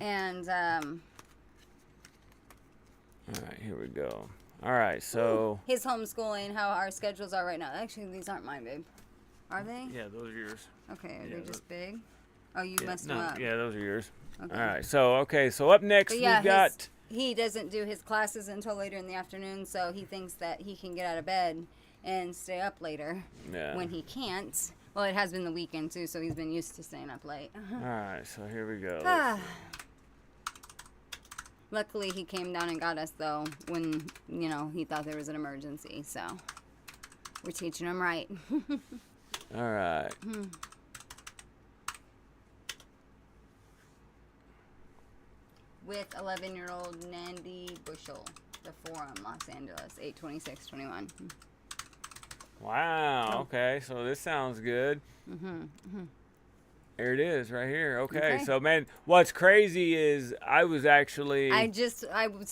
And, All right, here we go. All right, so. his homeschooling, how our schedules are right now. Actually, these aren't mine, babe. Are they? Yeah, those are yours. Okay, are Yeah, they just big? Oh, you messed them No, up. yeah, those are yours. Okay. All right, so up next But yeah, we've got. he doesn't do his classes until later in the afternoon, so he thinks that he can get out of bed and stay up later Yeah. when he can't. Well, it has been the weekend, too, so he's been used to staying up late. All right, so here we go. Luckily, he came down and got us, though, when, you know, he thought there was an emergency, so we're teaching him right. All right. With 11-year-old Nandy Bushel, The Forum, Los Angeles, 8/26/21. Wow. Okay, so this sounds good. There it is, right here. Okay, so man, what's crazy is I was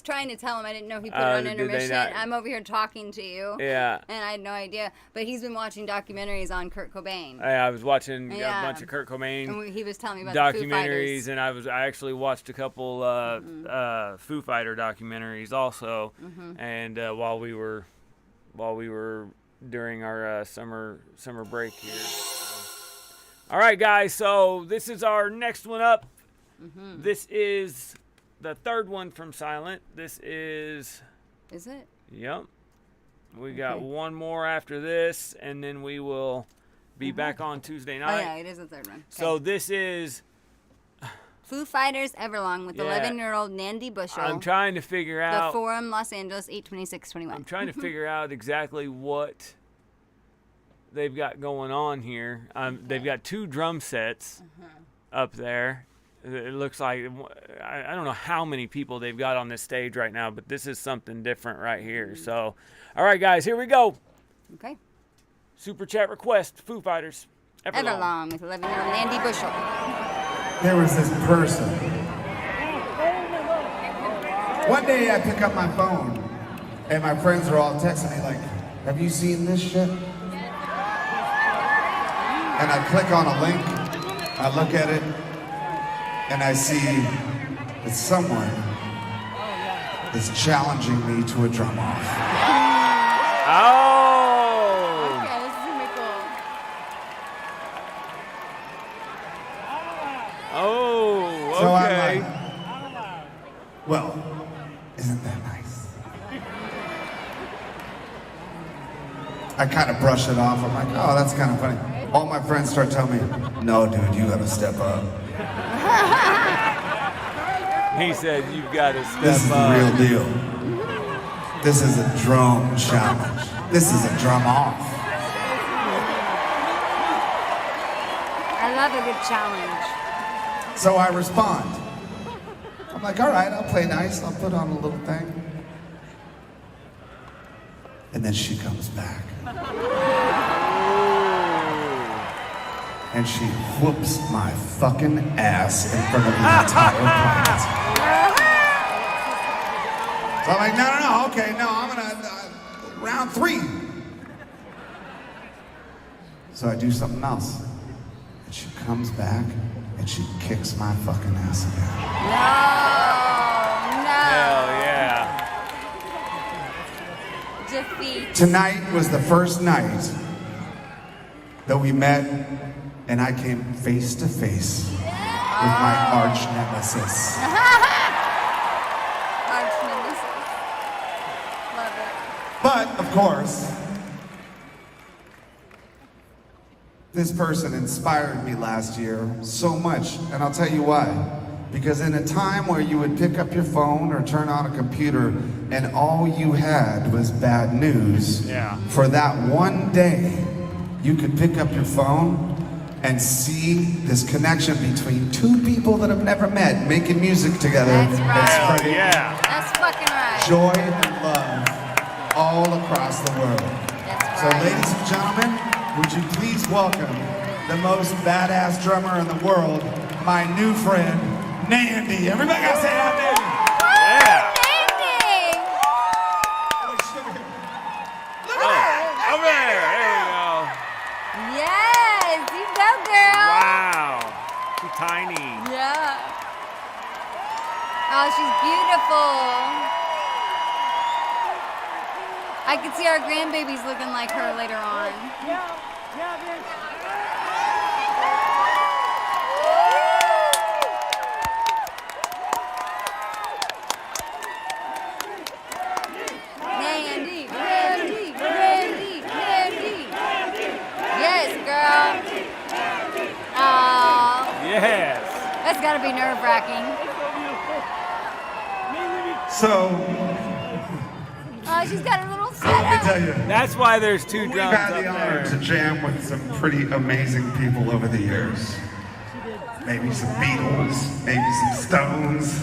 trying to tell him, I didn't know he put it on did they intermission. not? I'm over here talking to you. Yeah. And I had no idea. But he's been watching documentaries on Kurt Cobain. I was watching a Yeah. bunch of Kurt Cobain And he was telling me about the Foo documentaries, Fighters. and I actually watched a couple Foo Fighter documentaries also, and while we were during our summer break here. All right, guys. So this is our next one up. This is the third one from Silent. This is Is it? Yep. We got one more after this, and then we will be back on Tuesday Oh night. yeah, it is the third one. Okay. So this is. Foo Fighters Everlong with Yeah. 11-year-old Nandy Bushell. I'm trying to figure The out. Forum, Los Angeles, 8/26/21. I'm trying to figure out exactly what they've got going on here. They've got 2 drum sets up there. It looks like I don't know how many people they've got on this stage right now, but this is something different right here. So, all right, guys, here we go. Okay. Super chat request: Foo Fighters. Everlong with 11-year-old Nandy Bushell. There was this person. One day I pick up my phone and my friends are all texting me like, have you seen this shit? And I click on a link, I look at it, and I see that someone is challenging me to a drum off. Oh! Okay, this is gonna be cool. Oh, So I'm okay. like, well, isn't that nice? I kind of brush it off. I'm like, oh, that's kind of funny. All my friends start telling me, no, dude, you gotta step up. He said you've got to step This is the up. real deal. This is a drum challenge. This is a drum off. I love a good challenge. So I respond. I'm like, all right, I'll play nice. I'll put on a little thing. And then she comes back. And she whoops my fucking ass in front of the entire planet. So I'm like, no, okay, no, I'm gonna, round 3. So I do something else. And she comes back and she kicks my fucking ass again. Hell yeah. Defeat. Tonight was the first night that we met and I came face to face with my arch nemesis. Arch nemesis. Love it. But, of course, this person inspired me last year so much, and I'll tell you why. Because in a time where you would pick up your phone or turn on a computer and all you had was bad news, for that one day, you could pick up your phone and see this connection between 2 people that have never met making music together. That's right. and spreading That's fucking right. joy and love all across the world. That's So right. ladies and gentlemen, would you please welcome the most badass drummer in the world, my new friend, Nandy. Everybody gotta say that, Nandy. Yeah. Nandy! Look at that. Over there. There we go. Yes, you go, girl. Wow. She's tiny. Yeah. Oh, she's beautiful. I could see our grandbabies looking like her later on. Nandy, Nandy, Nandy, Nandy. Yes, girl. Aw, Yes. that's gotta be nerve-wracking. So, Oh, she's got her little let me setup. tell you, That's why there's 2 we've drums had up the honor there. to jam with some pretty amazing people over the years. Maybe some Beatles, maybe some Stones,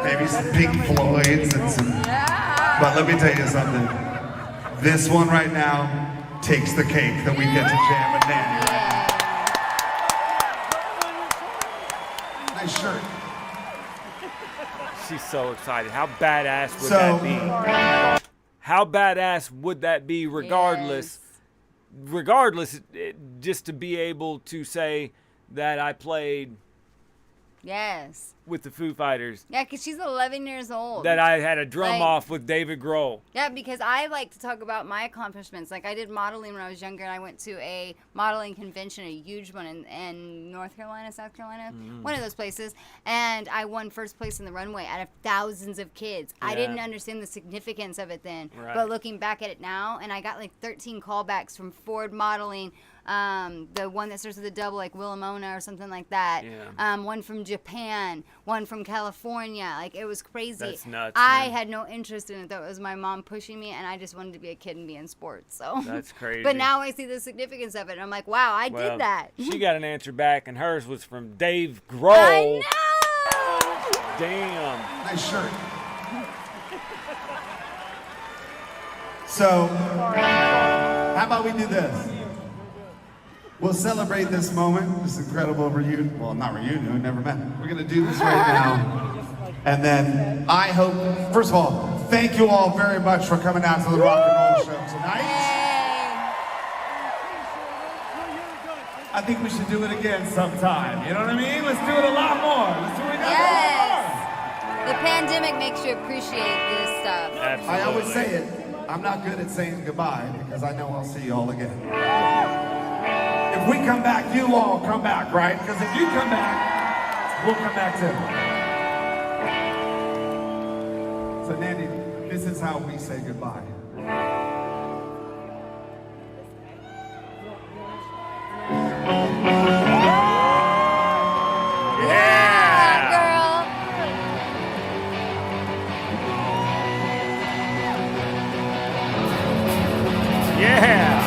maybe some Pink Floyds, and some. But let me tell you something. This one right now takes the cake that we get to jam with Nandy. Nice shirt. She's so excited. How badass would So- that be? How badass would that be regardless? Regardless, just to be able to say that I played Yes. with the Foo Fighters Yeah, because she's 11 years old. that I had a drum Like- off with David Grohl. Yeah, because I like to talk about my accomplishments. Like, I did modeling when I was younger, and I went to a modeling convention, a huge one in North Carolina, South Carolina, one of those places, and I won first place in the runway out of thousands of kids. I Yeah. didn't understand the significance of it then, Right. but looking back at it now, and I got like 13 callbacks from Ford Modeling, the one that starts with a double, like Willamona or something like that. Yeah. One from Japan, one from California. Like, it was crazy. That's nuts, I man. had no interest in it, though. It was my mom pushing me, and I just wanted to be a kid and be in sports. So That's crazy. But now I see the significance of it, and I'm like, wow, I Well, did that. She got an answer back, and hers was from Dave Grohl. I know. Damn. Nice shirt. So, how about we do this? We'll celebrate this moment, this incredible reunion. Well, not reunion, we never met. We're gonna do this right now. And then I hope, first of all, thank you all very much for coming out to the rock and roll show tonight. I think we should do it again sometime. You know what I mean? Let's do it a lot more. Let's do it again. Yes. The pandemic makes you appreciate this stuff. Absolutely. I always say it. I'm not good at saying goodbye because I know I'll see you all again. If we come back, you all come back, right? Because if you come back, we'll come back too. So, Nandy, this is how we say goodbye. Yeah, girl. Yeah. Yeah.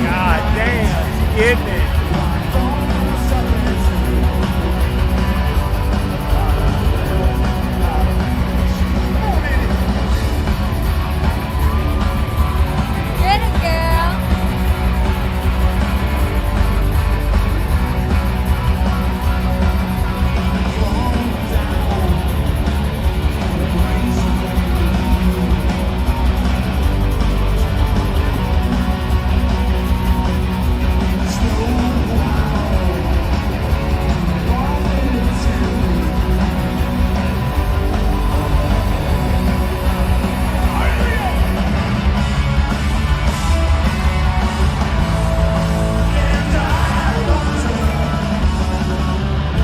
God damn. Getting it. Get it, girl.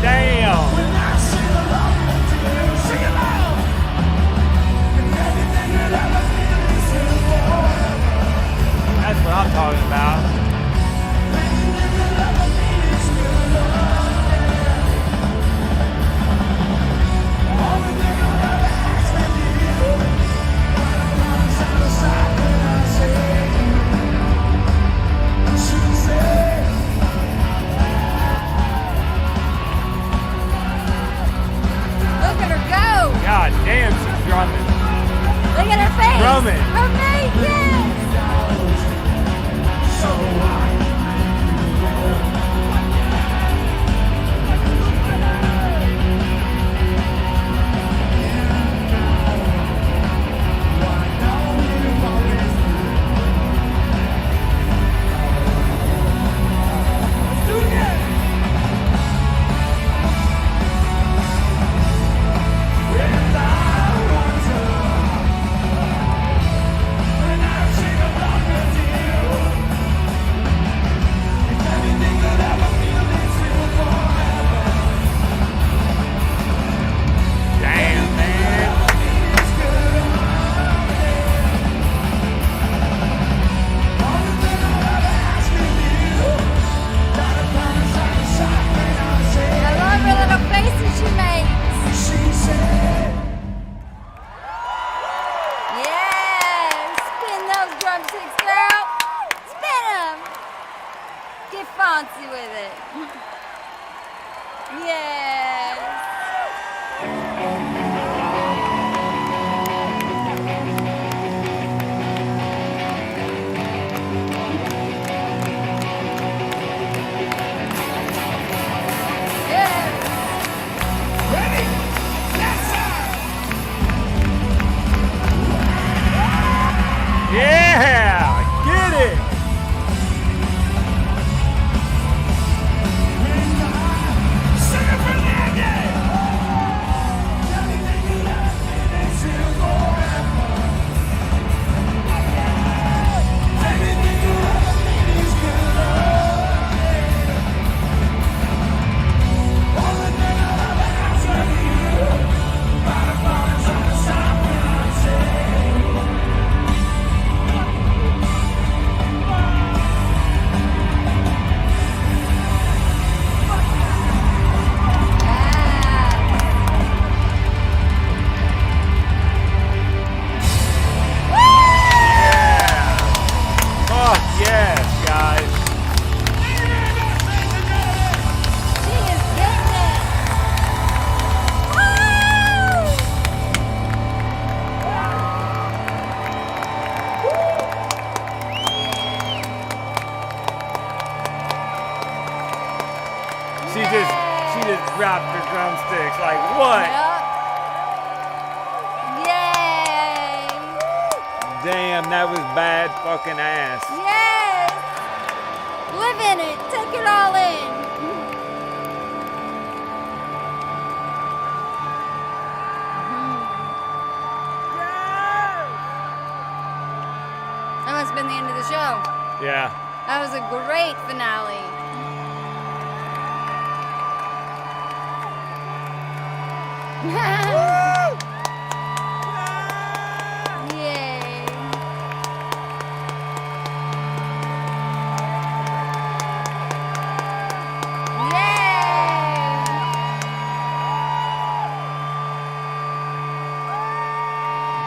Damn. That's what I'm talking about. Look at her go. God damn, she's drumming. Look at her face. Drumming. Her face, yes. Damn, man. I love her little faces she makes. Yes. Spin those drumsticks, girl. Spin them. Get fancy with it. Yes. dropped her drumsticks. Like, what? Yay! Damn, that was bad fucking ass. Yes! Live in it. Take it all in. That must have been the end of the show. Yeah. That was a great finale. Yay.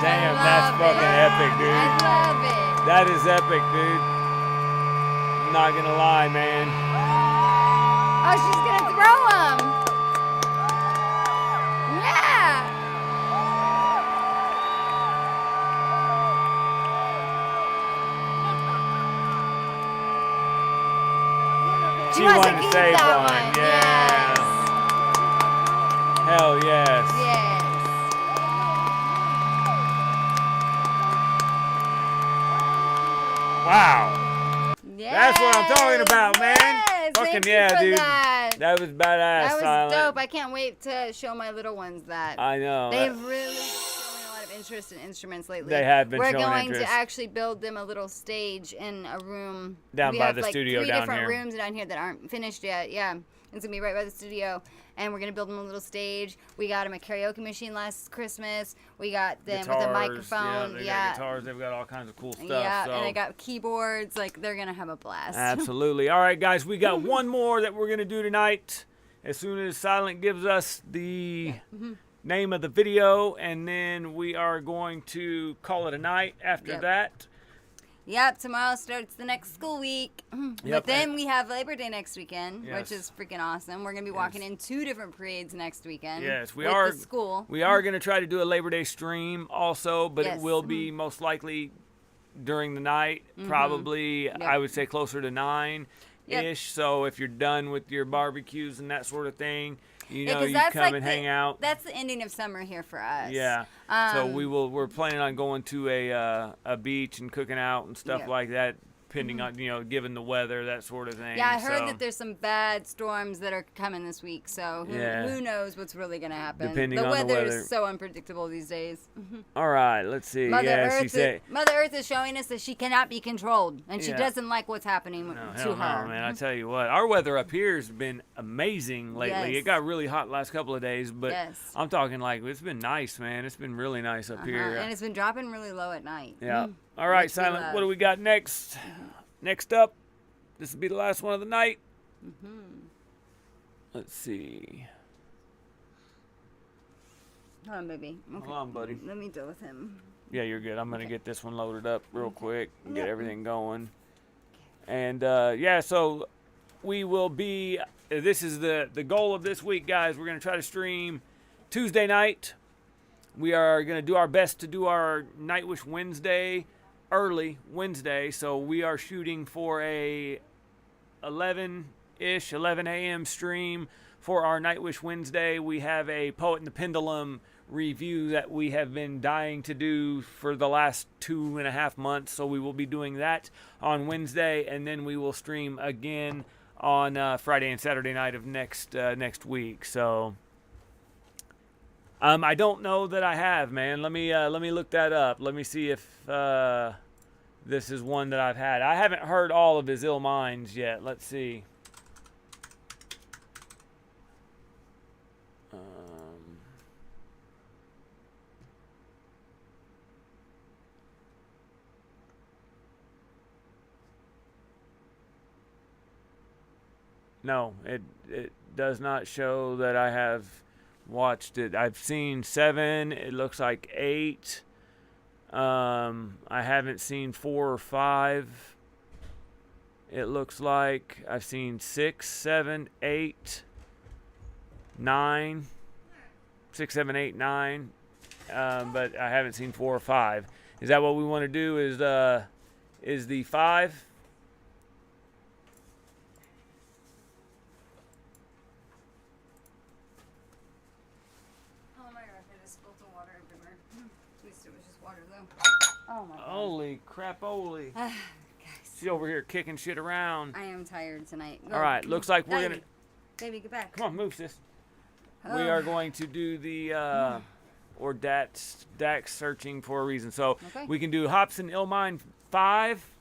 Damn, that's fucking epic, dude. I love it. That is epic, dude. I'm not gonna lie, man. Oh, she's gonna throw him. Yeah. She wants wanted to keep save that one. Yeah. Hell yes. Yes. Wow. That's what I'm talking about, man. Yes, Fucking thank you yeah, for dude. That. That was badass. That was Silent. dope. I can't wait to show my little ones that. I know. They've really shown a lot of interest in instruments lately. They have been We're showing going interest. to actually build them a little stage in a room. Down we by have the like studio 3 down different here. rooms down here that aren't finished yet. Yeah. It's going to be right by the studio. And we're going to build them a little stage. We got them a karaoke machine last Christmas. We got them with a microphone. Yeah, they got guitars. They've got all kinds of cool stuff. Yeah, so. and they got keyboards. Like, they're going to have a blast. Absolutely. All right, guys, we got one more that we're going to do tonight. As soon as Silent gives us the name of the video, and then we are going to call it a night after that. Yep, tomorrow starts the next school week. But then we have Labor Day next weekend, which is freaking awesome. We're going to be walking in 2 different parades next weekend. Yes, we with are. The school. We are going to try to do a Labor Day stream also, but it will be most likely during the night, probably, I would say closer to 9-ish. So if you're done with your barbecues and that sort of thing, you know, you come like and hang out. That's the ending of summer here for us. Yeah. So we're planning on going to a beach and cooking out and stuff like that, depending on, you know, given the weather, that sort of thing. Yeah, I heard that there's some bad storms that are coming this week, so Yeah. who knows what's really going to happen. Depending the on the weather weather. is so unpredictable these days. All right, let's see. Mother Earth is showing us that she cannot be controlled, and she doesn't like what's happening to hell her. no, man. I tell you what, our weather up here has been amazing lately. Yes. It got really hot last couple of days, but Yes. I'm talking like it's been nice, man. It's been really nice up here. And it's been dropping really low at night. Yeah. All right, Which we Silent, love. what do we got next? Next up, this will be the last one of the night. Let's see. Hold on, baby. Okay. Hold on, buddy. Let me deal with him. Yeah, you're good. I'm going to get this one loaded up real quick and get everything going. And, yeah, so we will be, this is the goal of this week, guys. We're going to try to stream Tuesday night. We are going to do our best to do our Nightwish Wednesday, early Wednesday. So we are shooting for a 11 a.m. stream for our Nightwish Wednesday. We have a Poet and the Pendulum review that we have been dying to do for the last 2.5 months. So we will be doing that on Wednesday, and then we will stream again on Friday and Saturday night of next week. So I don't know that I have, man. Let me look that up. Let me see if this is one that I've had. I haven't heard all of his Ill Minds yet. Let's see. No, it does not show that I have watched it. I've seen 7. It looks like 8. I haven't seen 4 or 5. It looks like I've seen 6, 7, 8, 9. 6, 7, 8, 9. But I haven't seen 4 or 5. Is that what we want to do? Is the 5? Holy crap-oly. Guys, She's over here kicking shit around. I am tired tonight. All right, looks like we're going to... Baby, get back. Come on, move, sis. We are going to do the... or Dax searching for a reason. So we can do Hopsin Illmind 5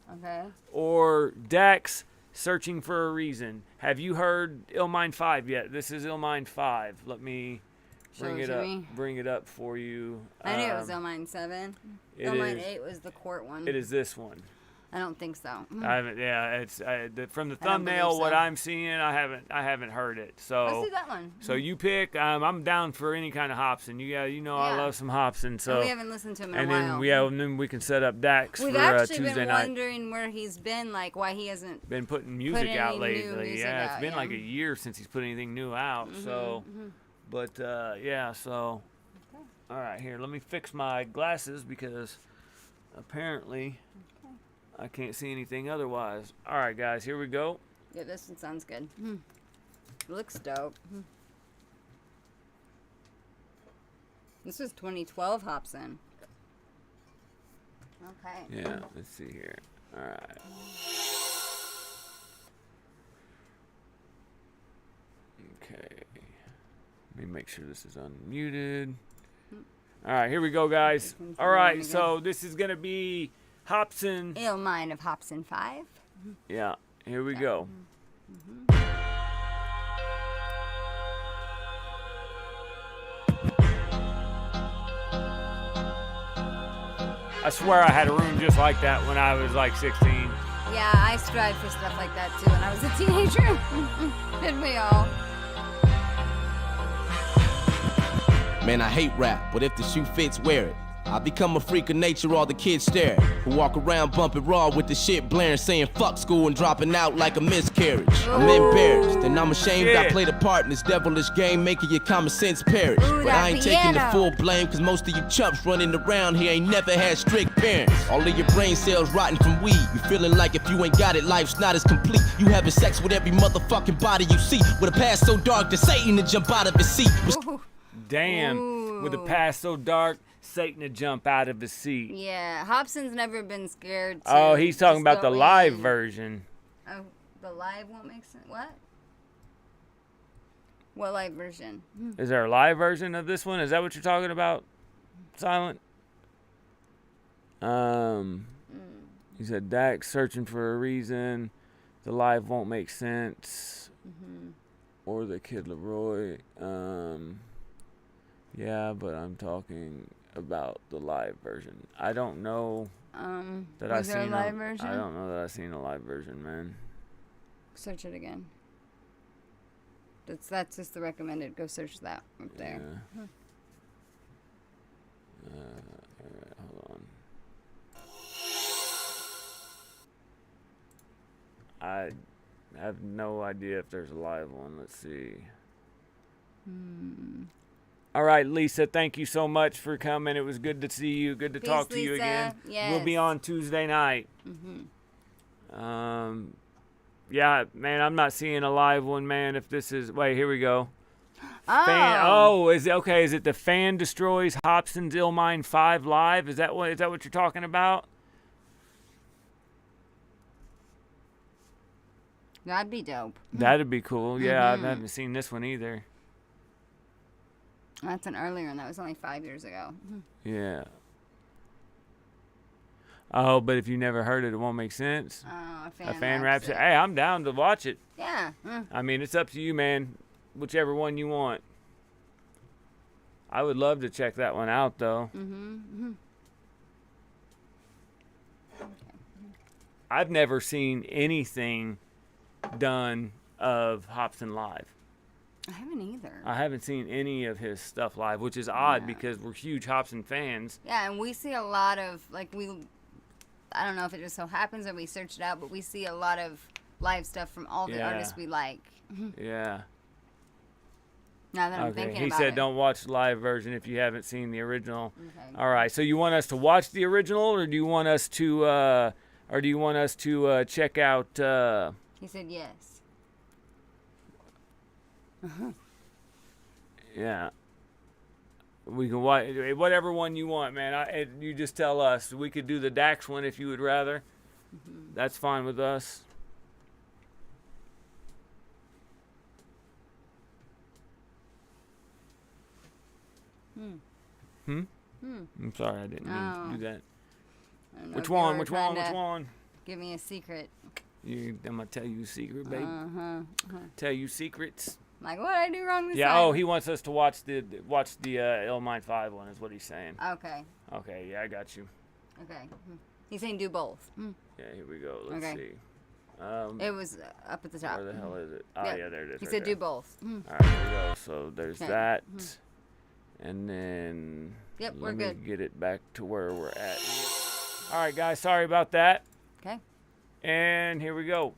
or Dax searching for a reason. Have you heard Illmind 5 yet? This is Illmind 5. Let me bring it up for you. I knew it was Illmind 7. Illmind 8 was the court one. It is this one. I don't think so. I haven't. Yeah, it's from the thumbnail. What I'm seeing, I haven't heard it. So let's do that one. So you pick. I'm down for any kind of Hopsin. I love some Hopsin. So and we haven't listened to him in a while. And then we can set up Dax We've for actually Tuesday been night. wondering where he's been, like why he hasn't been putting music out lately. It's been like a year since he's put anything new out. So, but yeah. So, all right, here. Let me fix my glasses because apparently. I can't see anything otherwise. All right, guys, here we go. Yeah, this one sounds good. Looks dope. This was 2012 Hopsin. Okay. Yeah, let's see here. All right. Okay. Let me make sure this is unmuted. All right, here we go, guys. All right, so this is going to be Hopsin. Illmind of Hopsin 5. Yeah, here we go. I swear I had a room just like that when I was like 16. Yeah, I strive for stuff like that too when I was a teenager. Didn't we all? Man, I hate rap, but if the shoe fits, wear it. I become a freak of nature, all the kids stare. Who walk around bumping raw with the shit blaring, saying fuck school and dropping out like a miscarriage. I'm embarrassed and I'm ashamed I played a part in this devilish game, making your common sense perish. But I ain't taking the full blame, cause most of you chumps running around here ain't never had strict parents. All of your brain cells rotting from weed. You feeling like if you ain't got it, life's not as complete. You having sex with every motherfucking body you see, with a past so dark that Satan to jump out of his seat. Damn, with a past so dark, Satan to jump out of his seat. Yeah, Hopsin's never been scared to Oh, he's talking about the live in. version. Oh, the live won't make sense. What? What live version? Is there a live version of this one? Is that what you're talking about, Silent? He said Dax searching for a reason. The live won't make sense. Or the Kid Leroy. Yeah, but I'm talking about the live version. I don't know that I've seen a live version. I don't know that I've seen a live version, man. Search it again. That's just the recommended. Go search that up there. Yeah. All right, hold on. I have no idea if there's a live one. Let's see. All right, Lisa, thank you so much for coming. It was good to see you. Good to talk to you again. Yes. We'll be on Tuesday night. Yeah, man, I'm not seeing a live one, man. If this is... Wait, here we go. Is it the Fan Destroys Hopsin's Illmind 5 live? Is that what you're talking about? That'd be dope. That'd be cool. Yeah, I haven't seen this one either. That's an earlier one. That was only 5 years ago. Yeah. Oh, but if you never heard it, it won't make sense. Oh, a fan raps it. Hey, I'm down to watch it. Yeah. I mean, it's up to you, man. Whichever one you want. I would love to check that one out, though. I've never seen anything done of Hopsin live. I haven't either. I haven't seen any of his stuff live, which is odd because we're huge Hopsin fans. Yeah, and we see a lot of, I don't know if it just so happens or we searched it out, but we see a lot of live stuff from all the artists we like. Yeah. Now that I'm thinking he about said it. don't watch the live version if you haven't seen the original. Okay. All right, so you want us to watch the original, or do you want us to check out He said yes. Yeah. We can whatever one you want, man. You just tell us. We could do the Dax one if you would rather. That's fine with us. I'm sorry, I didn't mean to do that. Which one? Which one? Which one? Give me a secret. I'm gonna tell you a secret, baby. Tell you secrets. Like, what did I do wrong this time? Yeah. Oh, he wants us to watch the Illmind 5 one. Is what he's saying. Okay. Okay. Yeah, I got you. Okay. He's saying do both. Yeah. Here we go. Let's see. It was up at the top. Where the hell is it? Oh, yeah, there it is. He right said there. do both. All right, here we go. So there's that. And then Yep, we're let me good. get it back to where we're at. All right, guys, sorry about that. Okay. And here we go.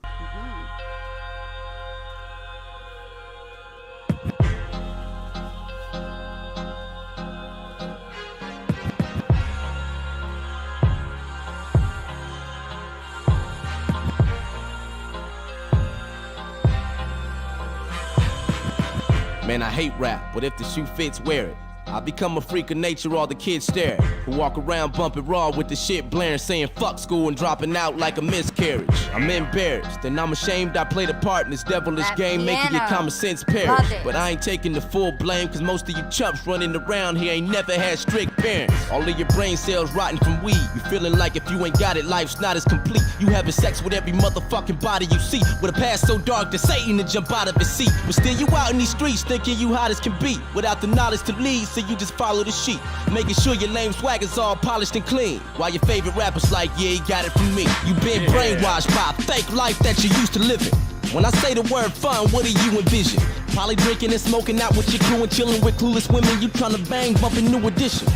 Man, I hate rap, but if the shoe fits, wear it. I become a freak of nature, all the kids stare. Who walk around bumping raw with the shit blaring, saying fuck school and dropping out like a miscarriage. I'm embarrassed, and I'm ashamed I played a part in this devilish game, making your common sense perish. But I ain't taking the full blame, cause most of you chumps running around here ain't never had strict parents. All of your brain cells rotten from weed. You feeling like if you ain't got it, life's not as complete. You having sex with every motherfucking body you see, with a past so dark that Satan to jump out of his seat. But still you out in these streets thinking you hot as can be, without the knowledge to lead, so you just follow the sheep, making sure your lame swag is all polished and clean, while your favorite rapper's like, yeah, he got it from me. You been brainwashed by a fake life that you used to live in. When I say the word fun, what do you envision? Probably drinking and smoking out with your crew and chilling with clueless women you tryna bang, bumping New Edition.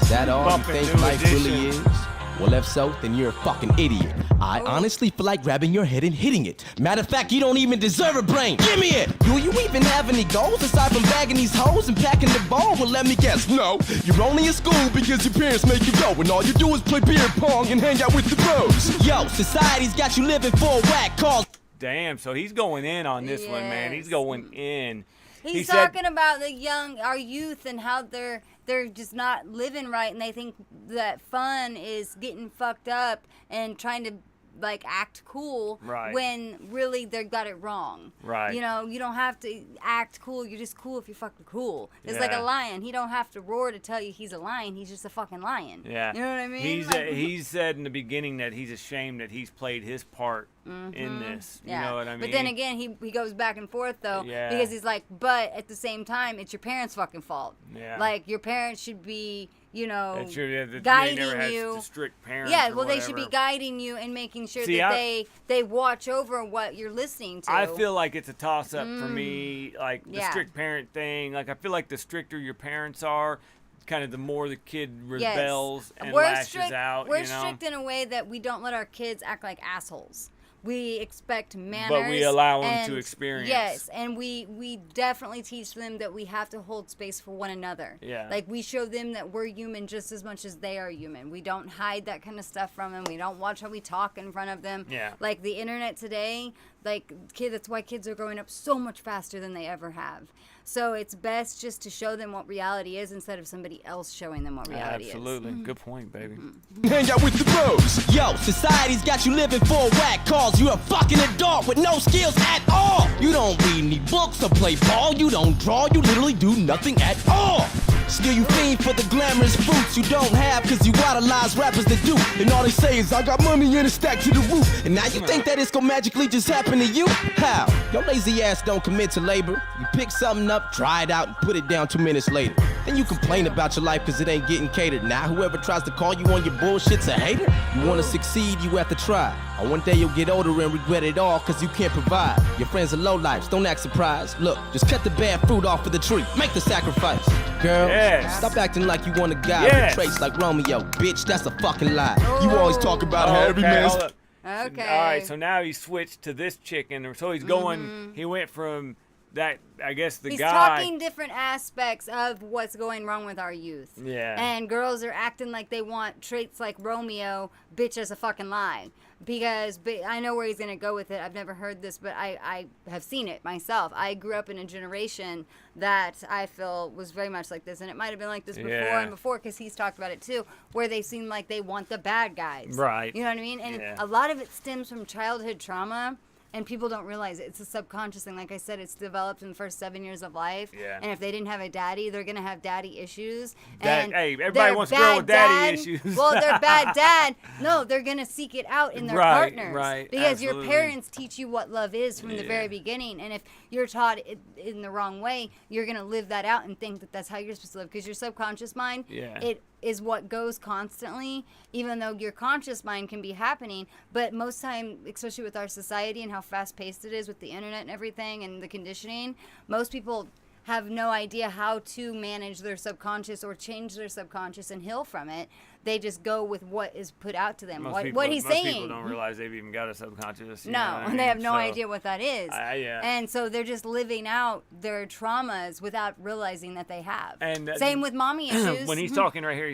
Is that all you think life really is? Well, if so, then you're a fucking idiot. I honestly feel like grabbing your head and hitting it. Matter of fact, you don't even deserve a brain. Give me it! Do you even have any goals aside from bagging these hoes and packing the ball? Well, let me guess, no. You're only in school because your parents make you go, and all you do is play beer pong and hang out with the bros. Yo, society's got you living for a whack cause. Damn, so he's going in on this one, man. He's going in. He's talking about our youth, and how they're just not living right, and they think that fun is getting fucked up and trying to like act cool, right, when really they got it wrong. Right. You know, you don't have to act cool. You're just cool if you're fucking cool. It's like a lion. He don't have to roar to tell you he's a lion. He's just a fucking lion. Yeah. You know what I mean? He said in the beginning that he's ashamed that he's played his part in this. You know what I mean? But then again, he goes back and forth though, because he's like, but at the same time, it's your parents' fucking fault. Yeah. Like your parents should be, you know, guiding guiding you. Strict parents. Yeah, well, they should be guiding you and making sure that they watch over what you're listening to. I feel like it's a toss-up for me, like the strict parent thing. Like I feel like the stricter your parents are, kind of the more the kid rebels and lashes out. We're strict in a way that we don't let our kids act like assholes. We expect manners, but we allow them to experience. Yes, and we definitely teach them that we have to hold space for one another. Yeah. Like we show them that we're human just as much as they are human. We don't hide that kind of stuff from them. We don't watch how we talk in front of them. Yeah. Like the internet today, that's why kids are growing up so much faster than they ever have. So it's best just to show them what reality is instead of somebody else showing them what reality is. Absolutely. Good point, baby. Hang out with the bros. Yo, society's got you living for a whack cause. You're a fucking adult with no skills at all. You don't read any books or play ball. You don't draw. You literally do nothing at all. Still you fiend for the glamorous fruits you don't have, cause you idolize rappers that do. And all they say is I got money in a stack to the roof. And now you think that it's gonna magically just happen to you? How? Your lazy ass don't commit to labor. You pick something up, try it out, and put it down 2 minutes later. Then you complain about your life cause it ain't getting catered. Now whoever tries to call you on your bullshit's a hater. You wanna succeed, you have to try. Or one day you'll get older and regret it all cause you can't provide. Your friends are lowlifes, don't act surprised. Look, just cut the bad fruit off of the tree. Make the sacrifice. Girl, stop acting like you want a guy with traits like Romeo. Bitch, that's a fucking lie. You always talk about how every man's... Okay. All right, so now he switched to this chicken. So he's going, he went from that I guess the He's guy. talking different aspects of what's going wrong with our youth. Yeah. And girls are acting like they want traits like Romeo, bitch as a fucking lie. Because I know where he's going to go with it. I've never heard this, but I have seen it myself. I grew up in a generation that I feel was very much like this. And it might have been like this before and before, because he's talked about it too, where they seem like they want the bad guys. Right. You know what I mean? And a lot of it stems from childhood trauma. And people don't realize it. It's a subconscious thing. Like I said, it's developed in the first 7 years of life. Yeah. And if they didn't have a daddy, they're going to have daddy issues. Hey, everybody wants a girl with daddy issues. Well, their bad dad. No, they're going to seek it out in their partners. Right, because absolutely. your parents teach you what love is from the very beginning. And if you're taught it in the wrong way, you're going to live that out and think that that's how you're supposed to live. Because your subconscious mind, it is what goes constantly, even though your conscious mind can be happening. But most time, especially with our society and how fast-paced it is with the internet and everything and the conditioning, most people have no idea how to manage their subconscious or change their subconscious and heal from it. They just go with what is put out to them, what he's saying. Most people don't realize they've even got a subconscious. No, and they have no idea what that is. Yeah. And so they're just living out their traumas without realizing that they have. And same with mommy issues. When he's talking right here,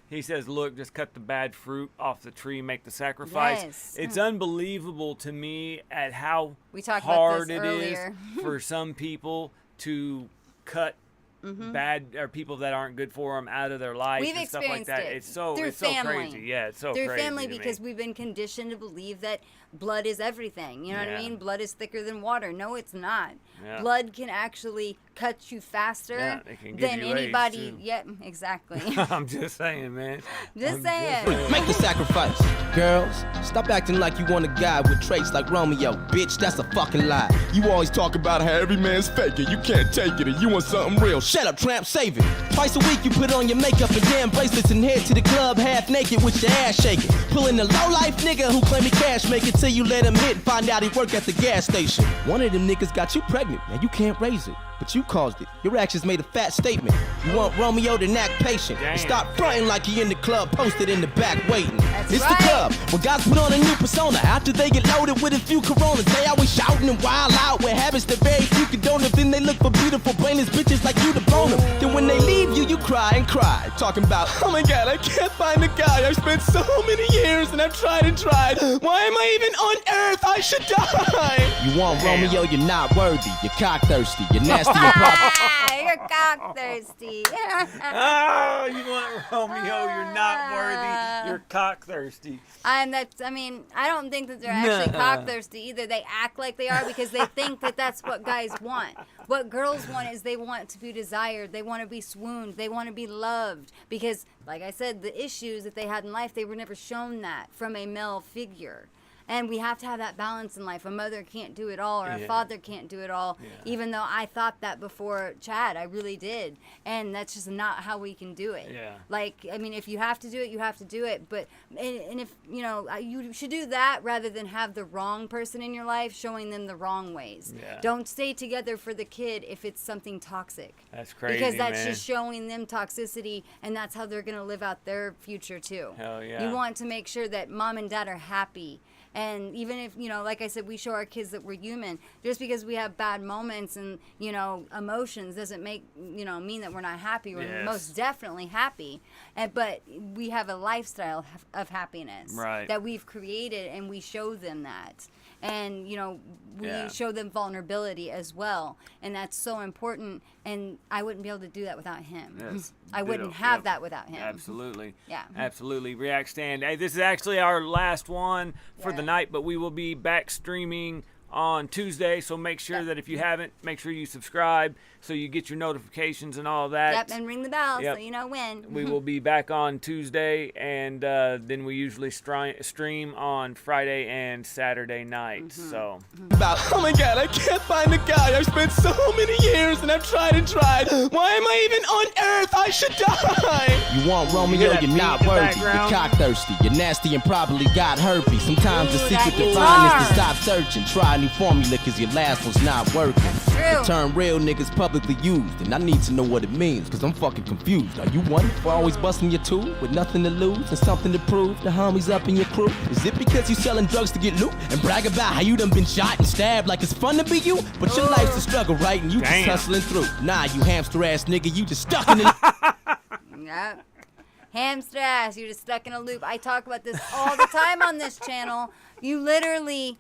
he says, look, just cut the bad fruit off the tree, make the sacrifice. Yes. It's unbelievable to me at how hard it is for some people to cut bad or people that aren't good for them out of their life We've and stuff like that. It. It's so Through it's so family. crazy. Yeah, it's so Through crazy. family, to because me. we've been conditioned to believe that blood is everything. You know what I mean? Blood is thicker than water. No, it's not. Yeah. Blood can actually cut you faster it can give than you anybody. AIDS, too. Yeah, exactly. I'm just saying, man. Just saying. Make the sacrifice. Girls, stop acting like you want a guy with traits like Romeo. Bitch, that's a fucking lie. You always talk about how every man's faking. You can't take it and you want something real. Shut up, tramp, save it. Twice a week you put on your makeup and damn bracelets and head to the club half naked with your ass shaking. Pulling the low-life nigga who claim he cash making till you let him hit and find out he work at the gas station. One of them niggas got you pregnant and you can't raise it. But you caused it. Your actions made a fat statement. You want Romeo to act patient. And stop fronting like he in the club, posted in the back waiting. It's the club, where guys put on a new persona. After they get loaded with a few Coronas, they always shouting and wild out with habits that very few condone them. Then they look for beautiful, brainless bitches like you to bone them. Then when they leave you, you cry and cry. Talking about, oh my God, I can't find a guy. I've spent so many years and I've tried and tried. Why am I even on earth? I should die. You want Romeo, you're not worthy. You're cock thirsty. You're nasty. You're cock thirsty. Oh, you want Romeo? You're not worthy. You're cock thirsty. I don't think that they're actually cock thirsty either. They act like they are because they think that that's what guys want. What girls want is they want to be desired. They want to be swooned. They want to be loved. Because, like I said, the issues that they had in life, they were never shown that from a male figure. And we have to have that balance in life. A mother can't do it all, or a father can't do it all. Even though I thought that before Chad, I really did. And that's just not how we can do it. Yeah. Like, I mean, if you have to do it, you have to do it. But, and if, you know, you should do that rather than have the wrong person in your life showing them the wrong ways. Yeah. Don't stay together for the kid if it's something toxic. That's crazy, Because that's man. just showing them toxicity, and that's how they're going to live out their future, too. Hell yeah. You want to make sure that mom and dad are happy. And even if, you know, like I said, we show our kids that we're human. Just because we have bad moments and, you know, emotions doesn't make, you know, mean that we're not happy. We're most definitely happy. But we have a lifestyle of happiness that we've created, and we show them that. And, you know, we show them vulnerability as well. And that's so important. And I wouldn't be able to do that without him. Yes. I wouldn't have that without him. Absolutely. Yeah. Absolutely. React Stand. Hey, this is actually our last one for the night, but we will be back streaming on Tuesday, so make sure that if you haven't, make sure you subscribe so you get your notifications and all that. Yep, and ring the bell so you know when. We will be back on Tuesday, and then we usually stream on Friday and Saturday night. So About, oh my God, I can't find a guy. I've spent so many years and I've tried and tried. Why am I even on earth? I should die. You want Romeo, you're not worthy. You're cock thirsty. You're nasty and probably got herpes. Sometimes the secret to find is to stop searching. Try a new formula, cause your last one's not working. The term real niggas publicly used, and I need to know what it means, cause I'm fucking confused. Are you one for always busting your tool with nothing to lose and something to prove? The homies up in your crew? Is it because you selling drugs to get loot and brag about how you done been shot and stabbed like it's fun to be you? But your life's a struggle, right? And you just hustling through. Nah, you hamster ass nigga, you just stuck in the Yep. Hamster ass, you're just stuck in a loop. I talk about this all the time on this channel. You literally,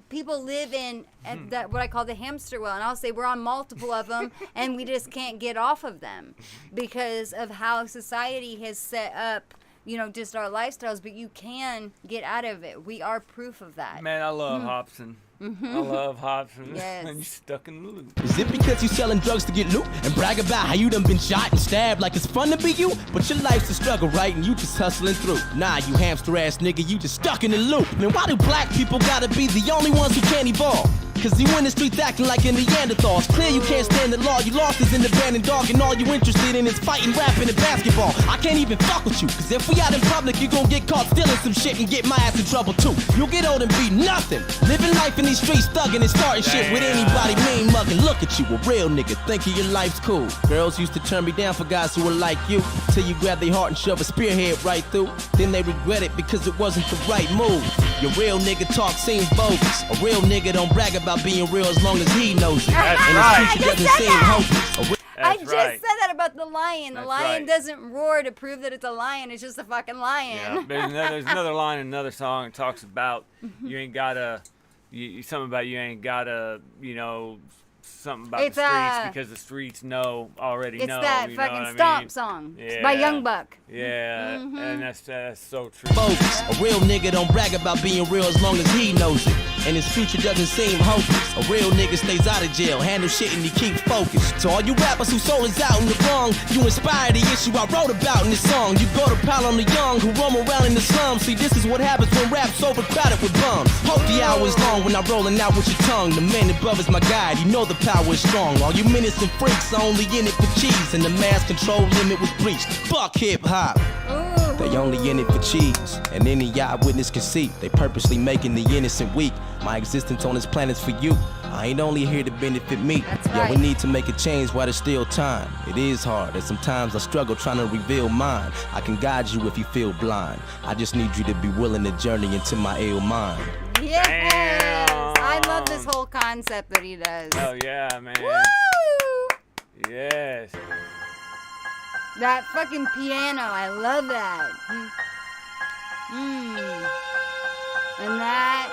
people live in that what I call the hamster wheel, and I'll say we're on multiple of them, and we just can't get off of them because of how society has set up, you know, just our lifestyles. But you can get out of it. We are proof of that. Man, I love Hopsin. I love Hopsin. Yes. And you stuck in the loop. Is it because you selling drugs to get loot and brag about how you done been shot and stabbed like it's fun to be you? But your life's a struggle, right? And you just hustling through. Nah, you hamster ass nigga, you just stuck in the loop. Man, why do black people gotta be the only ones who can't evolve? Cause you in the streets acting like a Neanderthal. It's clear you can't stand the law. You lost is in the band and dog, and all you interested in is fighting, rapping, and basketball. I can't even fuck with you, cause if we out in public, you gon' get caught stealing some shit and get my ass in trouble too. You'll get old and be nothing. Living life in these streets, thugging and starting shit with anybody mean mugging. Look at you, a real nigga, thinking your life's cool. Girls used to turn me down for guys who were like you, till you grab their heart and shove a spearhead right through. Then they regret it because it wasn't the right move. Your real nigga talk seems bogus. A real nigga don't brag about being real as long as he knows it. That's and right. his future doesn't seem hopeless. I just said that about the lion. The lion doesn't roar to prove that it's a lion. It's just a fucking lion. Yeah, there's another line in another song that talks about you ain't gotta, something about you ain't gotta, you know, something about It's, the streets because the streets already know. It's that you fucking know what Stomp I mean? song. Yeah. By Young Buck. Yeah, and that's so true. Bogus. A real nigga don't brag about being real as long as he knows it. And his future doesn't seem hopeless. A real nigga stays out of jail, handles shit and he keeps focused. To all you rappers whose soul is out in the wrong, you inspire the issue I wrote about in this song. You go to pile on the young who roam around in the slums. See, this is what happens when rap's overcrowded with bums. Hope the hour is long when I'm rolling out with your tongue. The man above is my guide, you know the power is strong. All you minutes and freaks are only in it for cheese, and the mass control limit was breached. Fuck hip hop. They only in it for cheese, and any eyewitness can see they purposely making the innocent weak. My existence on this planet's for you. I ain't only here to benefit me. Yeah, we need to make a change while there's still time. It is hard, and sometimes I struggle trying to reveal mine. I can guide you if you feel blind. I just need you to be willing to journey into my ill mind. Yes! Damn. I love this whole concept that he does. Oh yeah, man. Woo! Yes. That fucking piano, I love that. And that,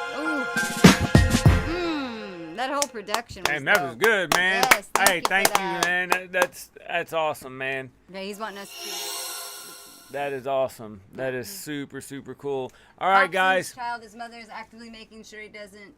that whole production was Man, that was good, man. Yes, thank you, that. man. That's awesome, man. Yeah, he's wanting us That is awesome. That is super, super cool. All right, guys. His mother is actively making sure he doesn't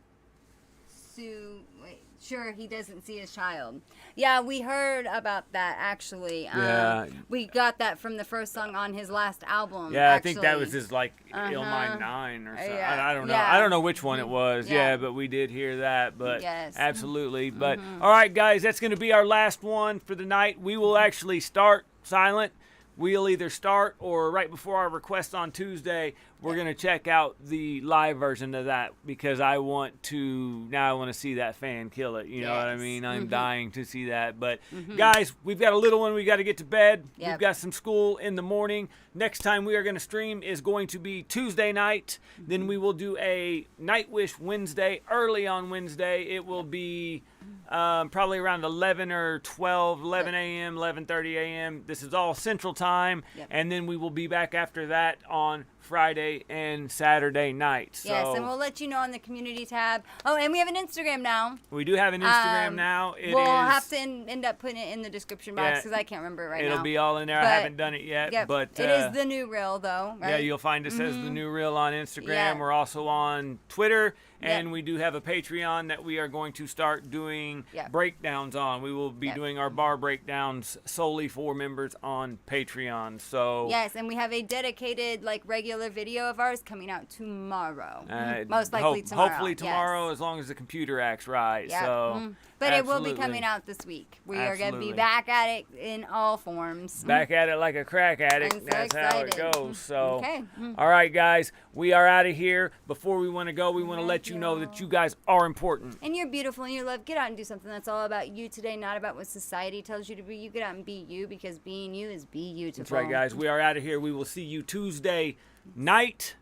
he doesn't see his child. Yeah, we heard about that actually. Yeah. We got that from the first song on his last album. Yeah, actually. I think that was his Ill Mind 9 or something. Yeah. I don't know. Yeah. I don't know which one it was. Yeah. Yeah, but we did hear that. But yes. Absolutely. But all right, guys, that's going to be our last one for the night. We will actually start silent. We'll either start or right before our request on Tuesday, we're going to check out the live version of that because I want to see that fan kill it. You know what I mean? I'm dying to see that. But guys, we've got a little one. We got to get to bed. Yep. We've got some school in the morning. Next time we are going to stream is going to be Tuesday night. Then we will do a Night Wish Wednesday, early on Wednesday. It will be probably around 11 or 12, 11 a.m., 11:30 a.m. This is all Central Time. Yep. And then we will be back after that on Friday and Saturday night. So yes, and we'll let you know on the community tab. Oh, and we have an Instagram now. We do have an Instagram now. We'll have to end up putting it in the description box because I can't remember it right now. It'll be all in there. I haven't done it yet. Yep. But it is The New Real, though, right? Yeah, you'll find us as The New Real on Instagram. We're also on Twitter. And we do have a Patreon that we are going to start doing breakdowns on. We will be doing our bar breakdowns solely for members on Patreon. So yes, and we have a dedicated, regular video of ours coming out tomorrow. Most likely tomorrow. Hopefully tomorrow, as long as the computer acts right. Yep. So, but it will be coming out this week. We are going to be back at it in all forms. Back at it like a crack addict. That's how it goes. So, okay. All right, guys. We are out of here. Before we want to go, we want to let you know that you guys are important. And you're beautiful and you're loved. Get out and do something that's all about you today, not about what society tells you to be. You get out and be you, because being you is beautiful. That's right, guys. We are out of here. We will see you Tuesday night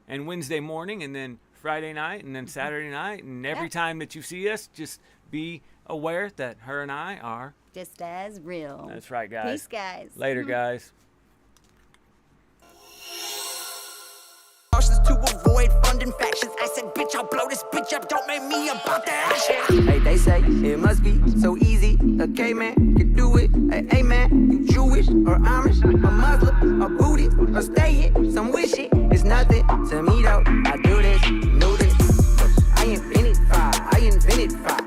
and Wednesday morning, and then Friday night, and then Saturday night. And every time that you see us, just be aware that her and I are just as real. That's right, guys. Peace, guys. Later, guys. To avoid funding factions, I said, bitch, I'll blow this bitch up. Don't make me about that shit. Hey, they say it must be so easy. Okay, man, can do it. Hey, man, you Jewish or Amish or Muslim or Buddhist or stay it. Some wish it. It's nothing to me though. I do this, know this. I invented fire. I invented fire.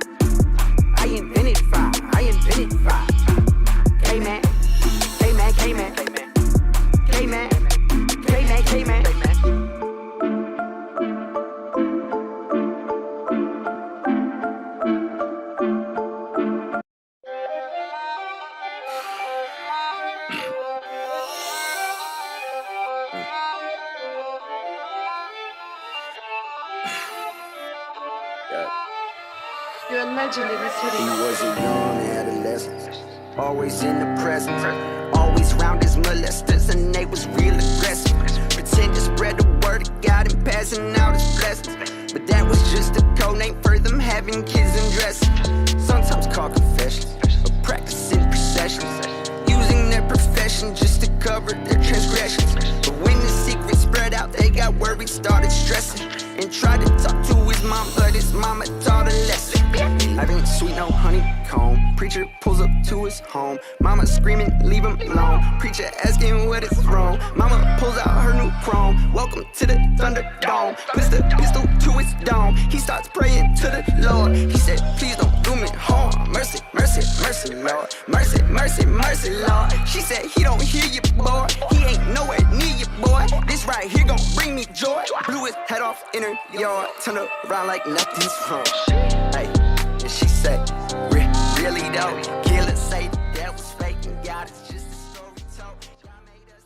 I invented fire. I invented fire. K-man, K-man, K-man, K-man, K-man, K-man. You're a legend in the city. He was a young adolescent, always in the present, always round his molesters, and they was real aggressive. Pretend to spread the word of God and passing out his blessings, but that was just a code name for them having kids and dressing. Sometimes called confessions, or practicing processions, using their profession just to cover their transgressions. But when the secret spread out, they got worried, started stressing, and tried to talk to his mom, but his mama taught a lesson. Life ain't sweet, no honeycomb. Preacher pulls up to his home. Mama screaming, leave him alone. Preacher asking what is wrong. Mama pulls out her new chrome. Welcome to the Thunderdome. Puts the pistol to his dome. He starts praying to the Lord. He said, please don't do me harm. Mercy, mercy, mercy, Lord. Mercy, mercy, mercy, Lord. She said, he don't hear you, boy. He ain't nowhere near you, boy. This right here gon' bring me joy. Blew his head off in her yard. Turned around like nothing's wrong. Hey, and she said, really though, killer say that was fake and God is